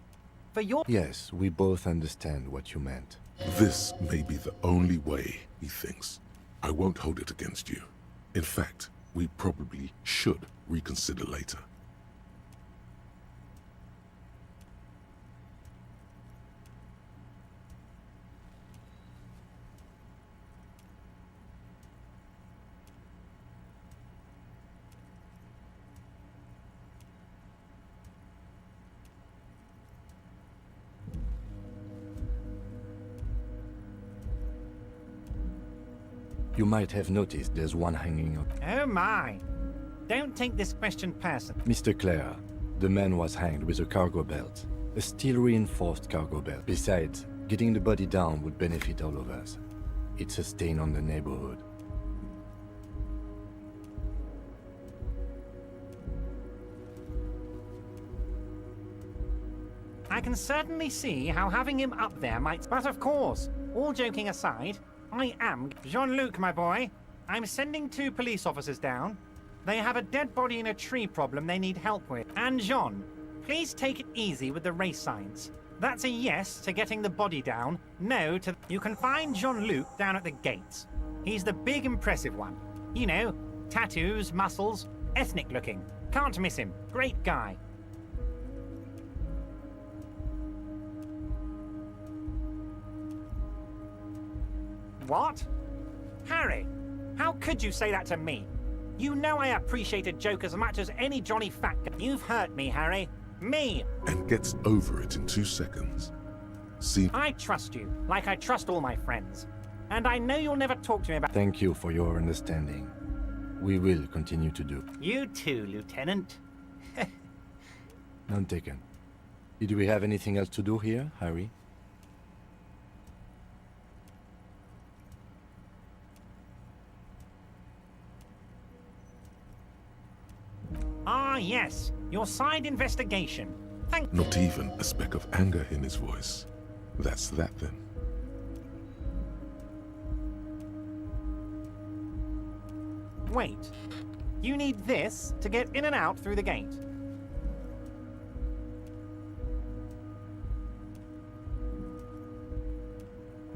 For your... Yes, we both understand what you meant. This may be the only way, he thinks. I won't hold it against you. In fact, we probably should reconsider later. You might have noticed there's one hanging up. Oh my! Don't take this question personally. Mr. Clare, the man was hanged with a cargo belt. A steel-reinforced cargo belt. Besides, getting the body down would benefit all of us. It's a stain on the neighborhood. I can certainly see how having him up there might... But of course, all joking aside, I am... Jean-Luc, my boy, I'm sending 2 police officers down. They have a dead body in a tree problem they need help with. And Jean, please take it easy with the race signs. That's a yes to getting the body down, no to... You can find Jean-Luc down at the gates. He's the big impressive one. You know, tattoos, muscles, ethnic looking. Can't miss him. Great guy. What? Harry, how could you say that to me? You know I appreciate a joke as much as any Johnny Fat guy. You've hurt me, Harry. Me! And gets over it in 2 seconds. See? I trust you, like I trust all my friends. And I know you'll never talk to me about... Thank you for your understanding. We will continue to do. You too, Lieutenant. None taken. Did we have anything else to do here, Harry? Ah, yes. Your side investigation. Thank... Not even a speck of anger in his voice. That's that then. Wait. You need this to get in and out through the gate.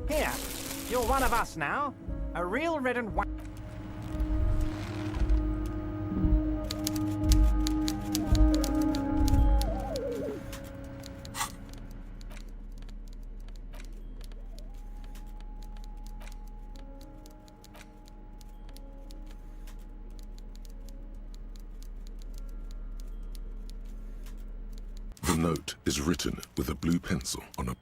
Here. You're one of us now. A real red and white... The note is written with a blue pencil on a...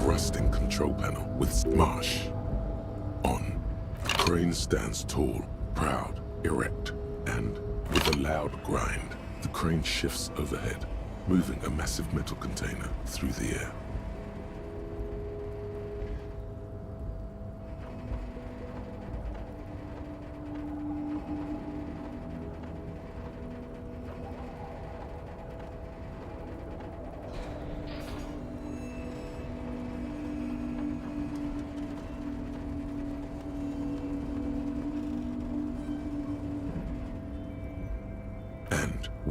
rusting control panel with marsh. On. The crane stands tall, proud, erect, and with a loud grind, the crane shifts overhead, moving a massive metal container through the air.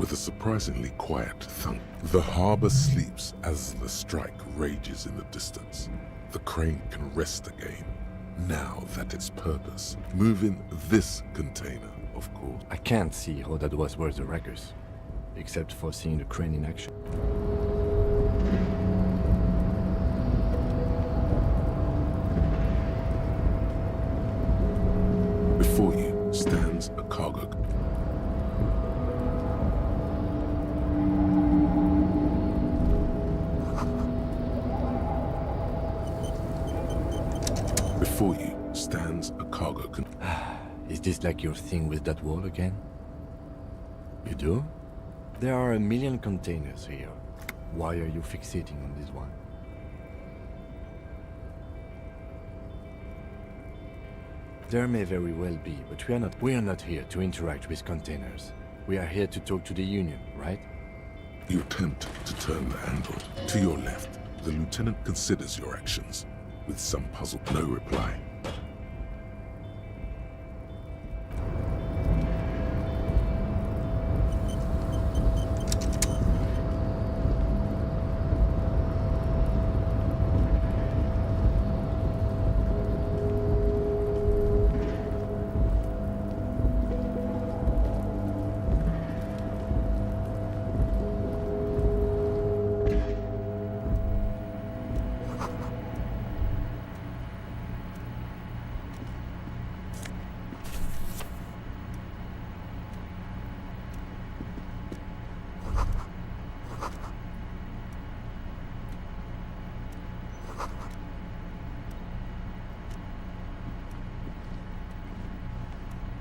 with a surprisingly quiet thunk. The harbor sleeps as the strike rages in the distance. The crane can rest again, now that its purpose, moving this container, of course. I can't see how that was worth the wreckers, except for seeing the crane in action. Before you stands a cargo. Before you stands a cargo. Is this like your thing with that wall again? You do? There are a million containers here. Why are you fixating on this one? There may very well be, but we are not here to interact with containers. We are here to talk to the Union, right? You attempt to turn the handle. To your left, the lieutenant considers your actions. With some puzzle, no reply.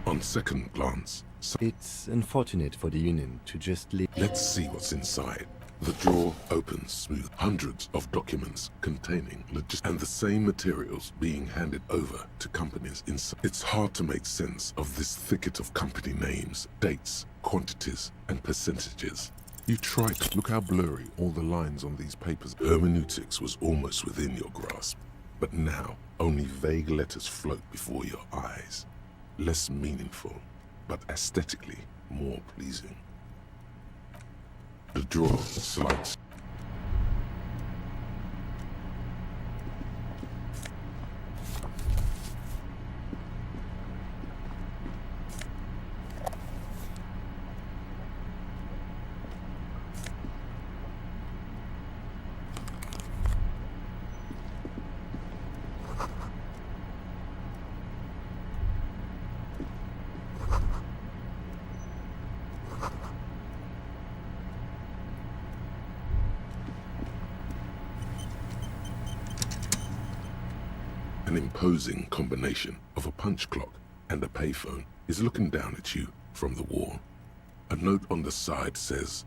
On second glance, it's unfortunate for the Union to just leave. Let's see what's inside. The drawer opens smooth. Hundreds of documents containing and the same materials being handed over to companies inside. It's hard to make sense of this thicket of company names, dates, quantities, and percentages. You try to look how blurry all the lines on these papers. Hermeneutics was almost within your grasp, but now only vague letters float before your eyes. Less meaningful, but aesthetically more pleasing. The drawer slides. An imposing combination of a punch clock and a payphone is looking down at you from the wall. A note on the side says,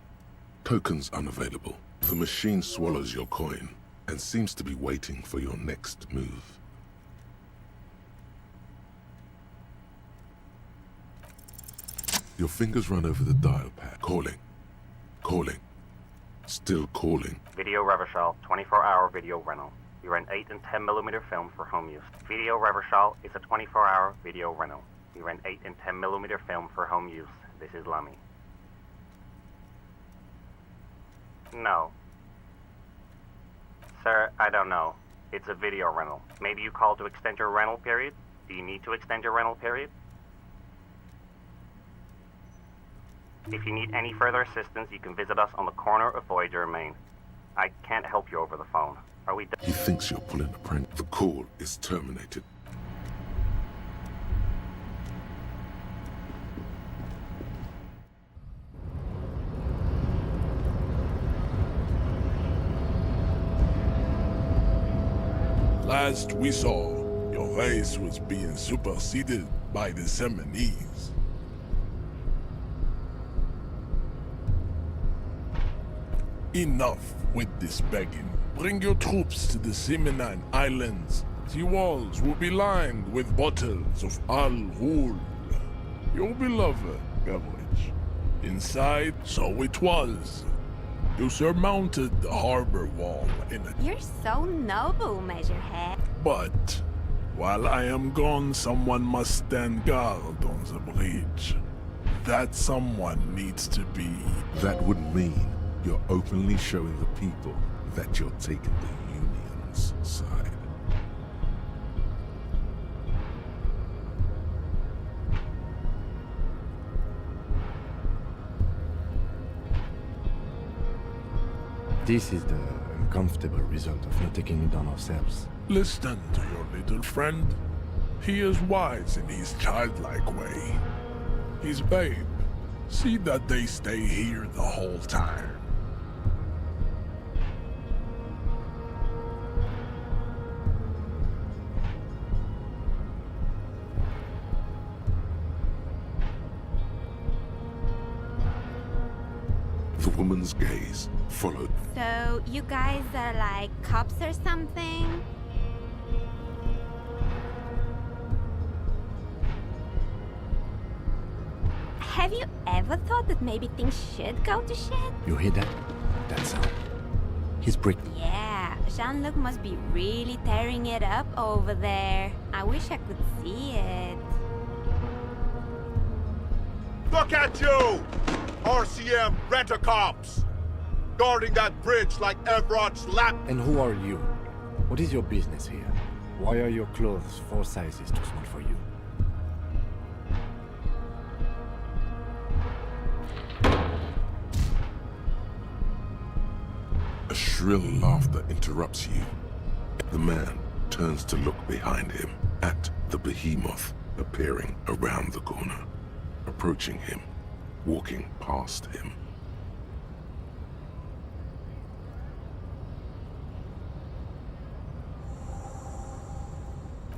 "Tokens unavailable." The machine swallows your coin and seems to be waiting for your next move. Your fingers run over the dial pad. Calling. Calling. Still calling. Video Reversal, 24-hour video rental. You rent 8 and 10mm film for home use. Video Reversal is a 24-hour video rental. You rent 8 and 10mm film for home use. This is Lamy. No. Sir, I don't know. It's a video rental. Maybe you called to extend your rental period? Do you need to extend your rental period? If you need any further assistance, you can visit us on the corner of Voyager and Main. I can't help you over the phone. Are we done? He thinks you're pulling a prank. The call is terminated. Last we saw, your race was being superseded by the Seminese. Enough with this begging. Bring your troops to the Seminine Islands. The walls will be lined with bottles of Al Ghul, your beloved beverage. Inside, so it was. You surmounted the harbor wall in a... You're so noble, Measurehead. But, while I am gone, someone must stand guard on the bridge. That someone needs to be... That would mean you're openly showing the people that you're taking the Union's side. This is the uncomfortable result of not taking it on ourselves. Listen to your little friend. He is wise in his childlike way. His babe, see that they stay here the whole time. The woman's gaze followed. So, you guys are like cops or something? Have you ever thought that maybe things should go to shit? You hear that? That sound. He's breaking. Yeah, Jean-Luc must be really tearing it up over there. I wish I could see it. Look at you! RCM rent-a-cops! Guarding that bridge like Everett's lap... And who are you? What is your business here? Why are your clothes 4 sizes too small for you? A shrill laughter interrupts you. The man turns to look behind him at the behemoth appearing around the corner, approaching him, walking past him.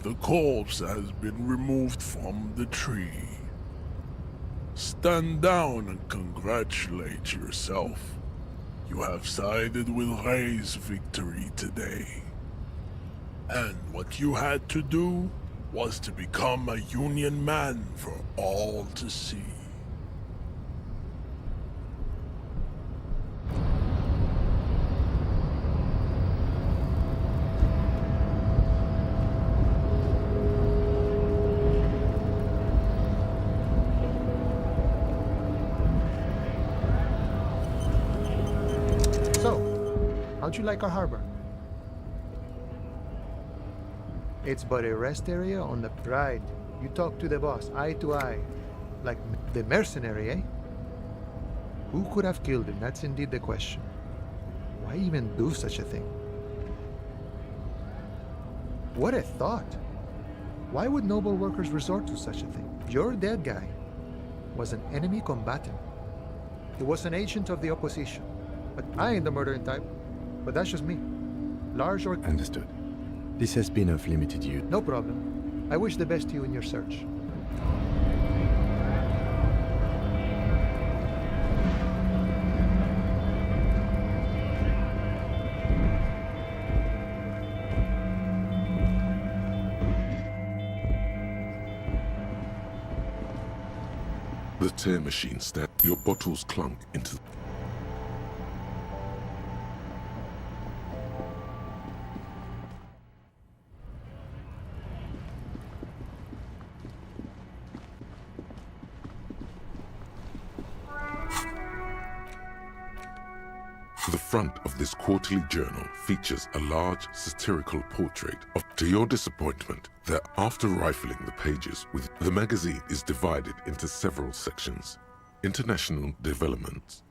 The corpse has been removed from the tree. Stand down and congratulate yourself. You have sided with Ray's victory today. And what you had to do was to become a Union man for all to see. How'd you like our harbor? It's but a rest area on the pride. You talk to the boss, eye to eye. Like the mercenary, eh? Who could have killed him? That's indeed the question. Why even do such a thing? What a thought! Why would noble workers resort to such a thing? Your dead guy was an enemy combatant. He was an agent of the opposition. But I ain't the murdering type. But that's just me. Large or... Understood. This has been of limited use. No problem. I wish the best to you in your search. The tear machine stabbed. Your bottles clunk into... The front of this quarterly journal features a large satirical portrait of, to your disappointment, that after rifling the pages with the magazine is divided into several sections. International developments.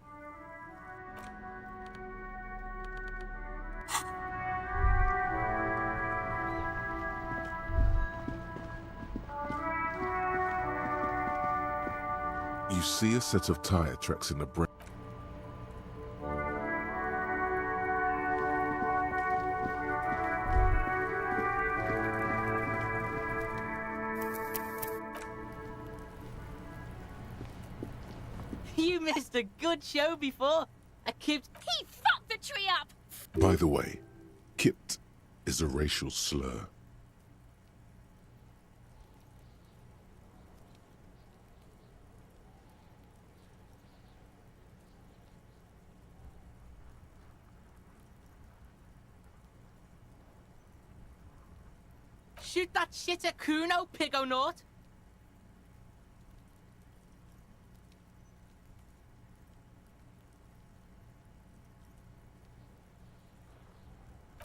You see a set of tire tracks in the brain. You missed a good show before. I kept... He fucked the tree up! By the way, kipped is a racial slur. Shoot that shit at Kuno, Pigonaut!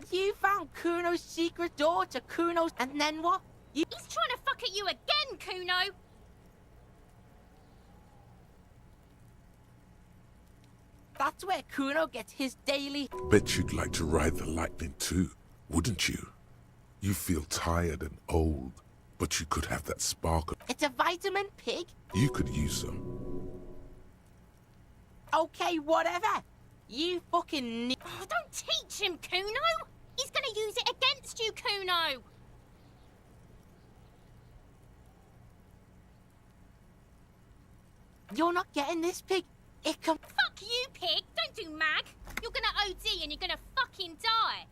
You found Kuno's secret door to Kuno's, and then what? He's trying to fuck at you again, Kuno! That's where Kuno gets his daily... Bet you'd like to ride the lightning too, wouldn't you? You feel tired and old, but you could have that spark. It's a vitamin pig? You could use some. Okay, whatever. You fucking... Oh, don't teach him, Kuno! He's gonna use it against you, Kuno! You're not getting this pig. It can... Fuck you, pig! Don't do mag! You're gonna OD and you're gonna fucking die!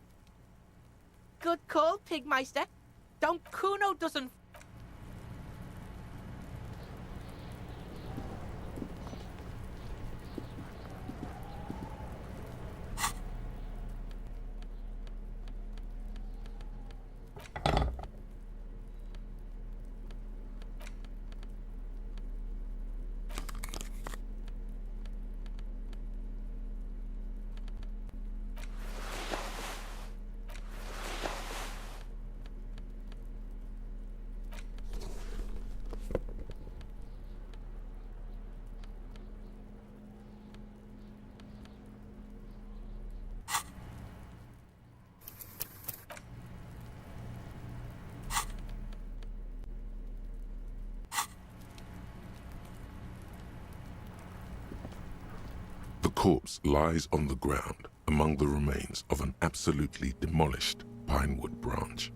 Good call, Pigmeister. Don't Kuno doesn't... The corpse lies on the ground among the remains of an absolutely demolished pinewood branch.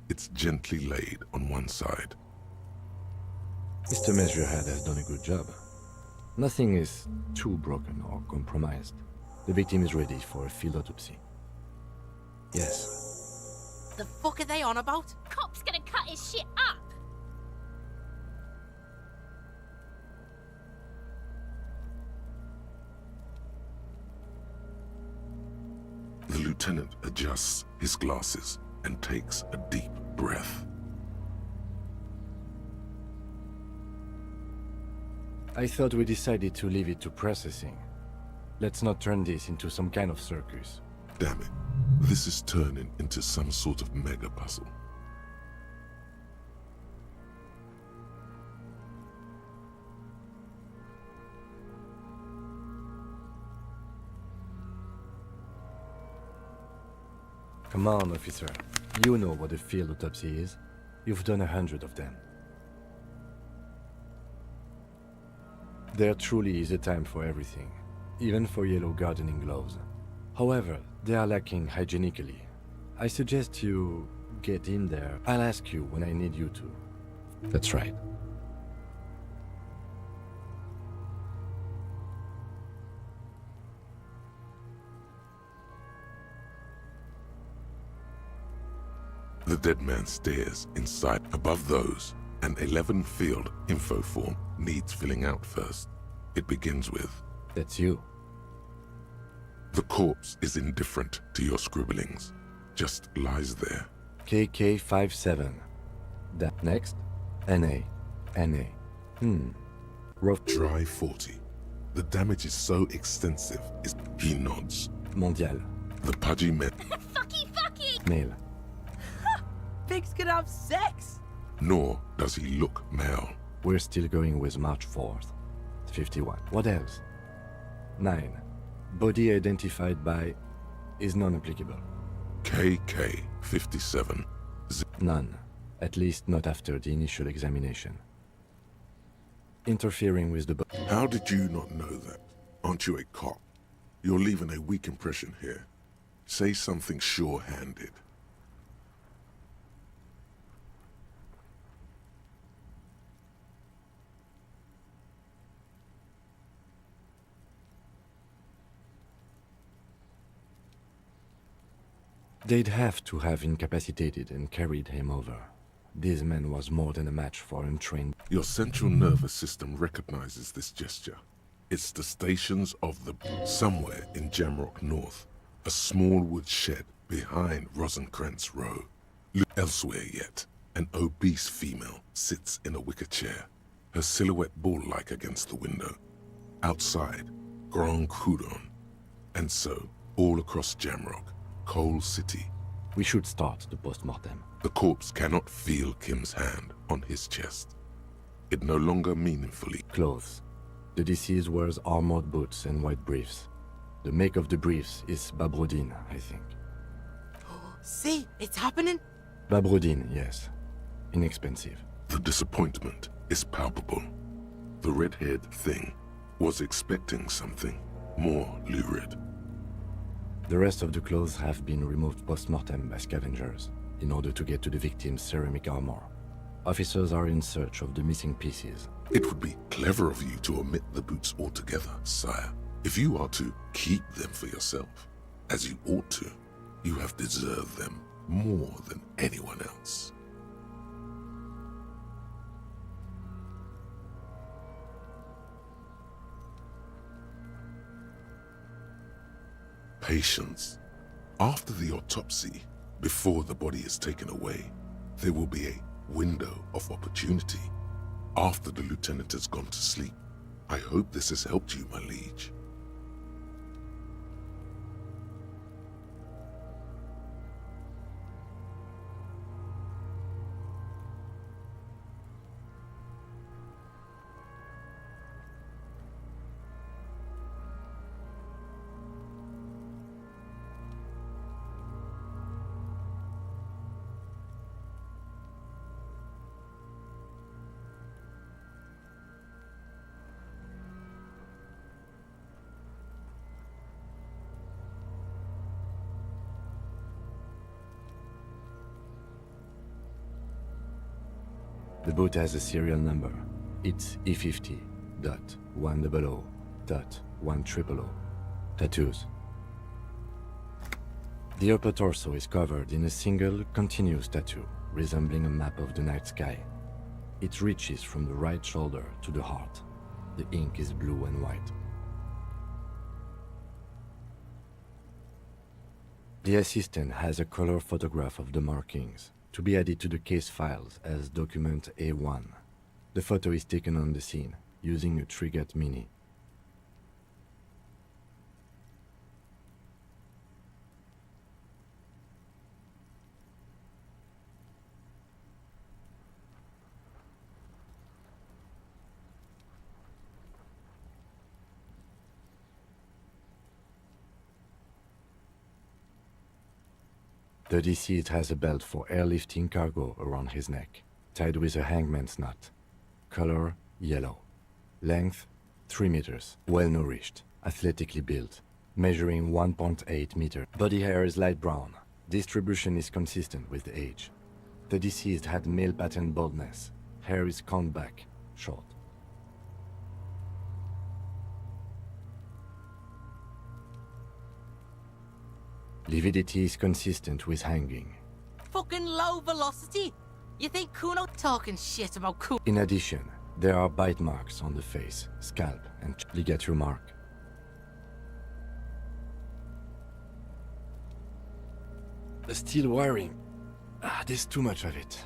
It's gently laid on one side. Mr. Measurehead has done a good job. Nothing is too broken or compromised. The victim is ready for a field autopsy. Yes. The fuck are they on about? Cop's gonna cut his shit up! The lieutenant adjusts his glasses and takes a deep breath. I thought we decided to leave it to processing. Let's not turn this into some kind of circus. Damn it. This is turning into some sort of mega puzzle. Come on, officer. You know what a field autopsy is. You've done 100 of them. There truly is a time for everything, even for yellow gardening gloves. However, they are lacking hygienically. I suggest you get in there. I'll ask you when I need you to. That's right. The dead man stares inside. Above those, an 11-field info form needs filling out first. It begins with... That's you. The corpse is indifferent to your scribblings. Just lies there. KK57. That next? NA. NA. Rough. Dry 40. The damage is so extensive. He nods. Mondial. The pudgy men. Fucky! Male. Pigs can have sex! Nor does he look male. We're still going with March 4th. 51. What else? 9. Body identified by is non-applicable. KK57. None. At least not after the initial examination. Interfering with the How did you not know that? Aren't you a cop? You're leaving a weak impression here. Say something sure-handed. They'd have to have incapacitated and carried him over. This man was more than a match for untrained... Your central nervous system recognizes this gesture. It's the stations of the... Somewhere in Jamrock North, a small wood shed behind Rosencrantz Row. Elsewhere yet, an obese female sits in a wicker chair, her silhouette bull-like against the window. Outside, Grand Coudon. And so, all across Jamrock, Coal City. We should start the post-mortem. The corpse cannot feel Kim's hand on his chest. It no longer meaningfully. Clothes. The deceased wears armored boots and white briefs. The make of the briefs is Babrodine, I think. See, it's happening. Babrodine, yes. Inexpensive. The disappointment is palpable. The red-haired thing was expecting something more lurid. The rest of the clothes have been removed post-mortem by scavengers in order to get to the victim's ceramic armor. Officers are in search of the missing pieces. It would be clever of you to omit the boots altogether, sire. If you are to keep them for yourself, as you ought to, you have deserved them more than anyone else. Patience. After the autopsy, before the body is taken away, there will be a window of opportunity. After the lieutenant has gone to sleep. I hope this has helped you, my liege. The boat has a serial number. It's E50.100.100. Tattoos. The upper torso is covered in a single, continuous tattoo, resembling a map of the night sky. It reaches from the right shoulder to the heart. The ink is blue and white. The assistant has a color photograph of the markings, to be added to the case files as document A1. The photo is taken on the scene, using a Trigat Mini. The deceased has a belt for airlifting cargo around his neck, tied with a hangman's knot. Color, yellow. Length, 3 meters. Well-nourished, athletically built, measuring 1.8 meters. Body hair is light brown. Distribution is consistent with age. The deceased had male pattern baldness. Hair is combed back, short. Lividity is consistent with hanging. Fucking low velocity. You think Kuno talking shit about Kuno? In addition, there are bite marks on the face, scalp, and ligature mark. The steel wiring. There's too much of it.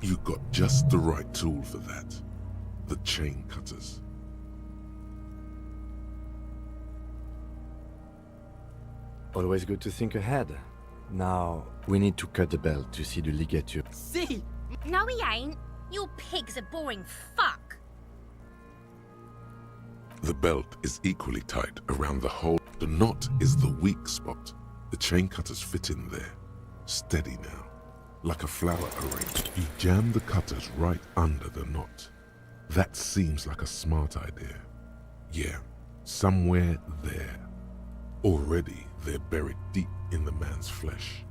You got just the right tool for that. The chain cutters. Always good to think ahead. Now, we need to cut the belt to see the ligature. See? No, he ain't. You pig's a boring fuck. The belt is equally tight around the hole. The knot is the weak spot. The chain cutters fit in there. Steady now. Like a flower arranged. You jam the cutters right under the knot. That seems like a smart idea. Yeah, somewhere there. Already, they're buried deep in the man's flesh.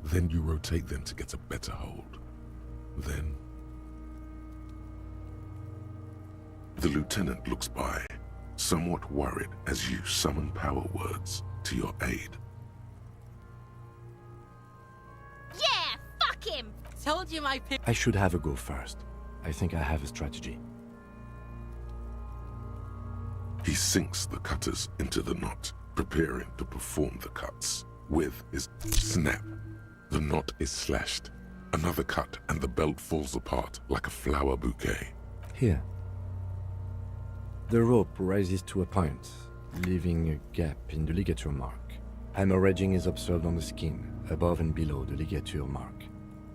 Then you rotate them to get a better hold. Then... The lieutenant looks by, somewhat worried as you summon power words to your aid. Yeah, fuck him! Told you my pig. I should have a go first. I think I have a strategy. He sinks the cutters into the knot, preparing to perform the cuts. With his snap, the knot is slashed. Another cut and the belt falls apart like a flower bouquet. Here. The rope rises to a point, leaving a gap in the ligature mark. Hemorrhaging is observed on the skin, above and below the ligature mark.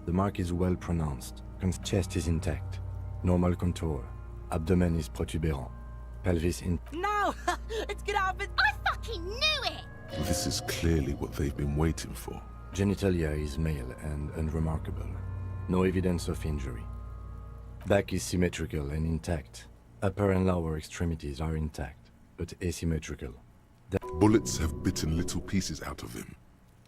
The mark is well pronounced. Chest is intact. Normal contour. Abdomen is protuberant. Pelvis in... No! It's gonna happen! I fucking knew it! This is clearly what they've been waiting for. Genitalia is male and unremarkable. No evidence of injury. Back is symmetrical and intact. Upper and lower extremities are intact, but asymmetrical. Bullets have bitten little pieces out of him.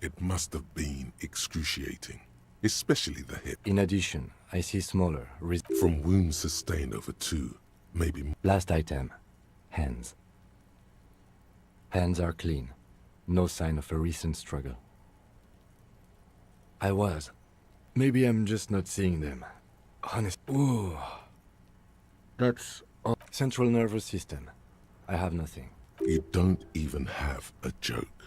It must have been excruciating, especially the hip. In addition, I see smaller... From wounds sustained over 2, maybe more. Last item. Hands. Hands are clean. No sign of a recent struggle. I was. Maybe I'm just not seeing them. Honest. Ooh. That's... Central nervous system. I have nothing. You don't even have a joke.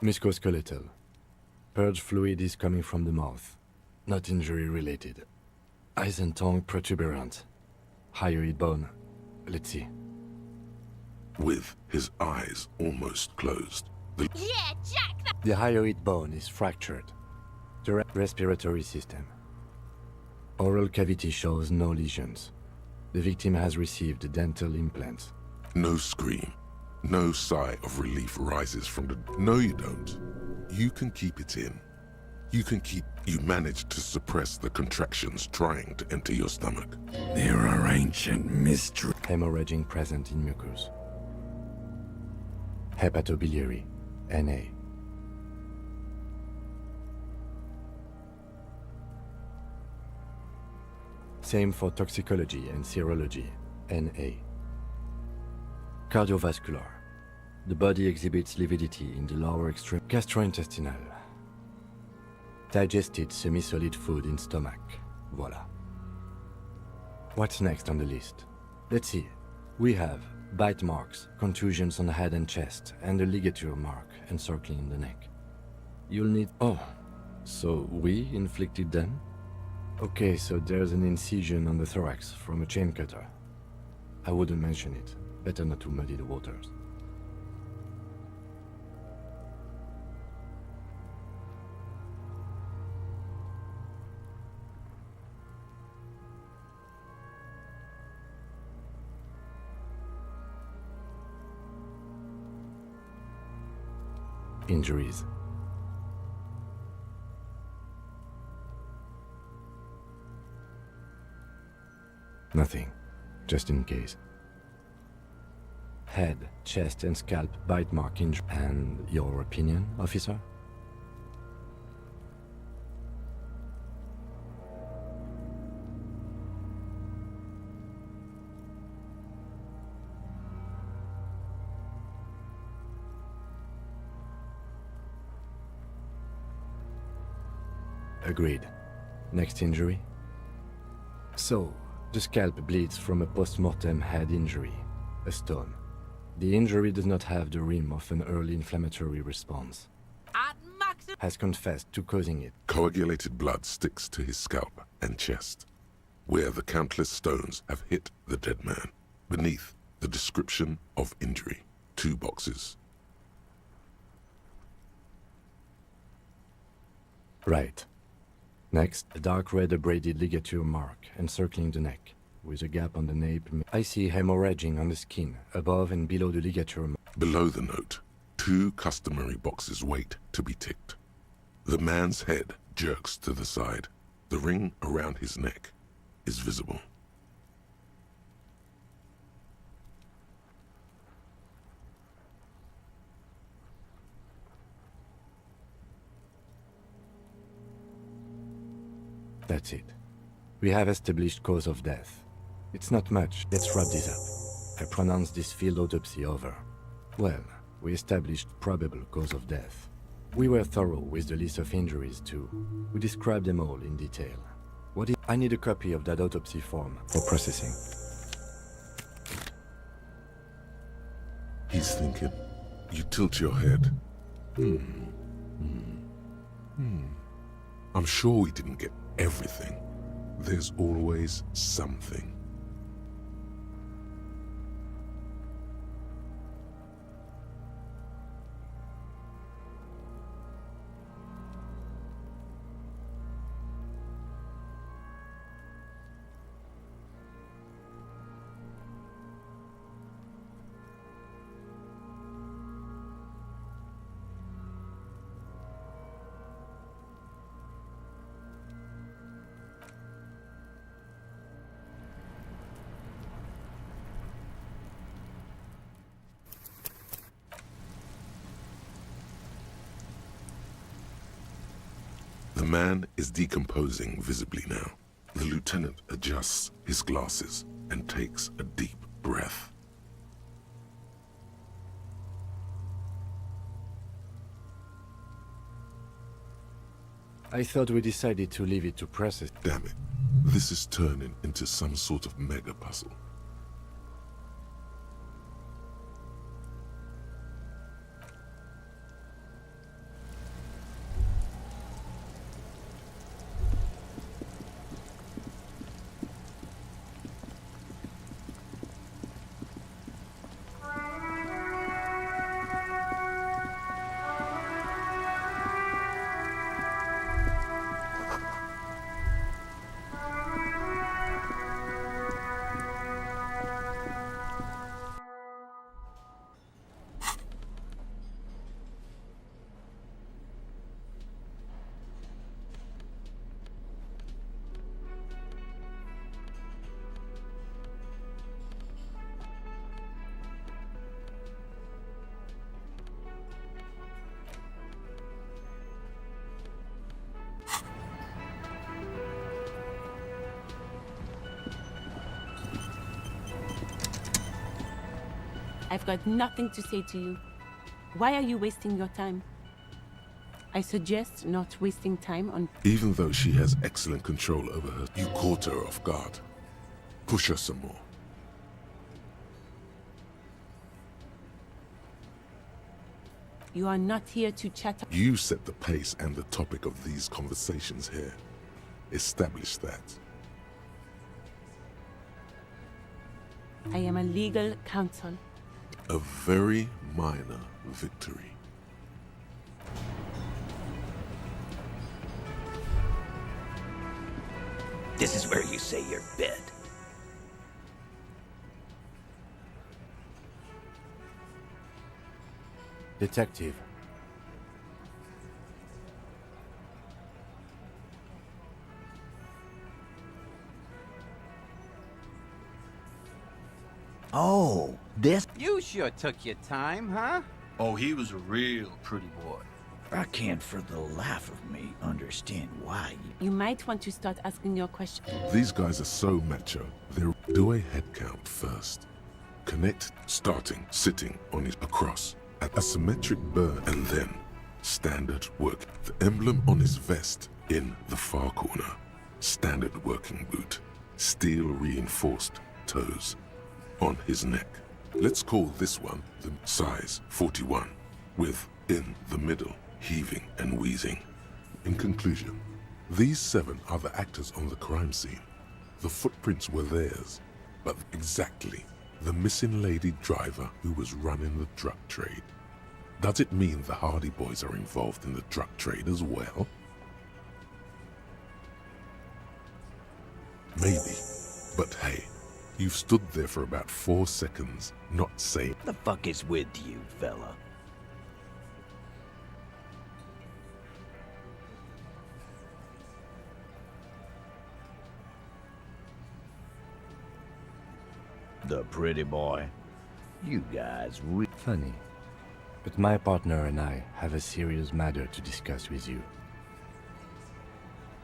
Musculoskeletal. Purge fluid is coming from the mouth. Not injury related. Eyes and tongue protuberant. Hyoid bone. Let's see. With his eyes almost closed. Yeah, Jack! The hyoid bone is fractured. The respiratory system. Oral cavity shows no lesions. The victim has received dental implants. No scream. No sigh of relief rises from the... No, you don't. You can keep it in. You managed to suppress the contractions trying to enter your stomach. There are ancient mysteries. Hemorrhaging present in mucus. Hepatobiliary. NA. Same for toxicology and serology. NA. Cardiovascular. The body exhibits lividity in the lower extreme. Gastrointestinal. Digested semi-solid food in stomach. Voila. What's next on the list? Let's see. We have bite marks, contusions on the head and chest, and a ligature mark encircling the neck. You'll need... Oh, so we inflicted them? Okay, so there's an incision on the thorax from a chain cutter. I wouldn't mention it. Better not to muddy the waters. Injuries. Nothing, just in case. Head, chest and scalp bite mark injury. And your opinion, officer? Agreed. Next injury? So, the scalp bleeds from a post-mortem head injury, a stone. The injury does not have the rim of an early inflammatory response. Has confessed to causing it. Coagulated blood sticks to his scalp and chest, where the countless stones have hit the dead man. Beneath, the description of injury. 2 boxes. Right. Next, a dark red abraded ligature mark encircling the neck, with a gap on the nape. I see hemorrhaging on the skin, above and below the ligature mark. Below the note, 2 customary boxes wait to be ticked. The man's head jerks to the side. The ring around his neck is visible. That's it. We have established cause of death. It's not much. Let's wrap this up. I pronounce this field autopsy over. Well, we established probable cause of death. We were thorough with the list of injuries too. We described them all in detail. I need a copy of that autopsy form for processing. He's thinking. You tilt your head. I'm sure we didn't get everything. There's always something. man is decomposing visibly now. The lieutenant adjusts his glasses and takes a deep breath. I thought we decided to leave it to process. Damn it. This is turning into some sort of mega puzzle. I've got nothing to say to you. Why are you wasting your time? I suggest not wasting time on... Even though she has excellent control over her, you caught her off guard. Push her some more. You are not here to chat... You set the pace and the topic of these conversations here. Establish that. I am a legal counsel. A very minor victory. This is where you say your bid. Detective. Oh, this... You sure took your time, huh? Oh, he was a real pretty boy. I can't for the life of me understand why You might want to start asking your questions. These guys are so macho. Do a head count first. Connect, starting, sitting on his across, at a symmetric burn, and then standard work. The emblem on his vest in the far corner. Standard working boot. Steel reinforced toes on his neck. Let's call this one the size 41, with in the middle, heaving and wheezing. In conclusion, these 7 are the actors on the crime scene. The footprints were theirs, but exactly the missing lady driver who was running the drug trade. Does it mean the Hardy Boys are involved in the drug trade as well? Maybe, but hey, you've stood there for about 4 seconds, not saying... the fuck is with you, fella? The pretty boy. You guys Funny. But my partner and I have a serious matter to discuss with you.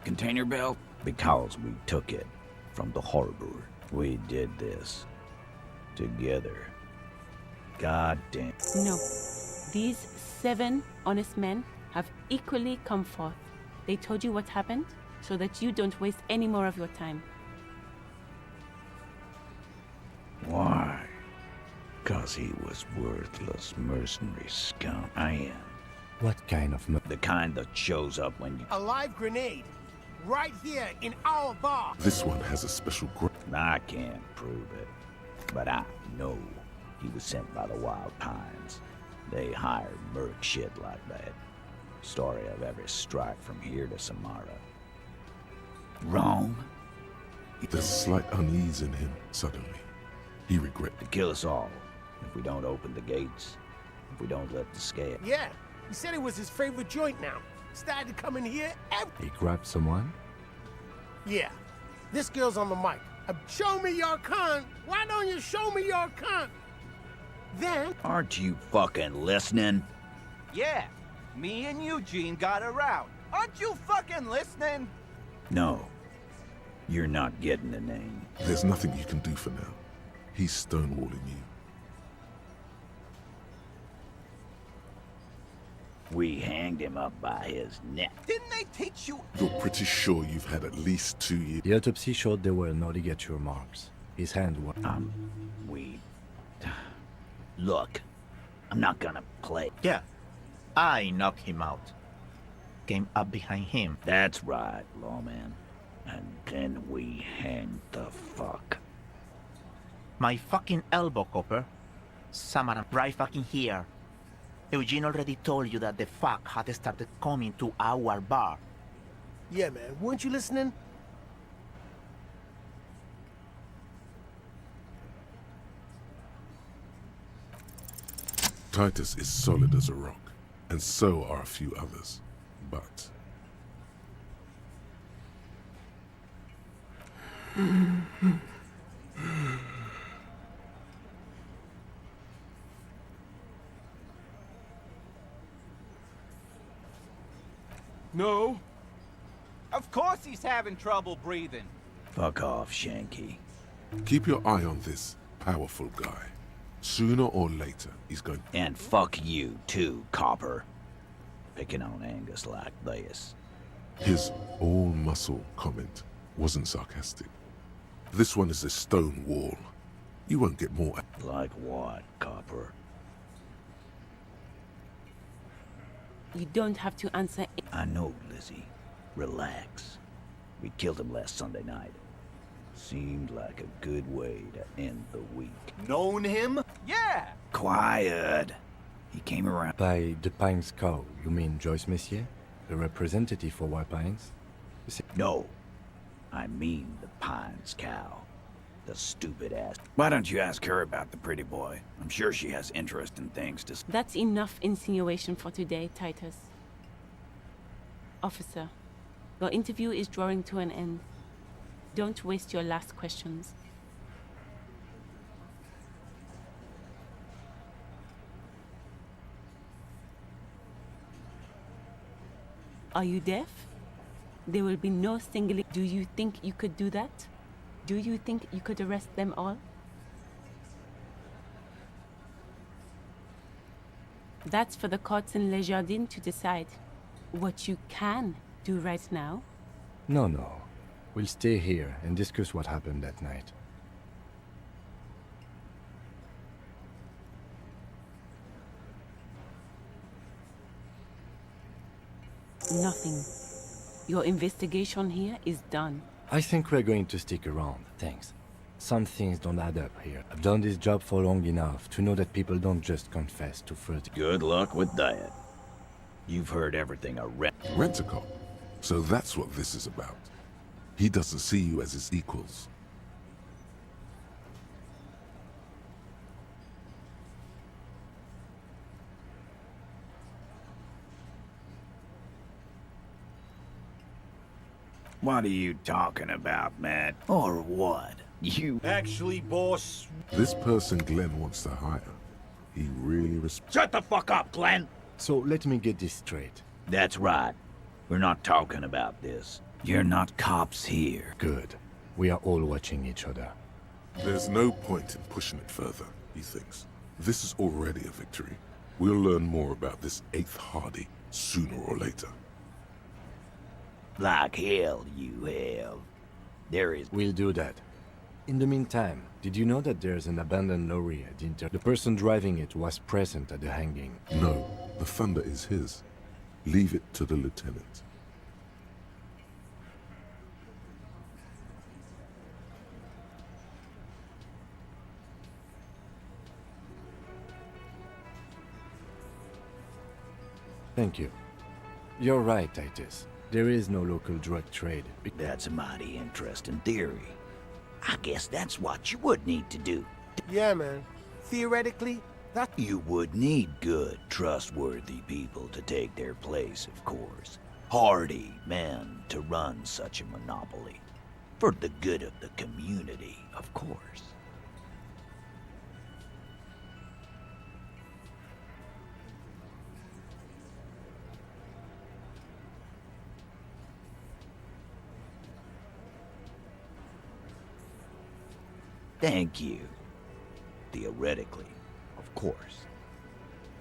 Container belt? Because we took it from the harbor. We did this together. God damn. No. These 7 honest men have equally come forth. They told you what happened so that you don't waste any more of your time. Why? 'Cause he was worthless mercenary scum. I am. What kind of... The kind that shows up when you... A live grenade. Right here in our bar. This one has a special I can't prove it, but I know he was sent by the Wild Pines. They hired merc shit like that. Story of every strike from here to Samara. Wrong? There's slight unease in him suddenly. He regrets to kill us all if we don't open the gates, if we don't let the scale. Yeah, he said it was his favorite joint now. Started to come in here He grabbed someone? Yeah, this girl's on the mic. Show me your cunt. Why don't you show me your cunt? Then... Aren't you fucking listening? Yeah, me and Eugene got around. Aren't you fucking listening? No. You're not getting the name. There's nothing you can do for now. He's stonewalling you. We hanged him up by his neck. Didn't they teach you? You're pretty sure you've had at least 2 years. The autopsy showed there were no ligature marks. His hand was... Look, I'm not gonna play. Yeah, I knocked him out. Came up behind him. That's right, lawman. And then we hanged the fuck. My fucking elbow, Copper. Someone right fucking here. Eugene already told you that the fuck had started coming to our bar. Yeah, man, weren't you listening? Titus is solid as a rock, and so are a few others. But... No. Of course he's having trouble breathing. Fuck off, Shanky. Keep your eye on this powerful guy. Sooner or later, he's going... And fuck you, too, Copper. Picking on Angus like this. His all-muscle comment wasn't sarcastic. This one is a stone wall. You won't get more... Like what, Copper? You don't have to answer. I know, Lizzie. Relax. We killed him last Sunday night. Seemed like a good way to end the week. Known him? Yeah! Quiet. He came around. By the Pines cow, you mean Joyce Messier? The representative for White Pines? No. I mean the Pines cow. The stupid ass. Why don't you ask her about the pretty boy? I'm sure she has interest in things to... That's enough insinuation for today, Titus. Officer, your interview is drawing to an end. Don't waste your last questions. Are you deaf? There will be no singling. Do you think you could do that? Do you think you could arrest them all? That's for the courts in Les Jardins to decide. What you can do right now? No. We'll stay here and discuss what happened that night. Nothing. Your investigation here is done. I think we're going to stick around, thanks. Some things don't add up here. I've done this job for long enough to know that people don't just confess to further... Good luck with that. You've heard everything I read. Rent-a-cop. So that's what this is about. He doesn't see you as his equals. What are you talking about, Matt? Or what? You... Actually, boss... This person Glenn wants to hire, he really respects... Shut the fuck up, Glenn! So let me get this straight. That's right. We're not talking about this. You're not cops here. Good. We are all watching each other. There's no point in pushing it further, he thinks. This is already a victory. We'll learn more about this 8th Hardy sooner or later. Like hell you have. There is... We'll do that. In the meantime, did you know that there's an abandoned lorry at the person driving it was present at the hanging? No, the thunder is his. Leave it to the lieutenant. Thank you. You're right, Titus. There is no local drug trade. That's a mighty interesting theory. I guess that's what you would need to do. Yeah, man. Theoretically, that... You would need good, trustworthy people to take their place, of course. Hardy men to run such a monopoly. For the good of the community, of course. Thank you. Theoretically, of course.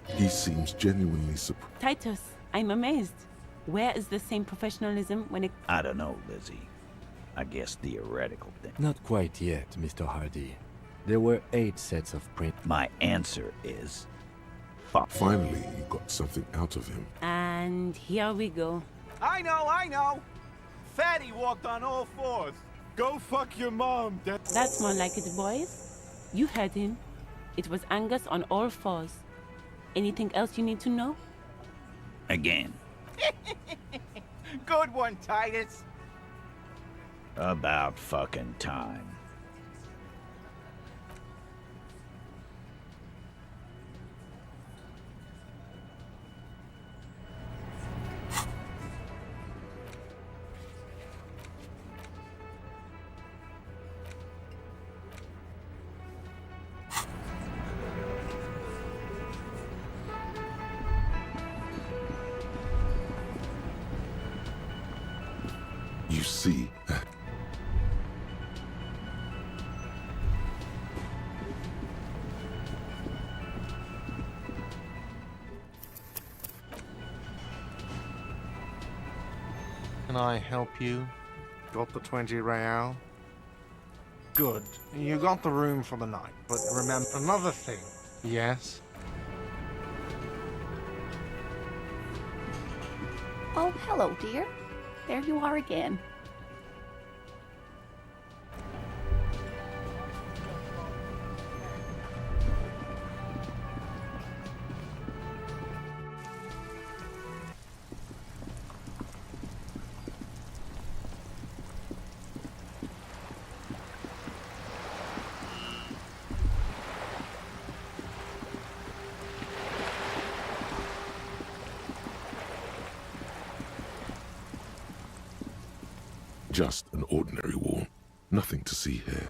He seems genuinely surprised. Titus, I'm amazed. Where is the same professionalism when it... I don't know, Lizzie. I guess theoretical thing. Not quite yet, Mr. Hardy. There were 8 sets of print. My answer is... fuck. Finally, you got something out of him. And here we go. I know! Fatty walked on all 4s. Go fuck your mom, That's more like it, boys. You heard him. It was Angus on all 4s. Anything else you need to know? Again. Good one, Titus. About fucking time. You see, Can I help you? Got the 20 real? Good. You got the room for the night, but remember another thing. Yes? Oh, hello, dear. There you are again. just an ordinary wall. Nothing to see here.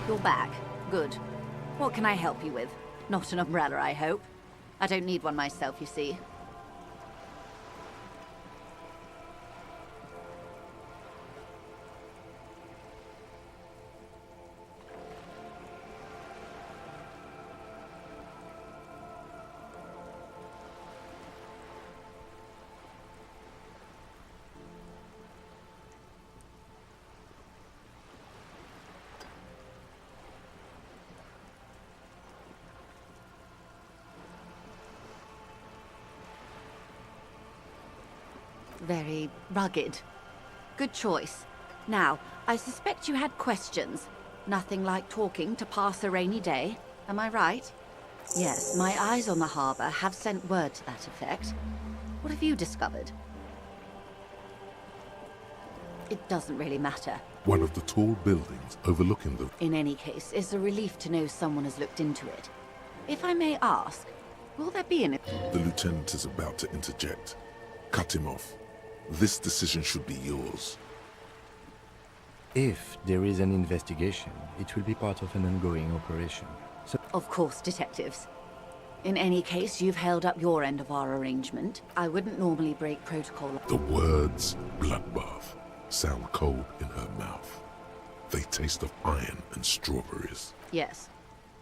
You're back. Good. What can I help you with? Not an umbrella, I hope. I don't need one myself, you see. Very rugged. Good choice. Now, I suspect you had questions. Nothing like talking to pass a rainy day. Am I right? Yes, my eyes on the harbour have sent word to that effect. What have you discovered? It doesn't really matter. One of the tall buildings overlooking the... In any case, it's a relief to know someone has looked into it. If I may ask, will there be an... The lieutenant is about to interject. Cut him off. This decision should be yours. If there is an investigation, it will be part of an ongoing operation. So, of course, detectives. In any case, you've held up your end of our arrangement. I wouldn't normally break protocol. The words bloodbath sound cold in her mouth. They taste of iron and strawberries. Yes.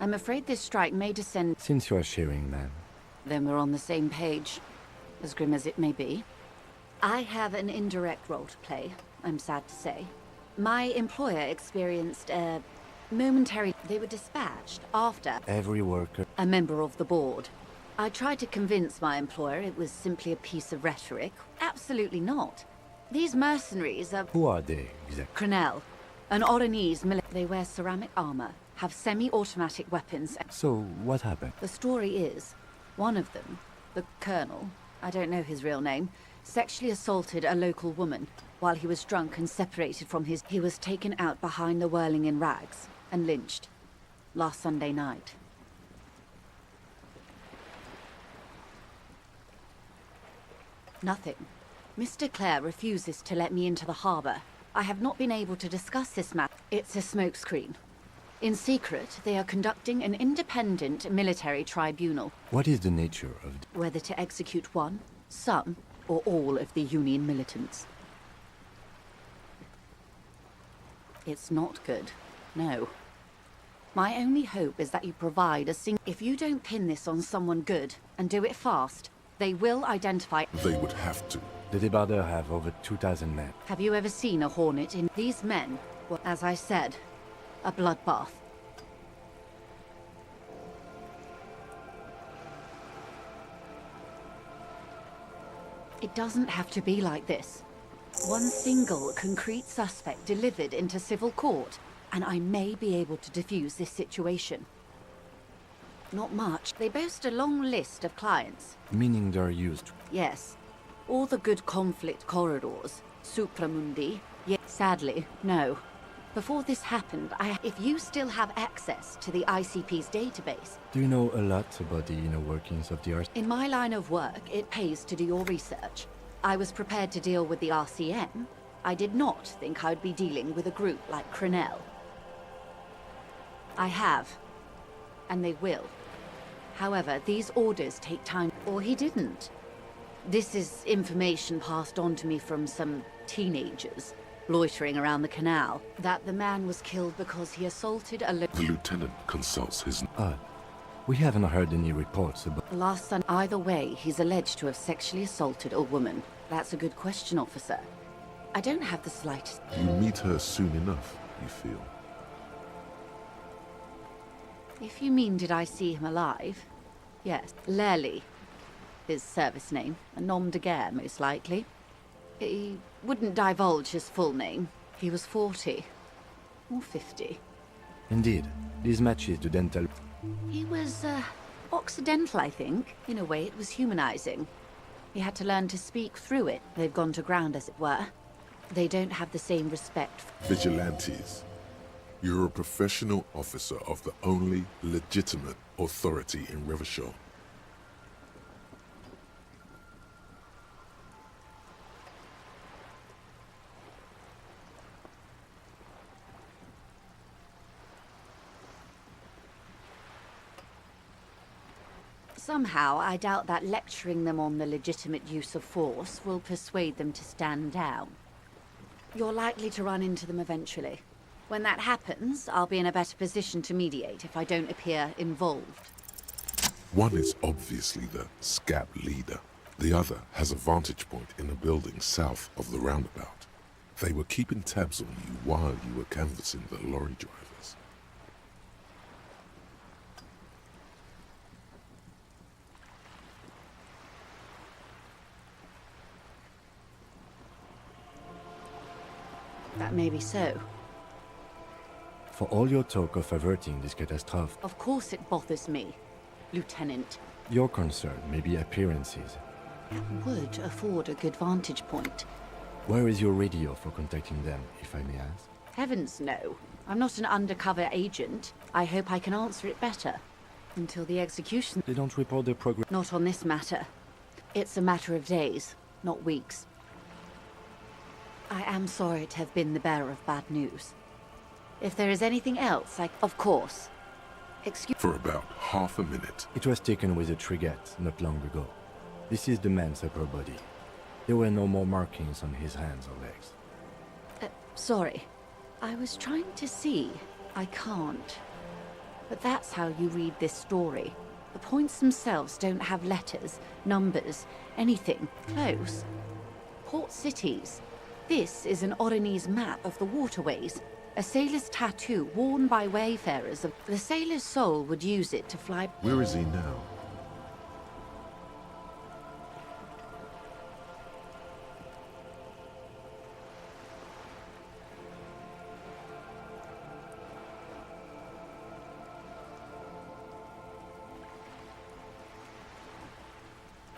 I'm afraid this strike may descend... Since you are sharing, ma'am. Then we're on the same page, as grim as it may be. I have an indirect role to play, I'm sad to say. My employer experienced a momentary... They were dispatched after... Every worker... A member of the board. I tried to convince my employer it was simply a piece of rhetoric. Absolutely not. These mercenaries are... Who are they, exactly? Crenel, an Oranese military. They wear ceramic armor, have semi-automatic weapons... So, what happened? The story is, one of them, the Colonel, I don't know his real name, sexually assaulted a local woman while he was drunk and separated from his... He was taken out behind the whirling in rags and lynched last Sunday night. Nothing. Mr. Clare refuses to let me into the harbor. I have not been able to discuss this matter. It's a smokescreen. In secret, they are conducting an independent military tribunal. What is the nature of... Whether to execute one, some, or all of the Union militants. It's not good. No. My only hope is that you provide a If you don't pin this on someone good, and do it fast, they will identify... They would have to. The Débardeurs have over 2,000 men. Have you ever seen a Hornet in... These men were, as I said, a bloodbath. It doesn't have to be like this. One single concrete suspect delivered into civil court, and I may be able to defuse this situation. Not much. They boast a long list of clients. Meaning they're used. Yes. All the good conflict corridors. Supramundi. Yet, sadly, no. Before this happened, if you still have access to the ICP's database... Do you know a lot about the inner workings of the RC? In my line of work, it pays to do your research. I was prepared to deal with the RCM. I did not think I'd be dealing with a group like Crenel. I have. And they will. However, these orders take time. Or he didn't. This is information passed on to me from some teenagers loitering around the canal, that the man was killed because he assaulted a... The lieutenant consults his... Odd. We haven't heard any reports about... Last son, either way, he's alleged to have sexually assaulted a woman. That's a good question, officer. I don't have the slightest... You meet her soon enough, you feel. If you mean did I see him alive? Yes. Lely. His service name. A nom de guerre, most likely. He wouldn't divulge his full name. He was 40. Or 50. Indeed. These matches to dental... He was, Occidental, I think. In a way, it was humanizing. He had to learn to speak through it. They've gone to ground, as it were. They don't have the same respect. Vigilantes. You're a professional officer of the only legitimate authority in Revachol. Somehow, I doubt that lecturing them on the legitimate use of force will persuade them to stand down. You're likely to run into them eventually. When that happens, I'll be in a better position to mediate if I don't appear involved. One is obviously the scab leader. The other has a vantage point in a building south of the roundabout. They were keeping tabs on you while you were canvassing the lorry drivers. That may be so. For all your talk of averting this catastrophe, Of course it bothers me, Lieutenant. your concern may be appearances. It would afford a good vantage point. Where is your radio for contacting them, if I may ask? Heavens no. I'm not an undercover agent. I hope I can answer it better. Until the execution... They don't report their progress. Not on this matter. It's a matter of days, not weeks. I am sorry to have been the bearer of bad news. If there is anything else, Of course. Excuse... For about half a minute. It was taken with a Trigat not long ago. This is the man's upper body. There were no more markings on his hands or legs. Sorry. I was trying to see. I can't. But that's how you read this story. The points themselves don't have letters, numbers, anything close. Port cities. This is an Oronese map of the waterways. A sailor's tattoo worn by wayfarers of... The sailor's soul would use it to fly... Where is he now?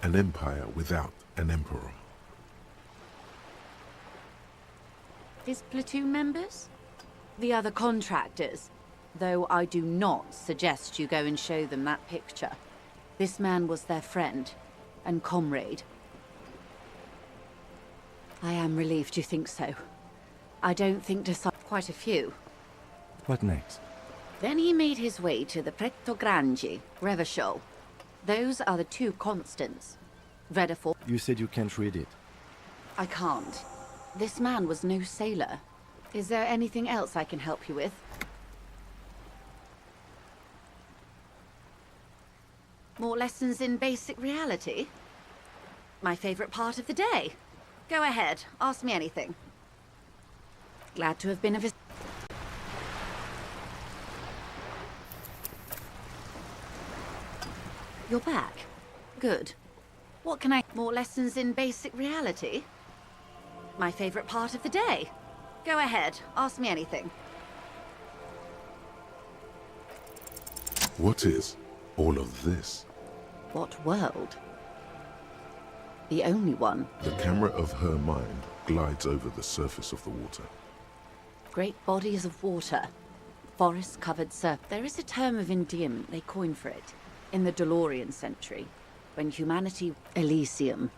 An empire without an emperor. His platoon members? The other contractors. Though I do not suggest you go and show them that picture. This man was their friend and comrade. I am relieved you think so. I don't think quite a few. What next? Then he made his way to the Pretto Grande, Revachol. Those are the two constants. Redefort. You said you can't read it. I can't. This man was no sailor. Is there anything else I can help you with? More lessons in basic reality? My favorite part of the day. Go ahead, ask me anything. Glad to have been of assistance. You're back. Good. What can I... More lessons in basic reality? My favorite part of the day. Go ahead, ask me anything. What is all of this? What world? The only one. The camera of her mind glides over the surface of the water. Great bodies of water. Forest-covered surf. There is a term of endearment they coined for it in the DeLorean century, when humanity... Elysium.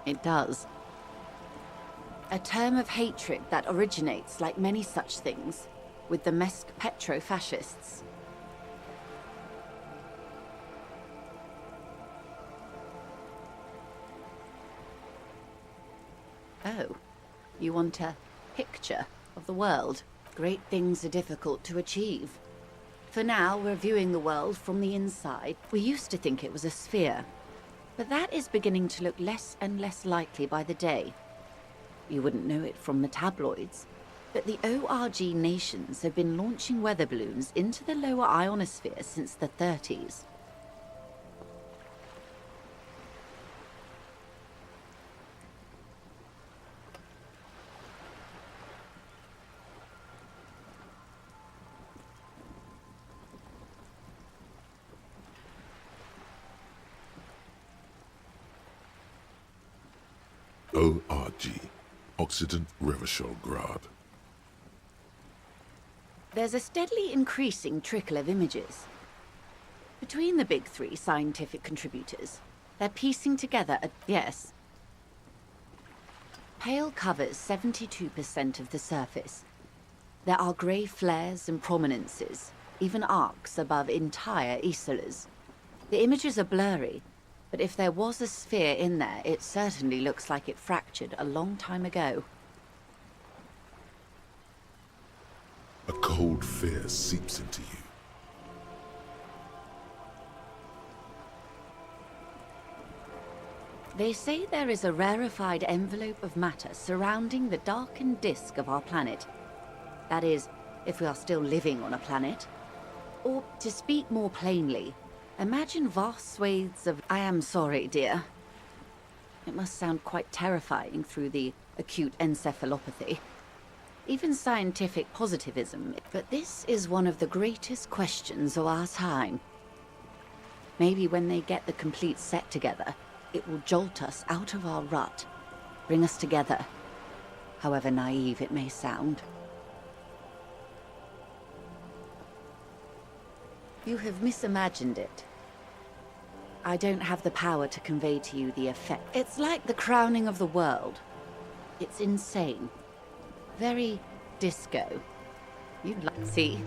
It does. A term of hatred that originates, like many such things, with the Mesk petro-fascists. Oh, you want a picture of the world? Great things are difficult to achieve. For now, we're viewing the world from the inside. We used to think it was a sphere. But that is beginning to look less and less likely by the day. You wouldn't know it from the tabloids, but the ORG nations have been launching weather balloons into the lower ionosphere since the 30s. ORG, Occident Revachol. There's a steadily increasing trickle of images. Between the big three scientific contributors, they're piecing together a... Yes. Pale covers 72% of the surface. There are grey flares and prominences, even arcs above entire isolas. The images are blurry, but if there was a sphere in there, it certainly looks like it fractured a long time ago. A cold fear seeps into you. They say there is a rarefied envelope of matter surrounding the darkened disk of our planet. That is, if we are still living on a planet. Or, to speak more plainly, imagine vast swathes of... I am sorry, dear. It must sound quite terrifying through the acute encephalopathy. Even scientific positivism. But this is one of the greatest questions of our time. Maybe when they get the complete set together, it will jolt us out of our rut, bring us together, however naive it may sound. You have misimagined it. I don't have the power to convey to you the effect. It's like the crowning of the world. It's insane. Very disco. You'd like to see.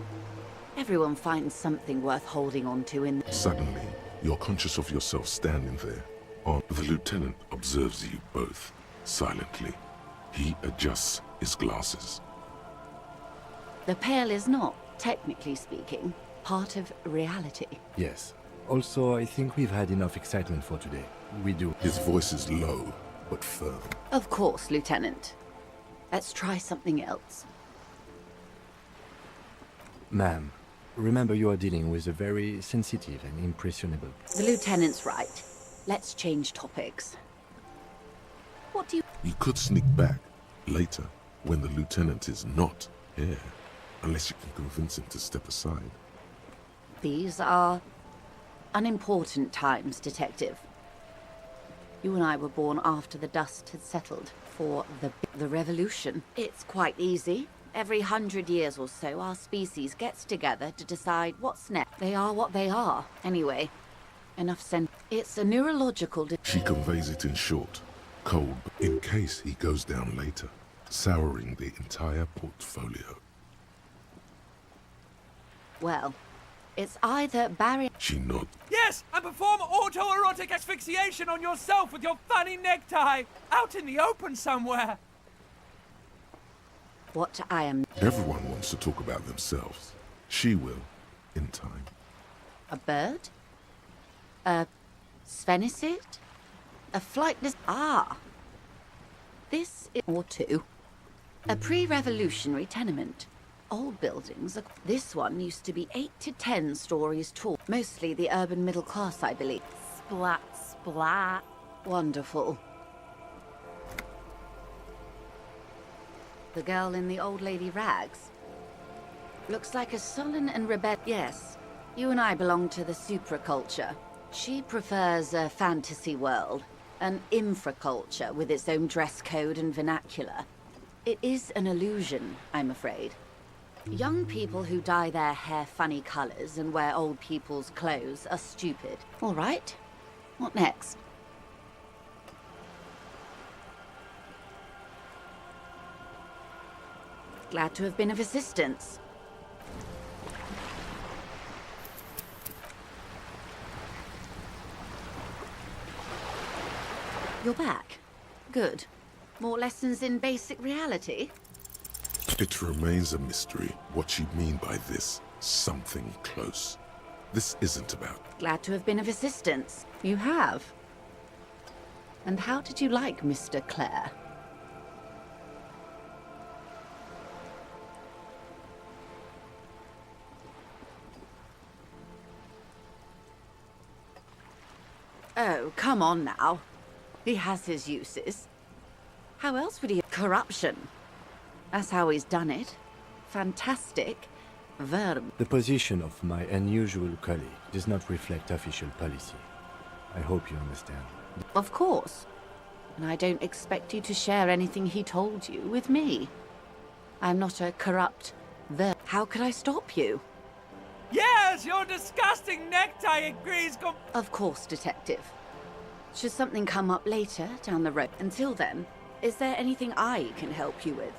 Everyone finds something worth holding on to in... Suddenly, you're conscious of yourself standing there. The lieutenant observes you both, silently. He adjusts his glasses. The Pale is not, technically speaking, part of reality. Yes. Also, I think we've had enough excitement for today. We do. His voice is low, but firm. Of course, Lieutenant. Let's try something else. Ma'am, remember you are dealing with a very sensitive and impressionable... The lieutenant's right. Let's change topics. What do you... You could sneak back later when the lieutenant is not here, unless you can convince him to step aside. These are unimportant times, Detective. You and I were born after the dust had settled for the revolution. It's quite easy. Every 100 years or so, our species gets together to decide what's next. They are what they are. Anyway, enough sen. It's a neurological... She conveys it in short, cold, in case he goes down later, souring the entire portfolio. Well, it's either Barry... She nods. Yes, and perform autoerotic asphyxiation on yourself with your funny necktie, out in the open somewhere. What I am... Everyone wants to talk about themselves. She will, in time. A bird? A sphenicid? A flightless... Ah! This is... Or two. A pre-revolutionary tenement. Old buildings. This one used to be 8 to 10 stories tall. Mostly the urban middle class, I believe. Splat, splat. Wonderful. The girl in the old lady rags. Looks like a sullen and Yes, you and I belong to the supraculture. She prefers a fantasy world, an infraculture with its own dress code and vernacular. It is an illusion, I'm afraid. Young people who dye their hair funny colors and wear old people's clothes are stupid. All right, what next? Glad to have been of assistance. You're back. Good. More lessons in basic reality? It remains a mystery what you mean by this something close. This isn't about... Glad to have been of assistance. You have. And how did you like Mr. Clare? Oh, come on now. He has his uses. How else would he... Corruption. That's how he's done it. Fantastic. Verb. The position of my unusual colleague does not reflect official policy. I hope you understand. Of course. And I don't expect you to share anything he told you with me. I'm not a corrupt verb. How could I stop you? Yes, your disgusting necktie agrees Of course, Detective. Should something come up later, down the road? Until then, is there anything I can help you with?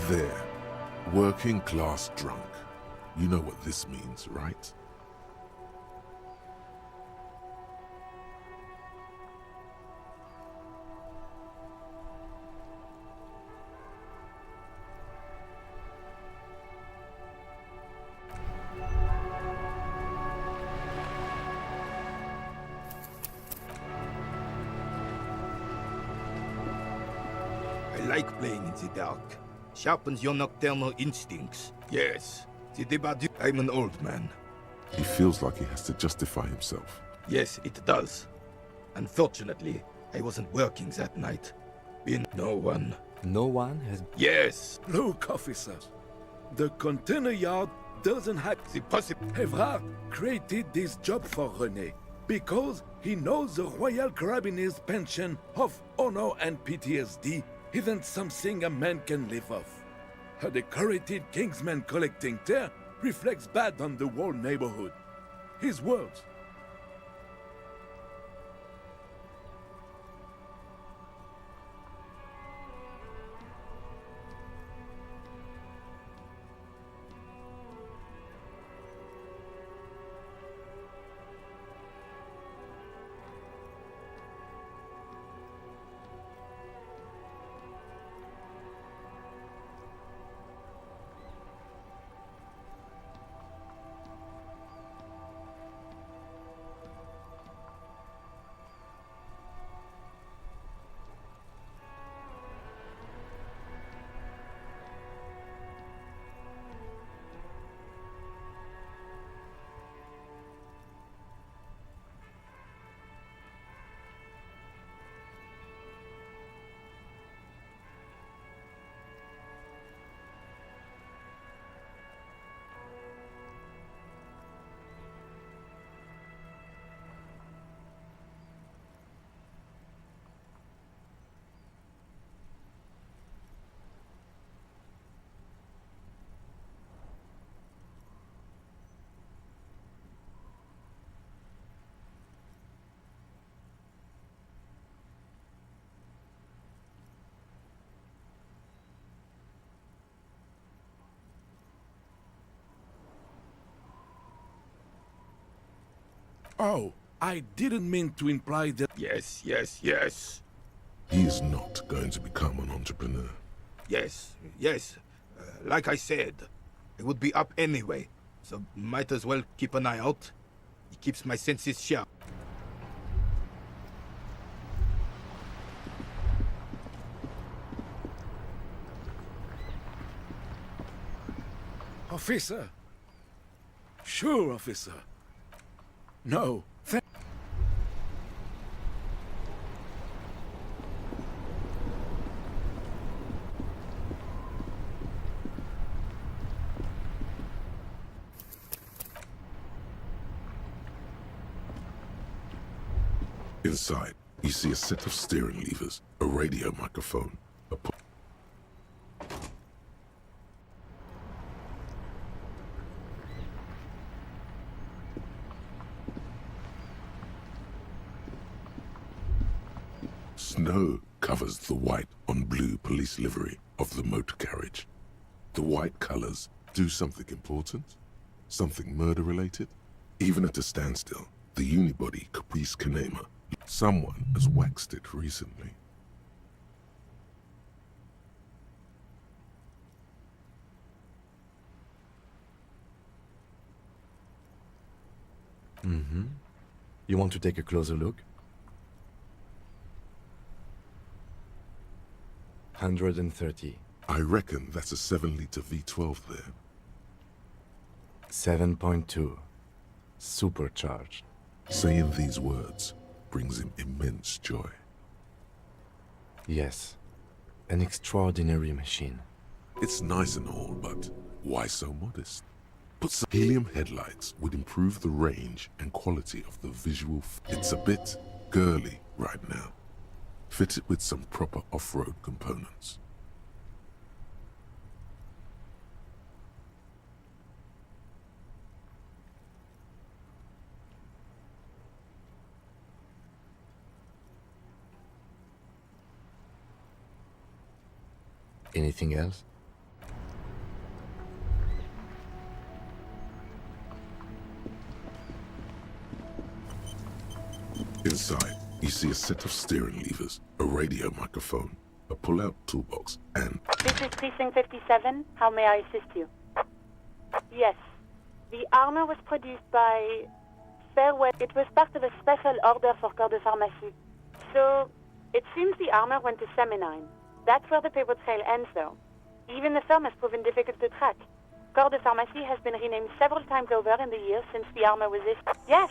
There. Working class drunk. You know what this means, right? I like playing in the dark. Sharpens your nocturnal instincts. Yes, the debut. I'm an old man. He feels like he has to justify himself. Yes, it does. Unfortunately, I wasn't working that night. No one. No one has... Yes! Look, officer. The container yard doesn't have the possible. Evrard created this job for René because he knows the Royal Carabiniers' pension of honor and PTSD isn't something a man can live off. A decorated Kingsman collecting tear reflects bad on the whole neighborhood. His words. Oh, I didn't mean to imply that... Yes, yes, yes. He is not going to become an entrepreneur. Yes, yes. Like I said, it would be up anyway, so might as well keep an eye out. It keeps my senses sharp. Officer! Sure, officer. No, Inside, you see a set of steering levers, a radio microphone, Snow covers the white on blue police livery of the motor carriage. The white colors do something important? Something murder-related? Even at a standstill, the unibody Caprice Kanema, someone has waxed it recently. Mm-hmm. You want to take a closer look? 130. I reckon that's a 7-liter V12 there. 7.2. Supercharged. Saying these words brings him immense joy. Yes. An extraordinary machine. It's nice and all, but why so modest? Put some helium headlights would improve the range and quality of the visual. It's a bit girly right now. Fit it with some proper off-road components. Anything else? Inside, you see a set of steering levers, a radio microphone, a pull-out toolbox, and... This is Precinct 57. How may I assist you? Yes. The armor was produced by... Fairway. It was part of a special order for Corps de Pharmacie. So, it seems the armor went to Seminine. That's where the paper trail ends, though. Even the firm has proven difficult to track. Corps de Pharmacie has been renamed several times over in the years since the armor was issued. Yes!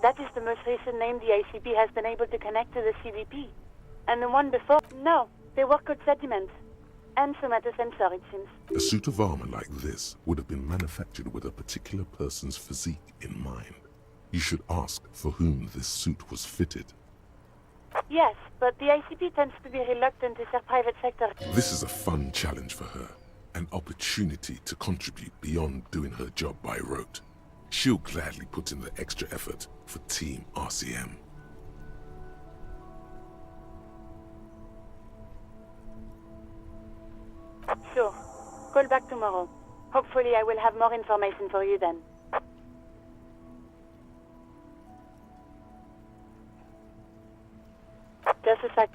That is the most recent name the ICP has been able to connect to the CDP. And the one before? No. They work with sediment. And somatosensor, it seems. A suit of armor like this would have been manufactured with a particular person's physique in mind. You should ask for whom this suit was fitted. Yes, but the ICP tends to be reluctant to serve private sector. This is a fun challenge for her. An opportunity to contribute beyond doing her job by rote. She'll gladly put in the extra effort for Team RCM. Sure. Call back tomorrow. Hopefully I will have more information for you then. Just a sec.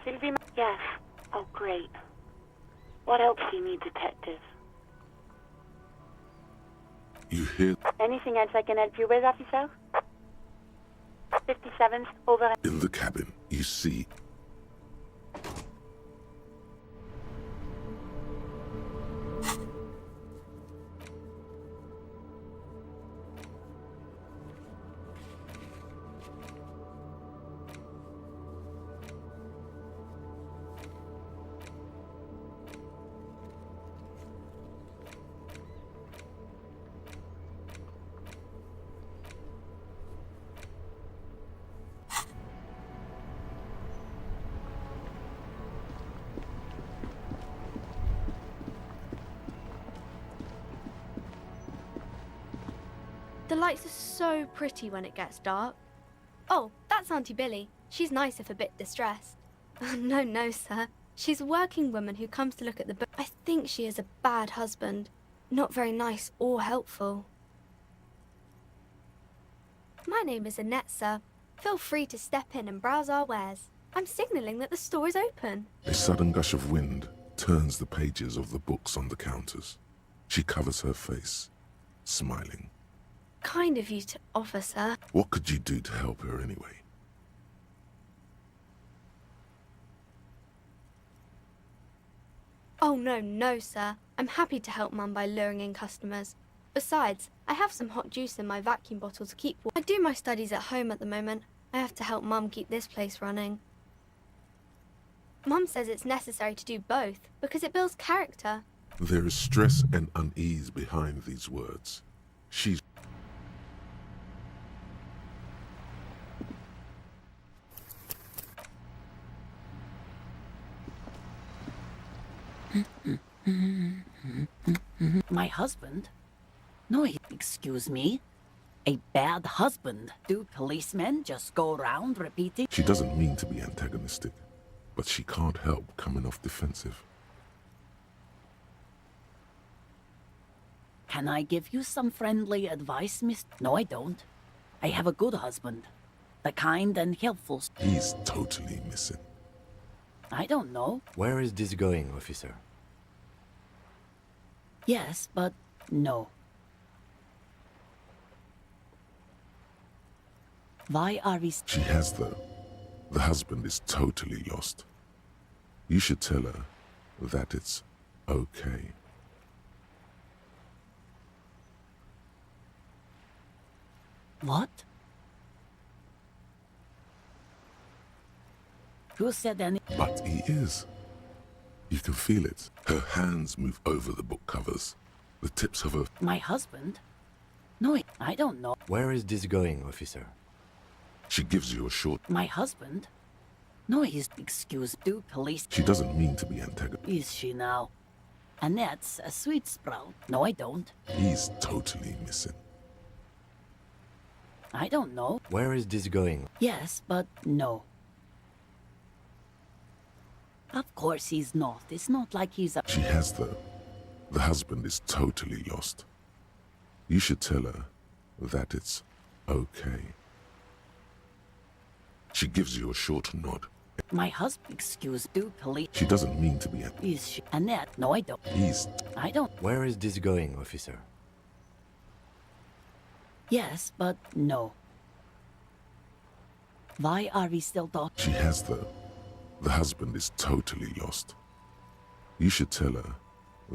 Sylvie? Yes. Oh, great. What else do you need, Detective? You hear? Anything else I can help you with, officer? 57's over. In the cabin, you see... The lights are so pretty when it gets dark. Oh, that's Auntie Billy. She's nice if a bit distressed. No, sir. She's a working woman who comes to look at the book. I think she is a bad husband. Not very nice or helpful. My name is Annette, sir. Feel free to step in and browse our wares. I'm signalling that the store is open. A sudden gush of wind turns the pages of the books on the counters. She covers her face, smiling. Kind of you to offer, sir. What could you do to help her anyway? Oh, no, sir. I'm happy to help Mum by luring in customers. Besides, I have some hot juice in my vacuum bottle to keep warm. I do my studies at home at the moment. I have to help Mum keep this place running. Mum says it's necessary to do both because it builds character. There is stress and unease behind these words. She's... My husband? No, excuse me. A bad husband. Do policemen just go around repeating? She doesn't mean to be antagonistic, but she can't help coming off defensive. Can I give you some friendly advice, miss? No, I don't. I have a good husband. The kind and helpful. He's totally missing. I don't know. Where is this going, officer? Yes, but no. Why are we... She has, though. The husband is totally lost. You should tell her that it's okay. What? Who said any... But he is. You can feel it. Her hands move over the book covers. The tips of her... My husband? No, I don't know. Where is this going, officer? She gives you a short... My husband? No, he's... Excuse... Do police... She doesn't mean to be antagonistic. Is she now? Annette's a sweet sprout. No, I don't. He's totally missing. I don't know. Where is this going? Yes, but no. Of course he's not. It's not like he's a... She has, though. The husband is totally lost. You should tell her that it's okay. She gives you a short nod. My husband, excuse, do police. She doesn't mean to be a... Is she Annette? No, I don't. He's... I don't. Where is this going, officer? Yes, but no. Why are we still talking? She has the husband is totally lost. You should tell her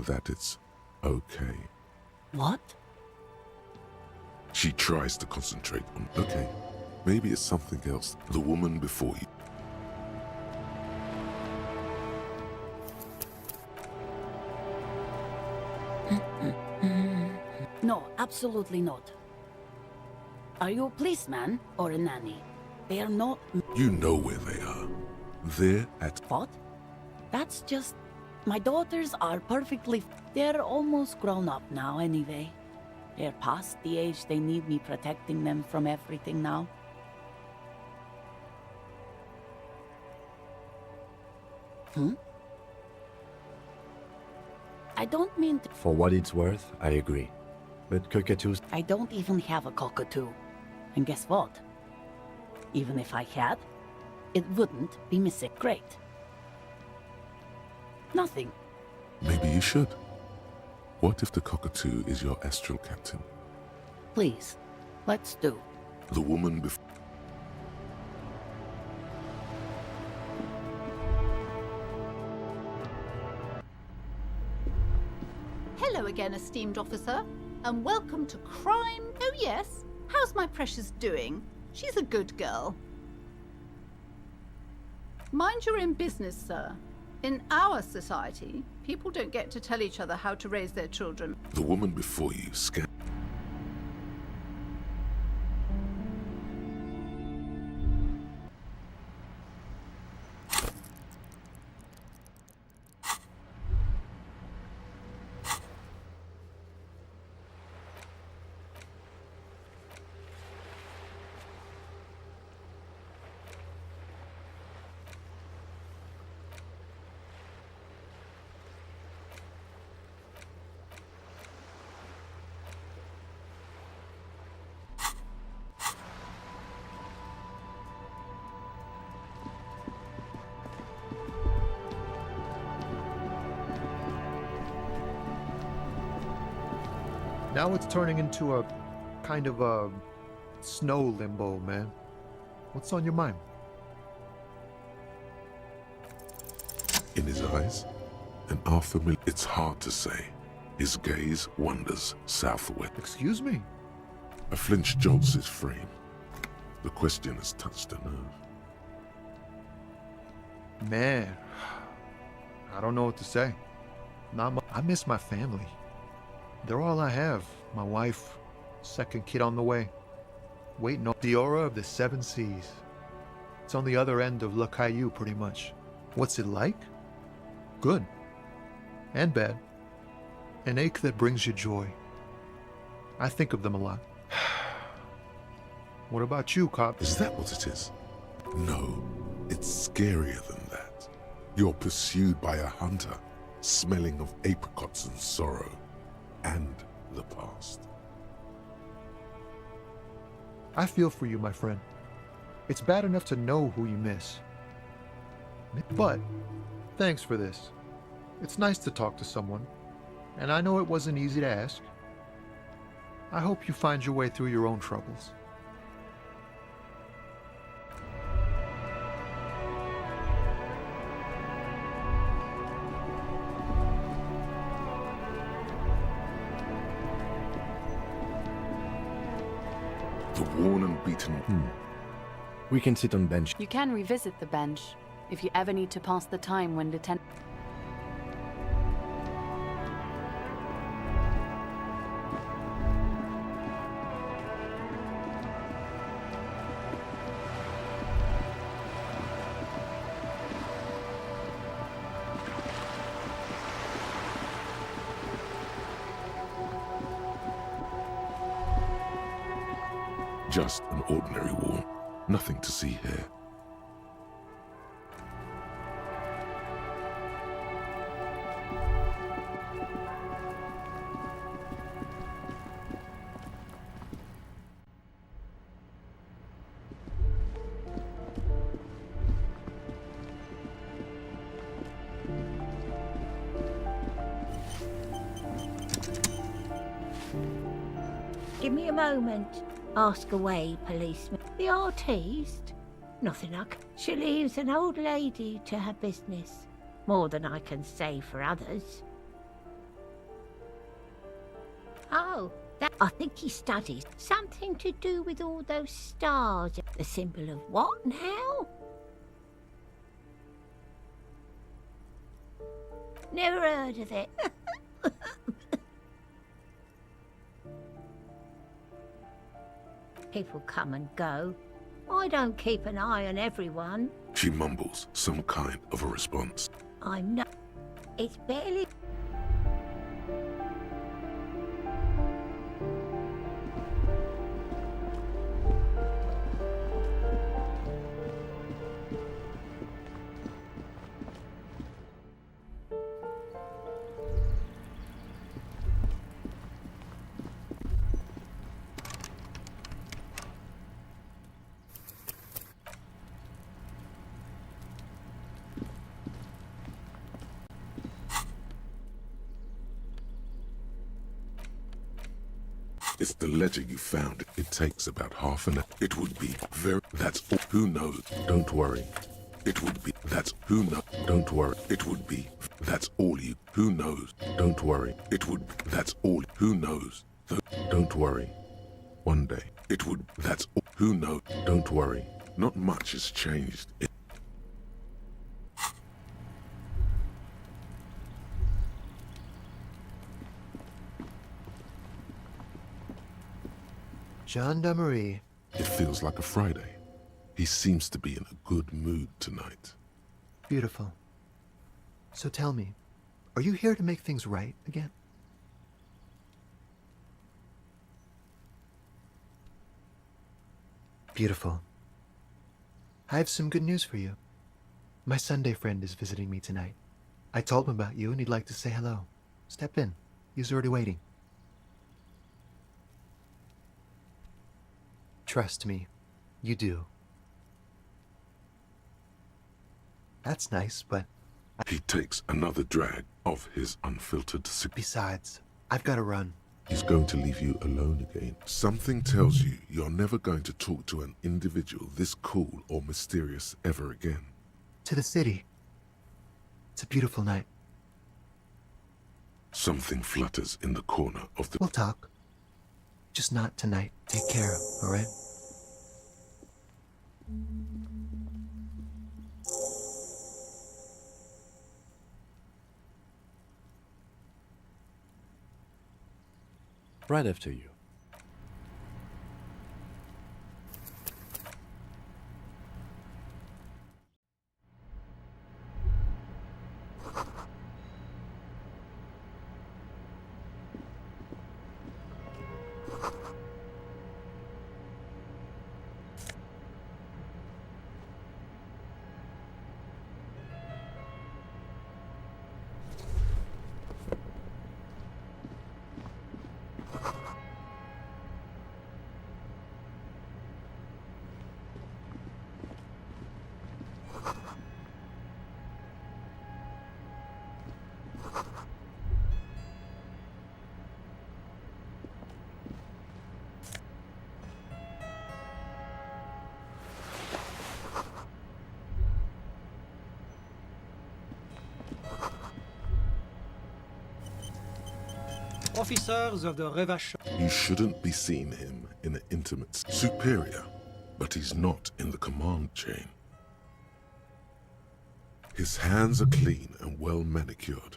that it's okay. What? She tries to concentrate on, okay, maybe it's something else. The woman before you. No, absolutely not. Are you a policeman or a nanny? They are not... You know where they are. They're at... What? That's just... My daughters are perfectly... They're almost grown up now anyway. They're past the age they need me protecting them from everything now. I don't mean to... For what it's worth, I agree. But cockatoos... I don't even have a cockatoo. And guess what? Even if I had, it wouldn't be missing. Great. Nothing. Maybe you should. What if the cockatoo is your astral captain? Please, let's do. The woman before... Hello again, esteemed officer, and welcome to Crime. Oh yes, how's my precious doing? She's a good girl. Mind your own business, sir. In our society, people don't get to tell each other how to raise their children. The woman before you scanned... Now it's turning into a kind of a snow limbo, man. What's on your mind? In his eyes, an unfamiliar... It's hard to say. His gaze wanders southward. Excuse me? A flinch jolts his frame. The question has touched a nerve. Man, I don't know what to say. I miss my family. They're all I have. My wife, second kid on the way. Waiting on the aura of the seven seas. It's on the other end of Le Caillou, pretty much. What's it like? Good. And bad. An ache that brings you joy. I think of them a lot. What about you, cop? Is that what it is? No, it's scarier than that. You're pursued by a hunter, smelling of apricots and sorrow. And the past. I feel for you, my friend. It's bad enough to know who you miss. But, thanks for this. It's nice to talk to someone, and I know it wasn't easy to ask. I hope you find your way through your own troubles. The worn and beaten... We can sit on bench. You can revisit the bench if you ever need to pass the time when Lieutenant... Just an ordinary wall. Nothing to see here. Give me a moment. Ask away, policeman. The artiste? Nothing She leaves an old lady to her business. More than I can say for others. Oh, I think he studies. Something to do with all those stars. The symbol of what now? Never heard of it. People come and go. I don't keep an eye on everyone. She mumbles some kind of a response. I'm not. It's barely. It's the ledger you found. It takes about half an hour. It would be very... That's all. Who knows? Don't worry. It would be... That's who knows? Don't worry. It would be... That's all you... Who knows? Don't worry. It would... That's all... Who knows? Don't worry. One day. It would... That's all... Who knows? Don't worry. Not much has changed. Gendarmerie. It feels like a Friday. He seems to be in a good mood tonight. Beautiful. So tell me, are you here to make things right again? Beautiful. I have some good news for you. My Sunday friend is visiting me tonight. I told him about you and he'd like to say hello. Step in. He's already waiting. Trust me, you do. That's nice, but... He takes another drag of his unfiltered cigarette. Besides, I've got to run. He's going to leave you alone again. Something tells you you're never going to talk to an individual this cool or mysterious ever again. To the city. It's a beautiful night. Something flutters in the corner of the... We'll talk. Just not tonight. Take care, all right? Right after you. Officers of the Revache. You shouldn't be seeing him in an intimate... Superior, but he's not in the command chain. His hands are clean and well manicured.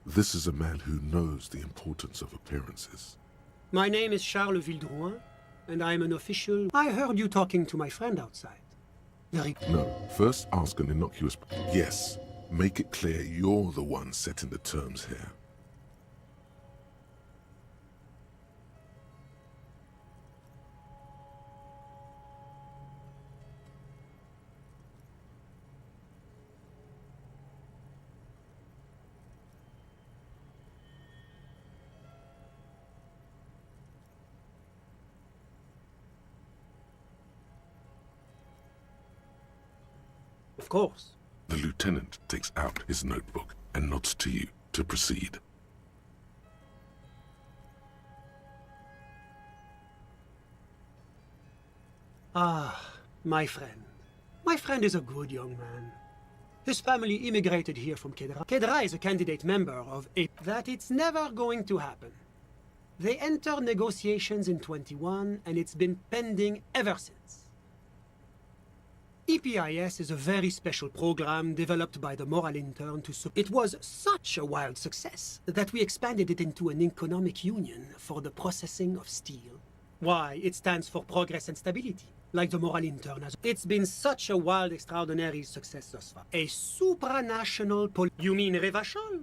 This is a man who knows the importance of appearances. My name is Charles Vildrouin, and I am an official. I heard you talking to my friend outside. No, first ask an innocuous... Yes, make it clear you're the one setting the terms here. Of course. The lieutenant takes out his notebook and nods to you to proceed. Ah, my friend. My friend is a good young man. His family immigrated here from Kedra. Kedra is a candidate member of a... That it's never going to happen. They entered negotiations in 21, and it's been pending ever since. EPIS is a very special program developed by the Moral Intern to support. It was such a wild success that we expanded it into an economic union for the processing of steel. Why, it stands for progress and stability, like the Moral Intern has. It's been such a wild, extraordinary success thus far. A supranational You mean Revachol?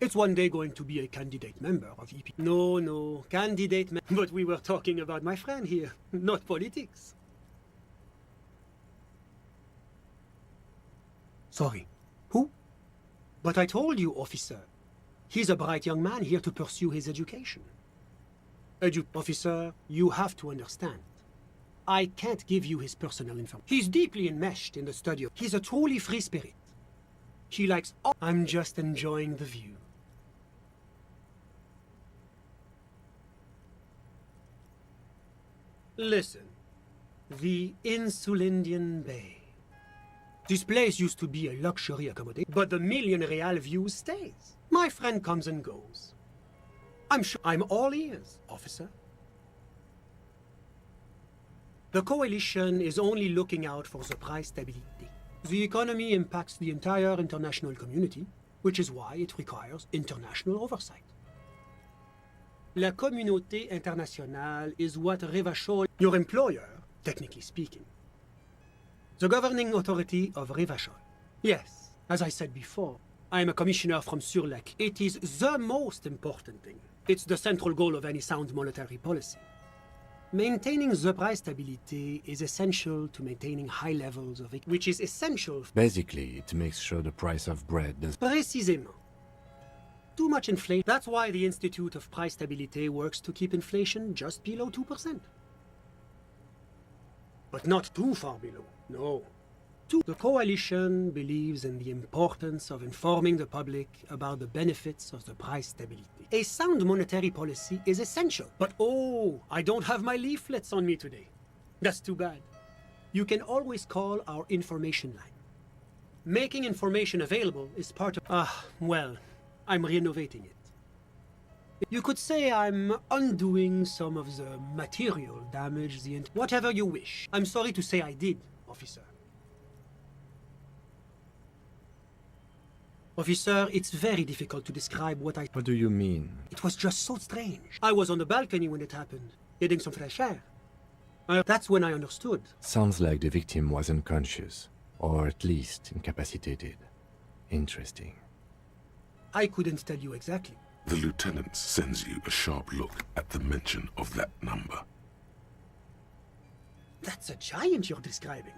It's one day going to be a candidate member of EP. No, candidate But we were talking about my friend here, not politics. Sorry, who? But I told you, officer. He's a bright young man here to pursue his education. Officer, you have to understand. I can't give you his personal information. He's deeply enmeshed in the study. He's a truly free spirit. He likes all. I'm just enjoying the view. Listen, the Insulindian Bay. This place used to be a luxury accommodation, but the million real view stays. My friend comes and goes. I'm sure I'm all ears, officer. The coalition is only looking out for the price stability. The economy impacts the entire international community, which is why it requires international oversight. La communauté internationale is what Revachol, your employer, technically speaking. The governing authority of Revachol. Yes, as I said before, I am a commissioner from Sur-Lac. It is the most important thing. It's the central goal of any sound monetary policy. Maintaining the price stability is essential to maintaining high levels of it, which is essential. Basically, it makes sure the price of bread does... Précisément. Too much inflation. That's why the Institute of Price Stability works to keep inflation just below 2%. But not too far below, no. The coalition believes in the importance of informing the public about the benefits of the price stability. A sound monetary policy is essential, but oh, I don't have my leaflets on me today. That's too bad. You can always call our information line. Making information available is part of... well, I'm renovating it. You could say I'm undoing some of the material damage, whatever you wish. I'm sorry to say I did, officer. Officer, it's very difficult to describe what I... What do you mean? It was just so strange. I was on the balcony when it happened, getting some fresh air. That's when I understood. Sounds like the victim was unconscious, or at least incapacitated. Interesting. I couldn't tell you exactly. The lieutenant sends you a sharp look at the mention of that number. That's a giant you're describing.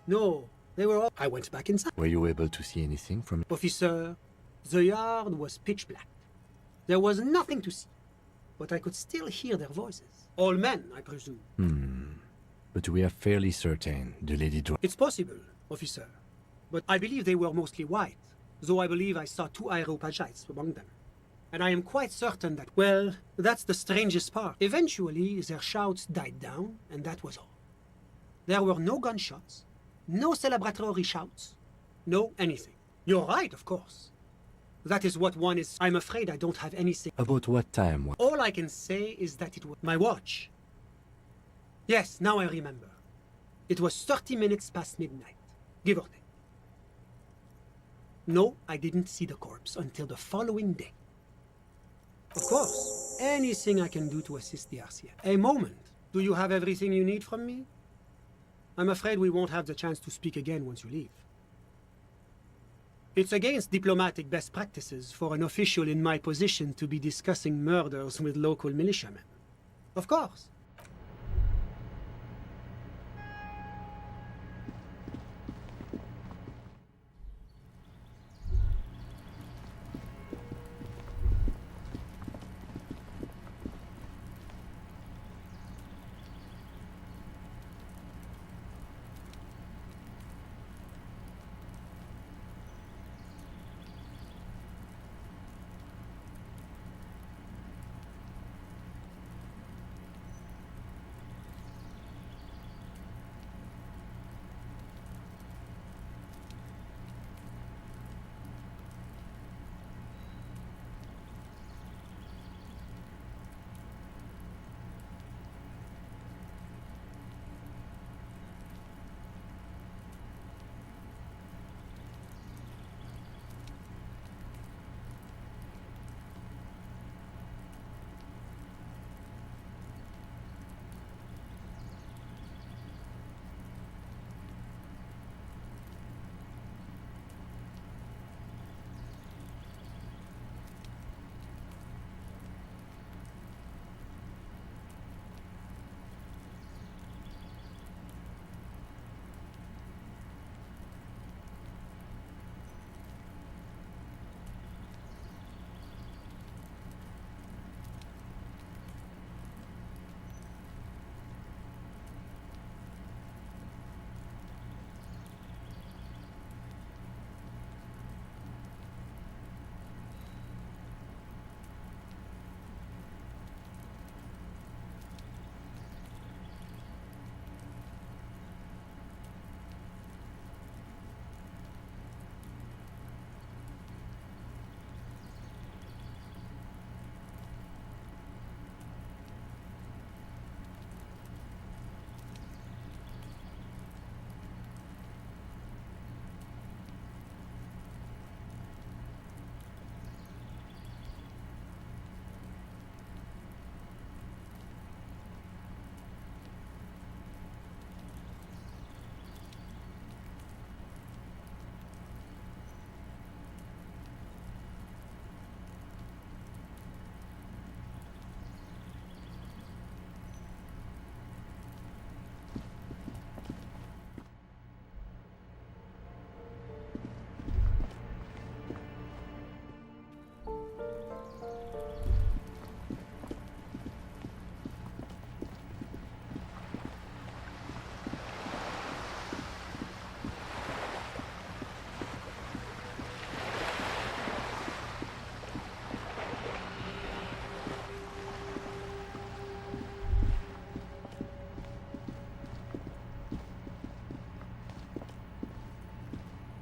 No, they were all... I went back inside. Were you able to see anything from... Officer, the yard was pitch black. There was nothing to see, but I could still hear their voices. All men, I presume. But we are fairly certain the lady... It's possible, officer, but I believe they were mostly white, though I believe I saw 2 Aeropagites among them. And I am quite certain that... Well, that's the strangest part. Eventually, their shouts died down, and that was all. There were no gunshots, no celebratory shouts, no anything. You're right, of course. That is what one is... I'm afraid I don't have anything... About what time? All I can say is that it was... My watch. Yes, now I remember. It was 30 minutes past midnight, give or take. No, I didn't see the corpse until the following day. Of course, anything I can do to assist the RCF. A moment. Do you have everything you need from me? I'm afraid we won't have the chance to speak again once you leave. It's against diplomatic best practices for an official in my position to be discussing murders with local militiamen. Of course.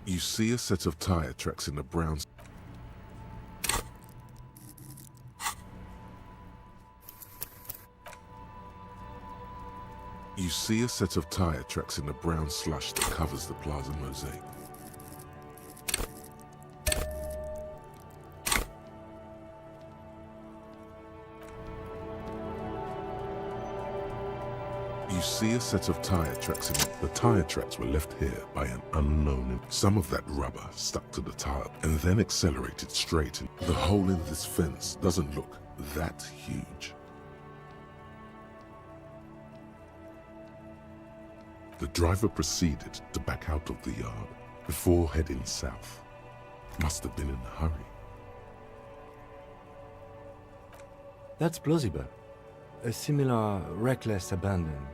You see a set of tire tracks in the brown... You see a set of tire tracks in the brown slush that covers the plaza mosaic. You see a set of tire tracks in the tire tracks were left here by an unknown. Some of that rubber stuck to the tire and then accelerated straight in. The hole in this fence doesn't look that huge. The driver proceeded to back out of the yard before heading south. Must have been in a hurry. That's plausible. A similar reckless abandon.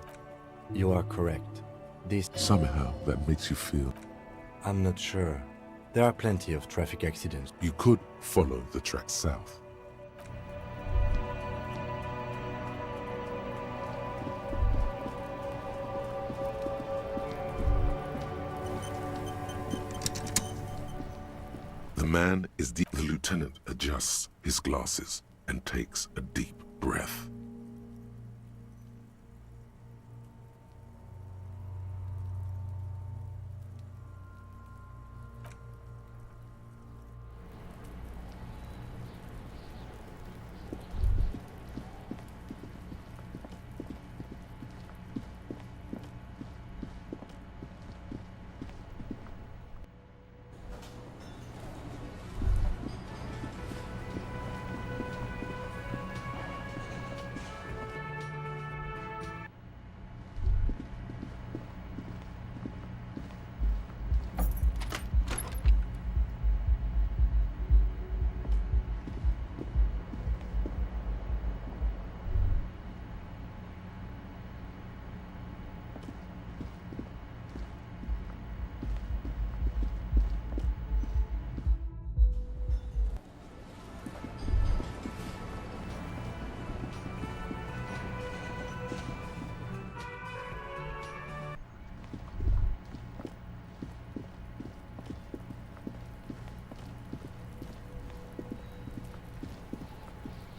You are correct. This... Somehow that makes you feel... I'm not sure. There are plenty of traffic accidents. You could follow the track south. The man is deep. The lieutenant adjusts his glasses and takes a deep breath.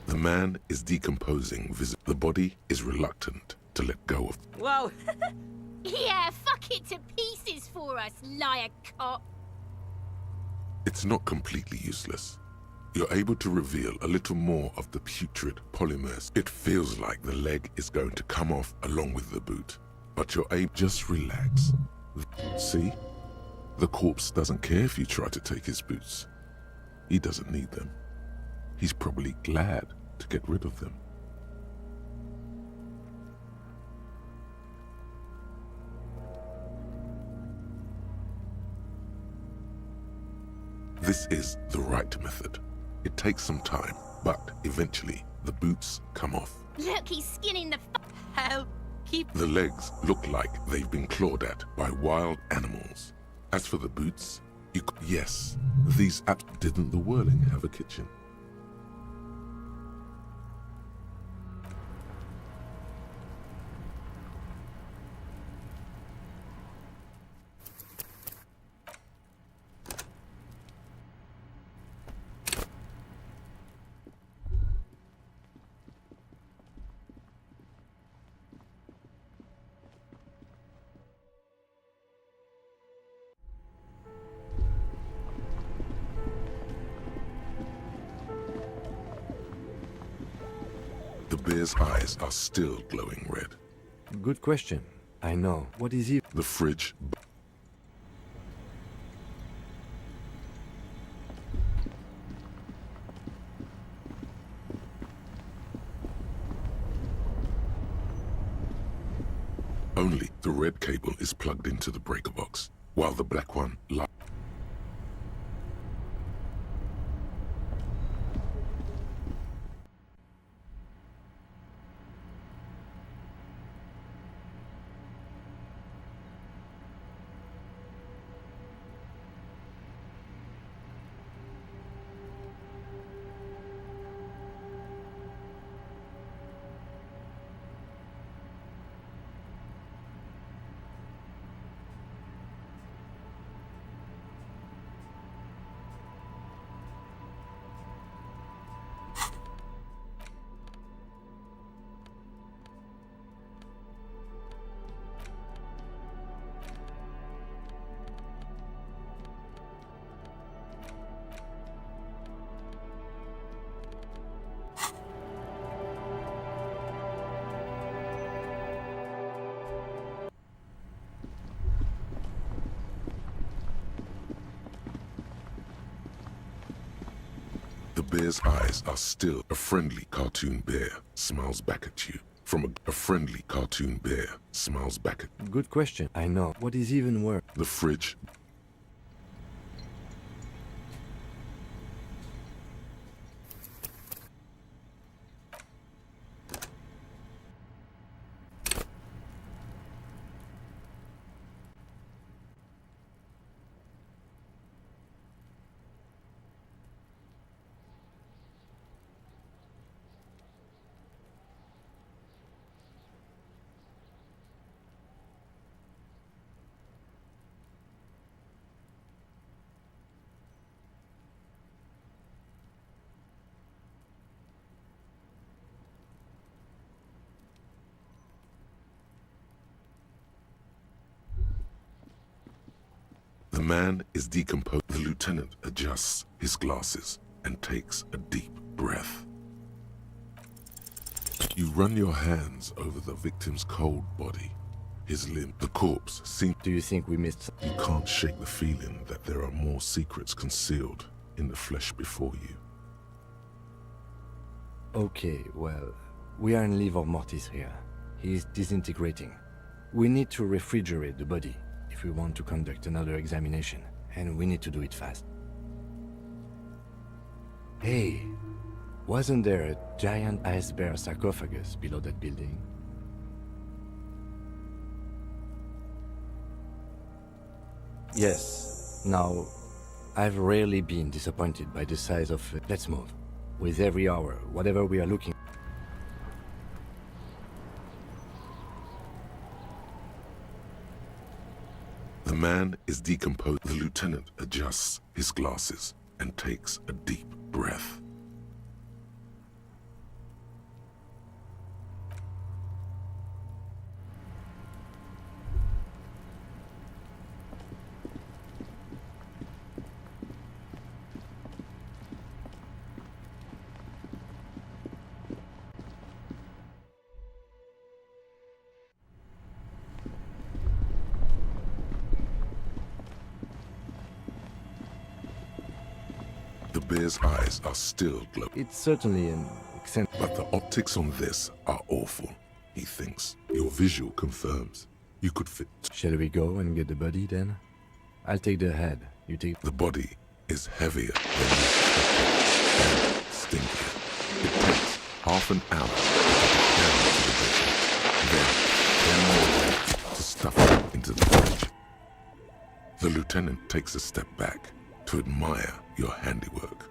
The man is decomposing. The body is reluctant to let go of. Whoa. Yeah, fuck it to pieces for us, liar cop. It's not completely useless. You're able to reveal a little more of the putrid polymers. It feels like the leg is going to come off along with the boot, but you're able... Just relax. See? The corpse doesn't care if you try to take his boots. He doesn't need them. He's probably glad to get rid of them. This is the right method. It takes some time, but eventually the boots come off. Look, he's skinning the hell. The legs look like they've been clawed at by wild animals. As for the boots, yes, these apps... Didn't the Whirling have a kitchen? The bear's eyes are still glowing red. Good question. I know. What is he? The fridge... Only the red cable is plugged into the breaker box, while the black one lies. bear's eyes are still. A friendly cartoon bear smiles back at you. From a friendly cartoon bear smiles back at. Good question. I know. What is even worse? The fridge. The man is decomposed. The lieutenant adjusts his glasses and takes a deep breath. You run your hands over the victim's cold body. His limb, the corpse, seems... Do you think we missed... You can't shake the feeling that there are more secrets concealed in the flesh before you. Okay, well, we are in livor mortis here. He is disintegrating. We need to refrigerate the body if we want to conduct another examination, and we need to do it fast. Hey, wasn't there a giant ice bear sarcophagus below that building? Yes. Now, I've rarely been disappointed by the size of... Let's move. With every hour, whatever we are looking... The man is decomposed. The lieutenant adjusts his glasses and takes a deep breath. The bear's eyes are still glowing. It's certainly an eccentric... But the optics on this are awful, he thinks. Your visual confirms. You could fit... Shall we go and get the body then? I'll take the head. You take... The body is heavier than you expected and stinkier. It takes half an hour to get it down to the bed. Then 10 more minutes to stuff it into the fridge. The lieutenant takes a step back to admire your handiwork.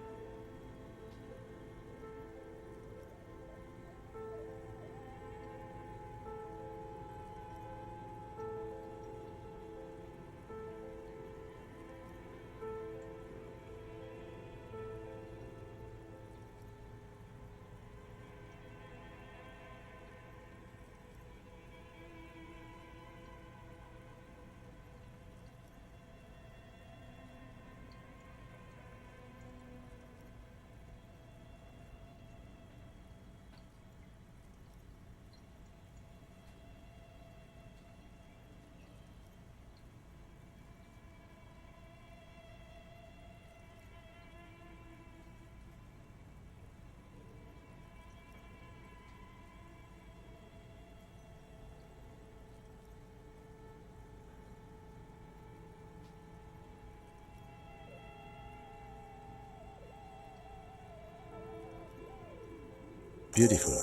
Beautiful.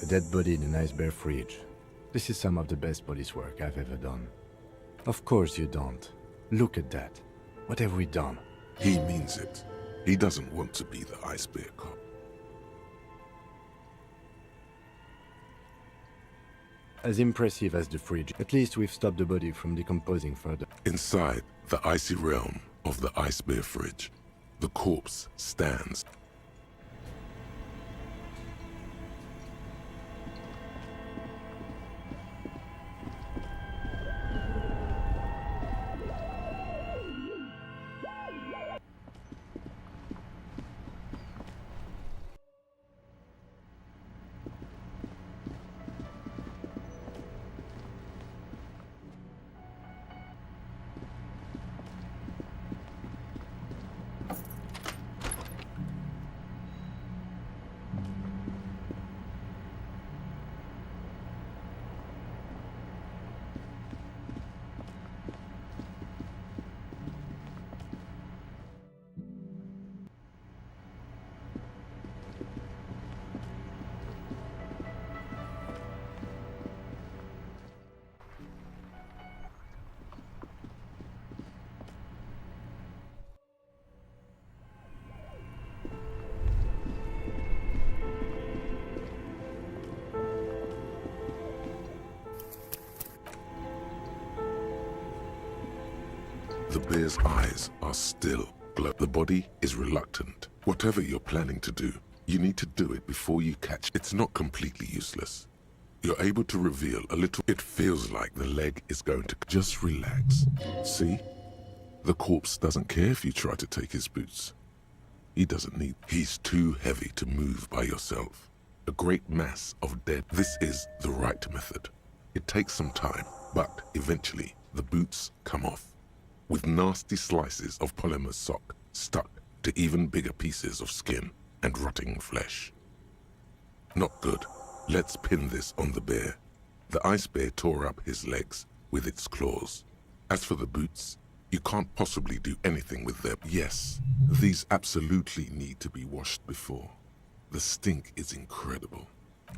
A dead body in a nice bare fridge. This is some of the best police work I've ever done. Of course you don't. Look at that. What have we done? He means it. He doesn't want to be the ice bear cop. As impressive as the fridge, at least we've stopped the body from decomposing further. Inside the icy realm of the ice bear fridge, the corpse stands. The bear's eyes are still glow. The body is reluctant. Whatever you're planning to do, you need to do it before you catch. It's not completely useless. You're able to reveal a little. It feels like the leg is going to. Just relax. See? The corpse doesn't care if you try to take his boots. He doesn't need. He's too heavy to move by yourself. A great mass of dead. This is the right method. It takes some time, but eventually the boots come off, with nasty slices of polymer sock stuck to even bigger pieces of skin and rotting flesh. Not good. Let's pin this on the bear. The ice bear tore up his legs with its claws. As for the boots, you can't possibly do anything with them. Yes, these absolutely need to be washed before. The stink is incredible.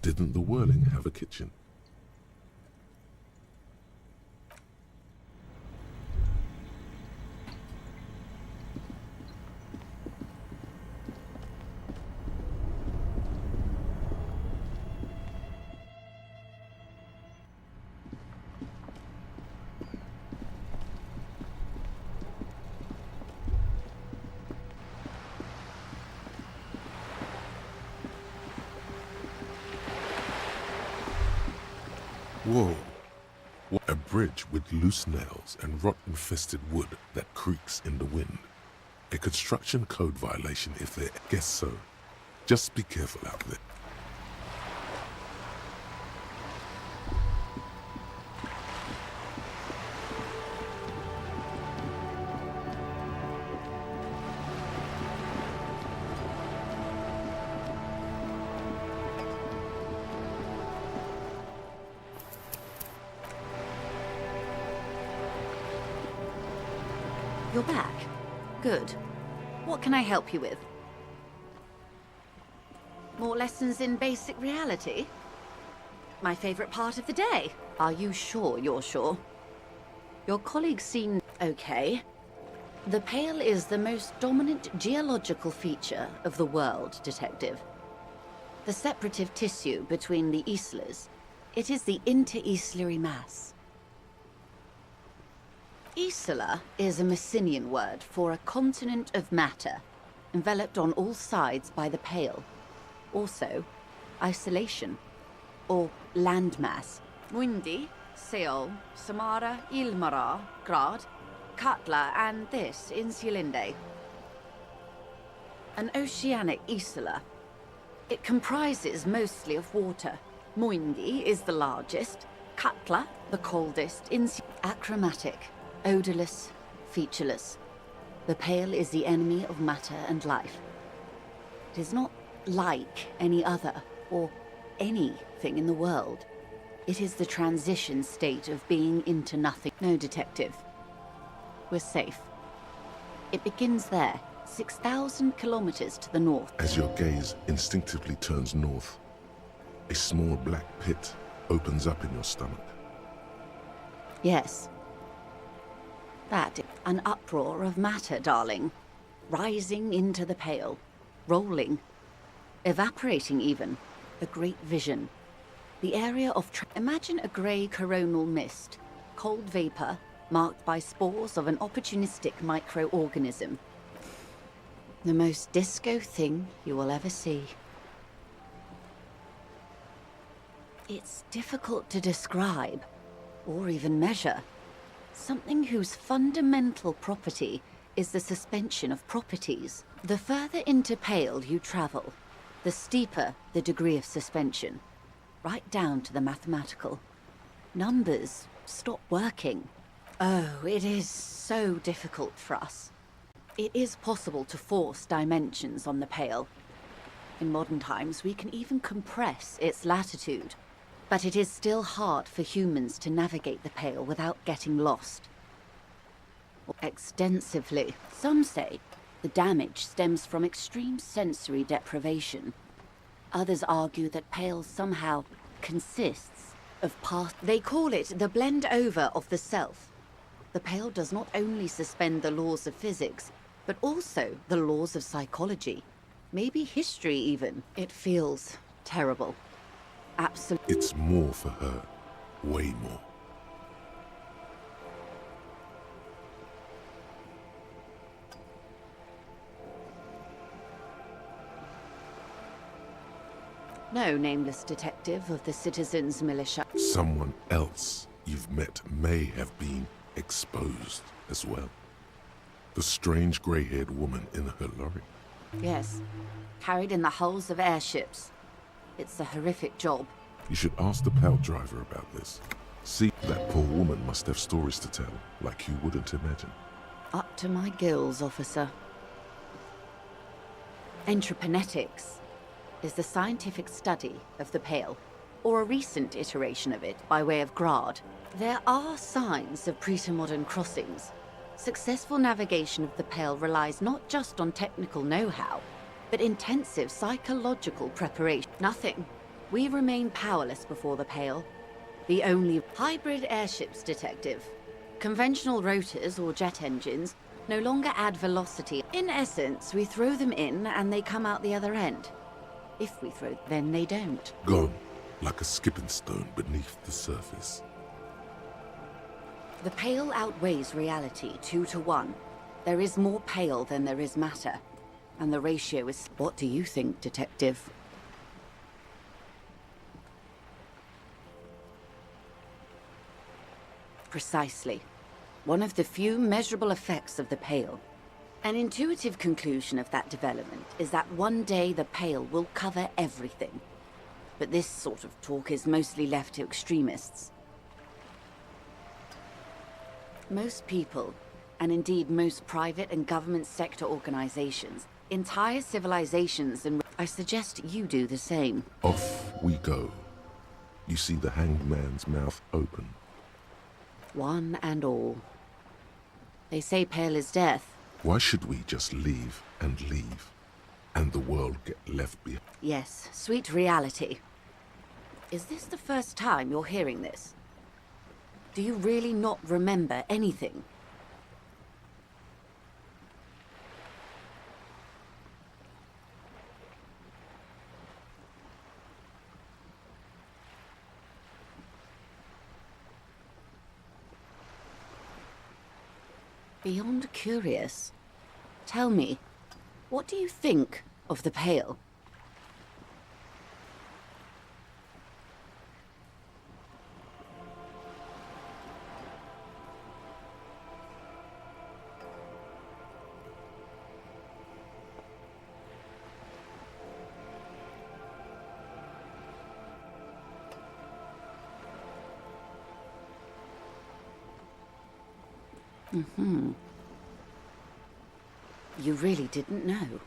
Didn't the whirling have a kitchen? Whoa. A bridge with loose nails and rot-infested wood that creaks in the wind. A construction code violation if they guess so. Just be careful out there. You're back. Good. What can I help you with? More lessons in basic reality? My favorite part of the day. Are you sure you're sure? Your colleagues seem okay. The Pale is the most dominant geological feature of the world, Detective. The separative tissue between the islas. It is the inter-islary mass. Isla is a Messinian word for a continent of matter, enveloped on all sides by the Pale. Also, isolation, or landmass. Muindi, Seol, Samara, Ilmara, Grad, Katla, and this, Insulinde. An oceanic isla. It comprises mostly of water. Muindi is the largest, Katla, the coldest, achromatic. Odorless, featureless. The Pale is the enemy of matter and life. It is not like any other, or anything in the world. It is the transition state of being into nothing. No, Detective. We're safe. It begins there, 6,000 kilometers to the north. As your gaze instinctively turns north, a small black pit opens up in your stomach. Yes. That, an uproar of matter, darling. Rising into the Pale. Rolling. Evaporating even. A great vision. The area of... Imagine a grey coronal mist. Cold vapor, marked by spores of an opportunistic microorganism. The most disco thing you will ever see. It's difficult to describe, or even measure. Something whose fundamental property is the suspension of properties. The further into Pale you travel, the steeper the degree of suspension, right down to the mathematical. Numbers stop working. Oh, it is so difficult for us. It is possible to force dimensions on the Pale. In modern times, we can even compress its latitude. But it is still hard for humans to navigate the Pale without getting lost. Extensively. Some say the damage stems from extreme sensory deprivation. Others argue that Pale somehow consists of past... They call it the blend over of the self. The Pale does not only suspend the laws of physics, but also the laws of psychology. Maybe history even. It feels terrible. Absolutely. It's more for her. Way more. No nameless detective of the Citizens Militia. Someone else you've met may have been exposed as well. The strange grey-haired woman in her lorry. Yes. Carried in the hulls of airships. It's a horrific job. You should ask the PAL driver about this. See, that poor woman must have stories to tell, like you wouldn't imagine. Up to my gills, officer. Entreponetics is the scientific study of the Pale, or a recent iteration of it by way of Grad. There are signs of pre-modern crossings. Successful navigation of the Pale relies not just on technical know-how, but intensive psychological preparation. Nothing. We remain powerless before the Pale. The only hybrid airships, detective. Conventional rotors or jet engines no longer add velocity. In essence, we throw them in and they come out the other end. If we throw, then they don't. Gone, like a skipping stone beneath the surface. The Pale outweighs reality 2 to 1. There is more Pale than there is matter. And the ratio is... What do you think, detective? Precisely. One of the few measurable effects of the Pale. An intuitive conclusion of that development is that one day the Pale will cover everything. But this sort of talk is mostly left to extremists. Most people, and indeed most private and government sector organizations, entire civilizations, and I suggest you do the same. Off we go. You see the hanged man's mouth open. One and all. They say Pale is death. Why should we just leave, and the world get left behind? Yes, sweet reality. Is this the first time you're hearing this? Do you really not remember anything? Beyond curious. Tell me, what do you think of the Pale? You really didn't know.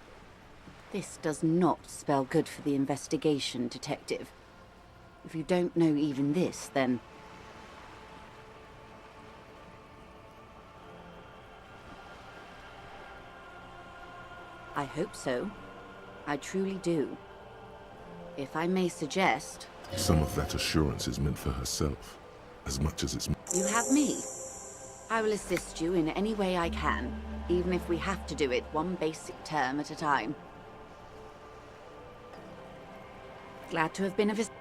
This does not spell good for the investigation, detective. If you don't know even this, then... I hope so. I truly do. If I may suggest... Some of that assurance is meant for herself, as much as it's... You have me. I will assist you in any way I can, even if we have to do it one basic term at a time. Glad to have been of assistance.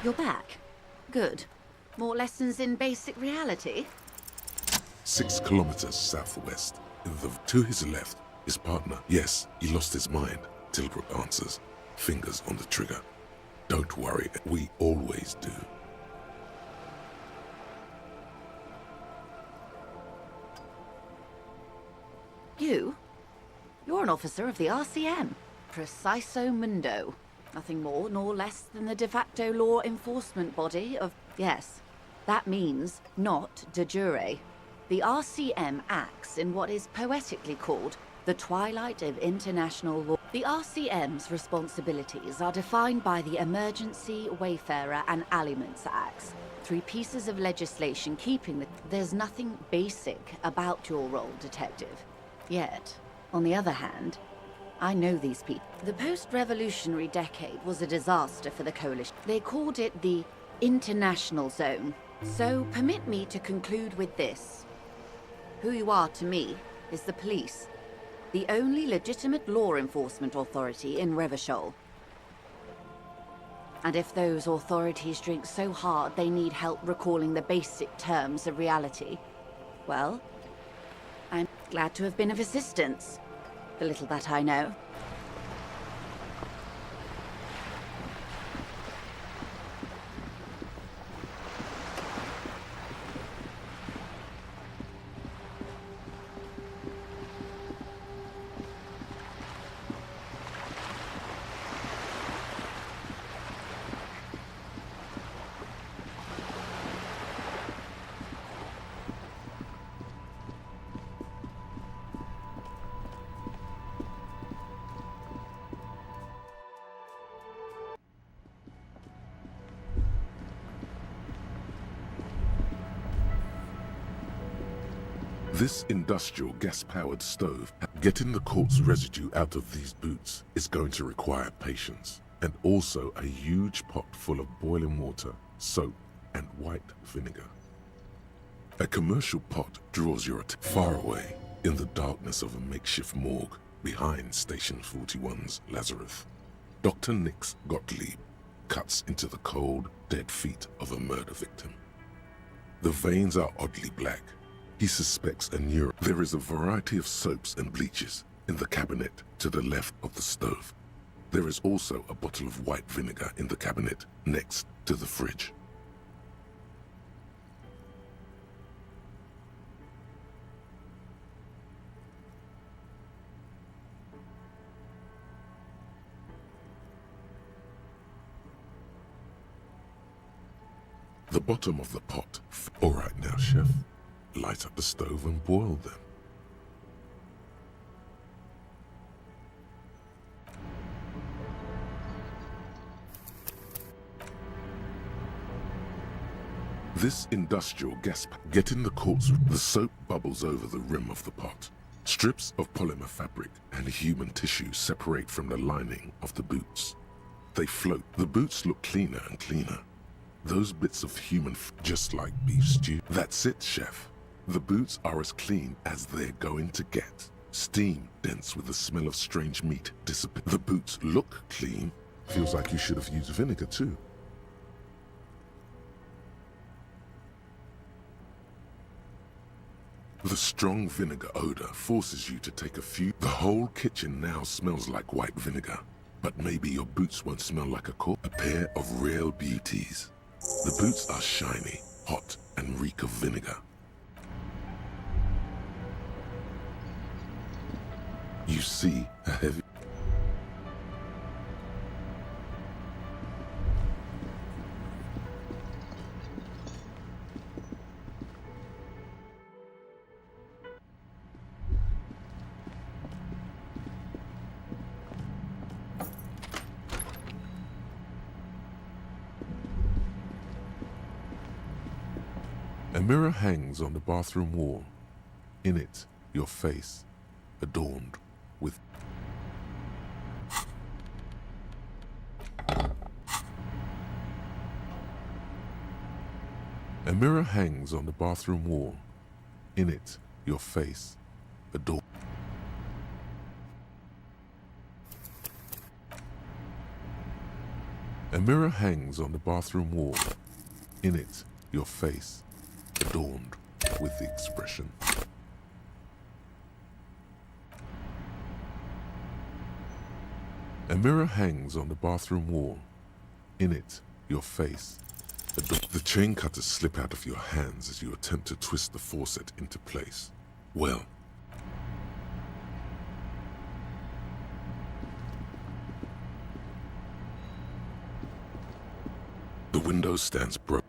You're back. Good. More lessons in basic reality? 6 kilometers southwest. To his left, his partner. Yes, he lost his mind. Tilbrook answers. Fingers on the trigger. Don't worry, we always do. You're an officer of the RCM. Preciso mundo. Nothing more nor less than the de facto law enforcement body of... Yes, that means not de jure. The RCM acts in what is poetically called the twilight of international law. The RCM's responsibilities are defined by the Emergency, Wayfarer, and Aliments Acts. 3 pieces of legislation keeping the... There's nothing basic about your role, detective. Yet, on the other hand, I know these people. The post-revolutionary decade was a disaster for the Coalition. They called it the International Zone. So permit me to conclude with this. Who you are to me is the police, the only legitimate law enforcement authority in Revachol. And if those authorities drink so hard they need help recalling the basic terms of reality, well, I'm glad to have been of assistance, the little that I know. This industrial gas-powered stove, getting the corpse residue out of these boots is going to require patience, and also a huge pot full of boiling water, soap, and white vinegar. A commercial pot draws your attention far away in the darkness of a makeshift morgue behind Station 41's Lazarus. Dr. Nix Gottlieb cuts into the cold, dead feet of a murder victim. The veins are oddly black. He suspects a neuro. There is a variety of soaps and bleaches in the cabinet to the left of the stove. There is also a bottle of white vinegar in the cabinet next to the fridge. The bottom of the pot. All right now, chef. Light up the stove and boil them. This industrial gas get in the quartz. The soap bubbles over the rim of the pot. Strips of polymer fabric and human tissue separate from the lining of the boots. They float. The boots look cleaner and cleaner. Those bits of human just like beef stew. That's it, chef. The boots are as clean as they're going to get. Steam, dense with the smell of strange meat, dissipates. The boots look clean. Feels like you should have used vinegar too. The strong vinegar odor forces you to take a few. The whole kitchen now smells like white vinegar. But maybe your boots won't smell like a pair of real beauties. The boots are shiny, hot, and reek of vinegar. You see a heavy... A mirror hangs on the bathroom wall. In it, your face, adorned with... A mirror hangs on the bathroom wall. In it, your face, adorned... A mirror hangs on the bathroom wall. In it, your face, adorned with the expression. A mirror hangs on the bathroom wall. In it, your face. The chain cutters slip out of your hands as you attempt to twist the faucet into place. Well. The window stands broken.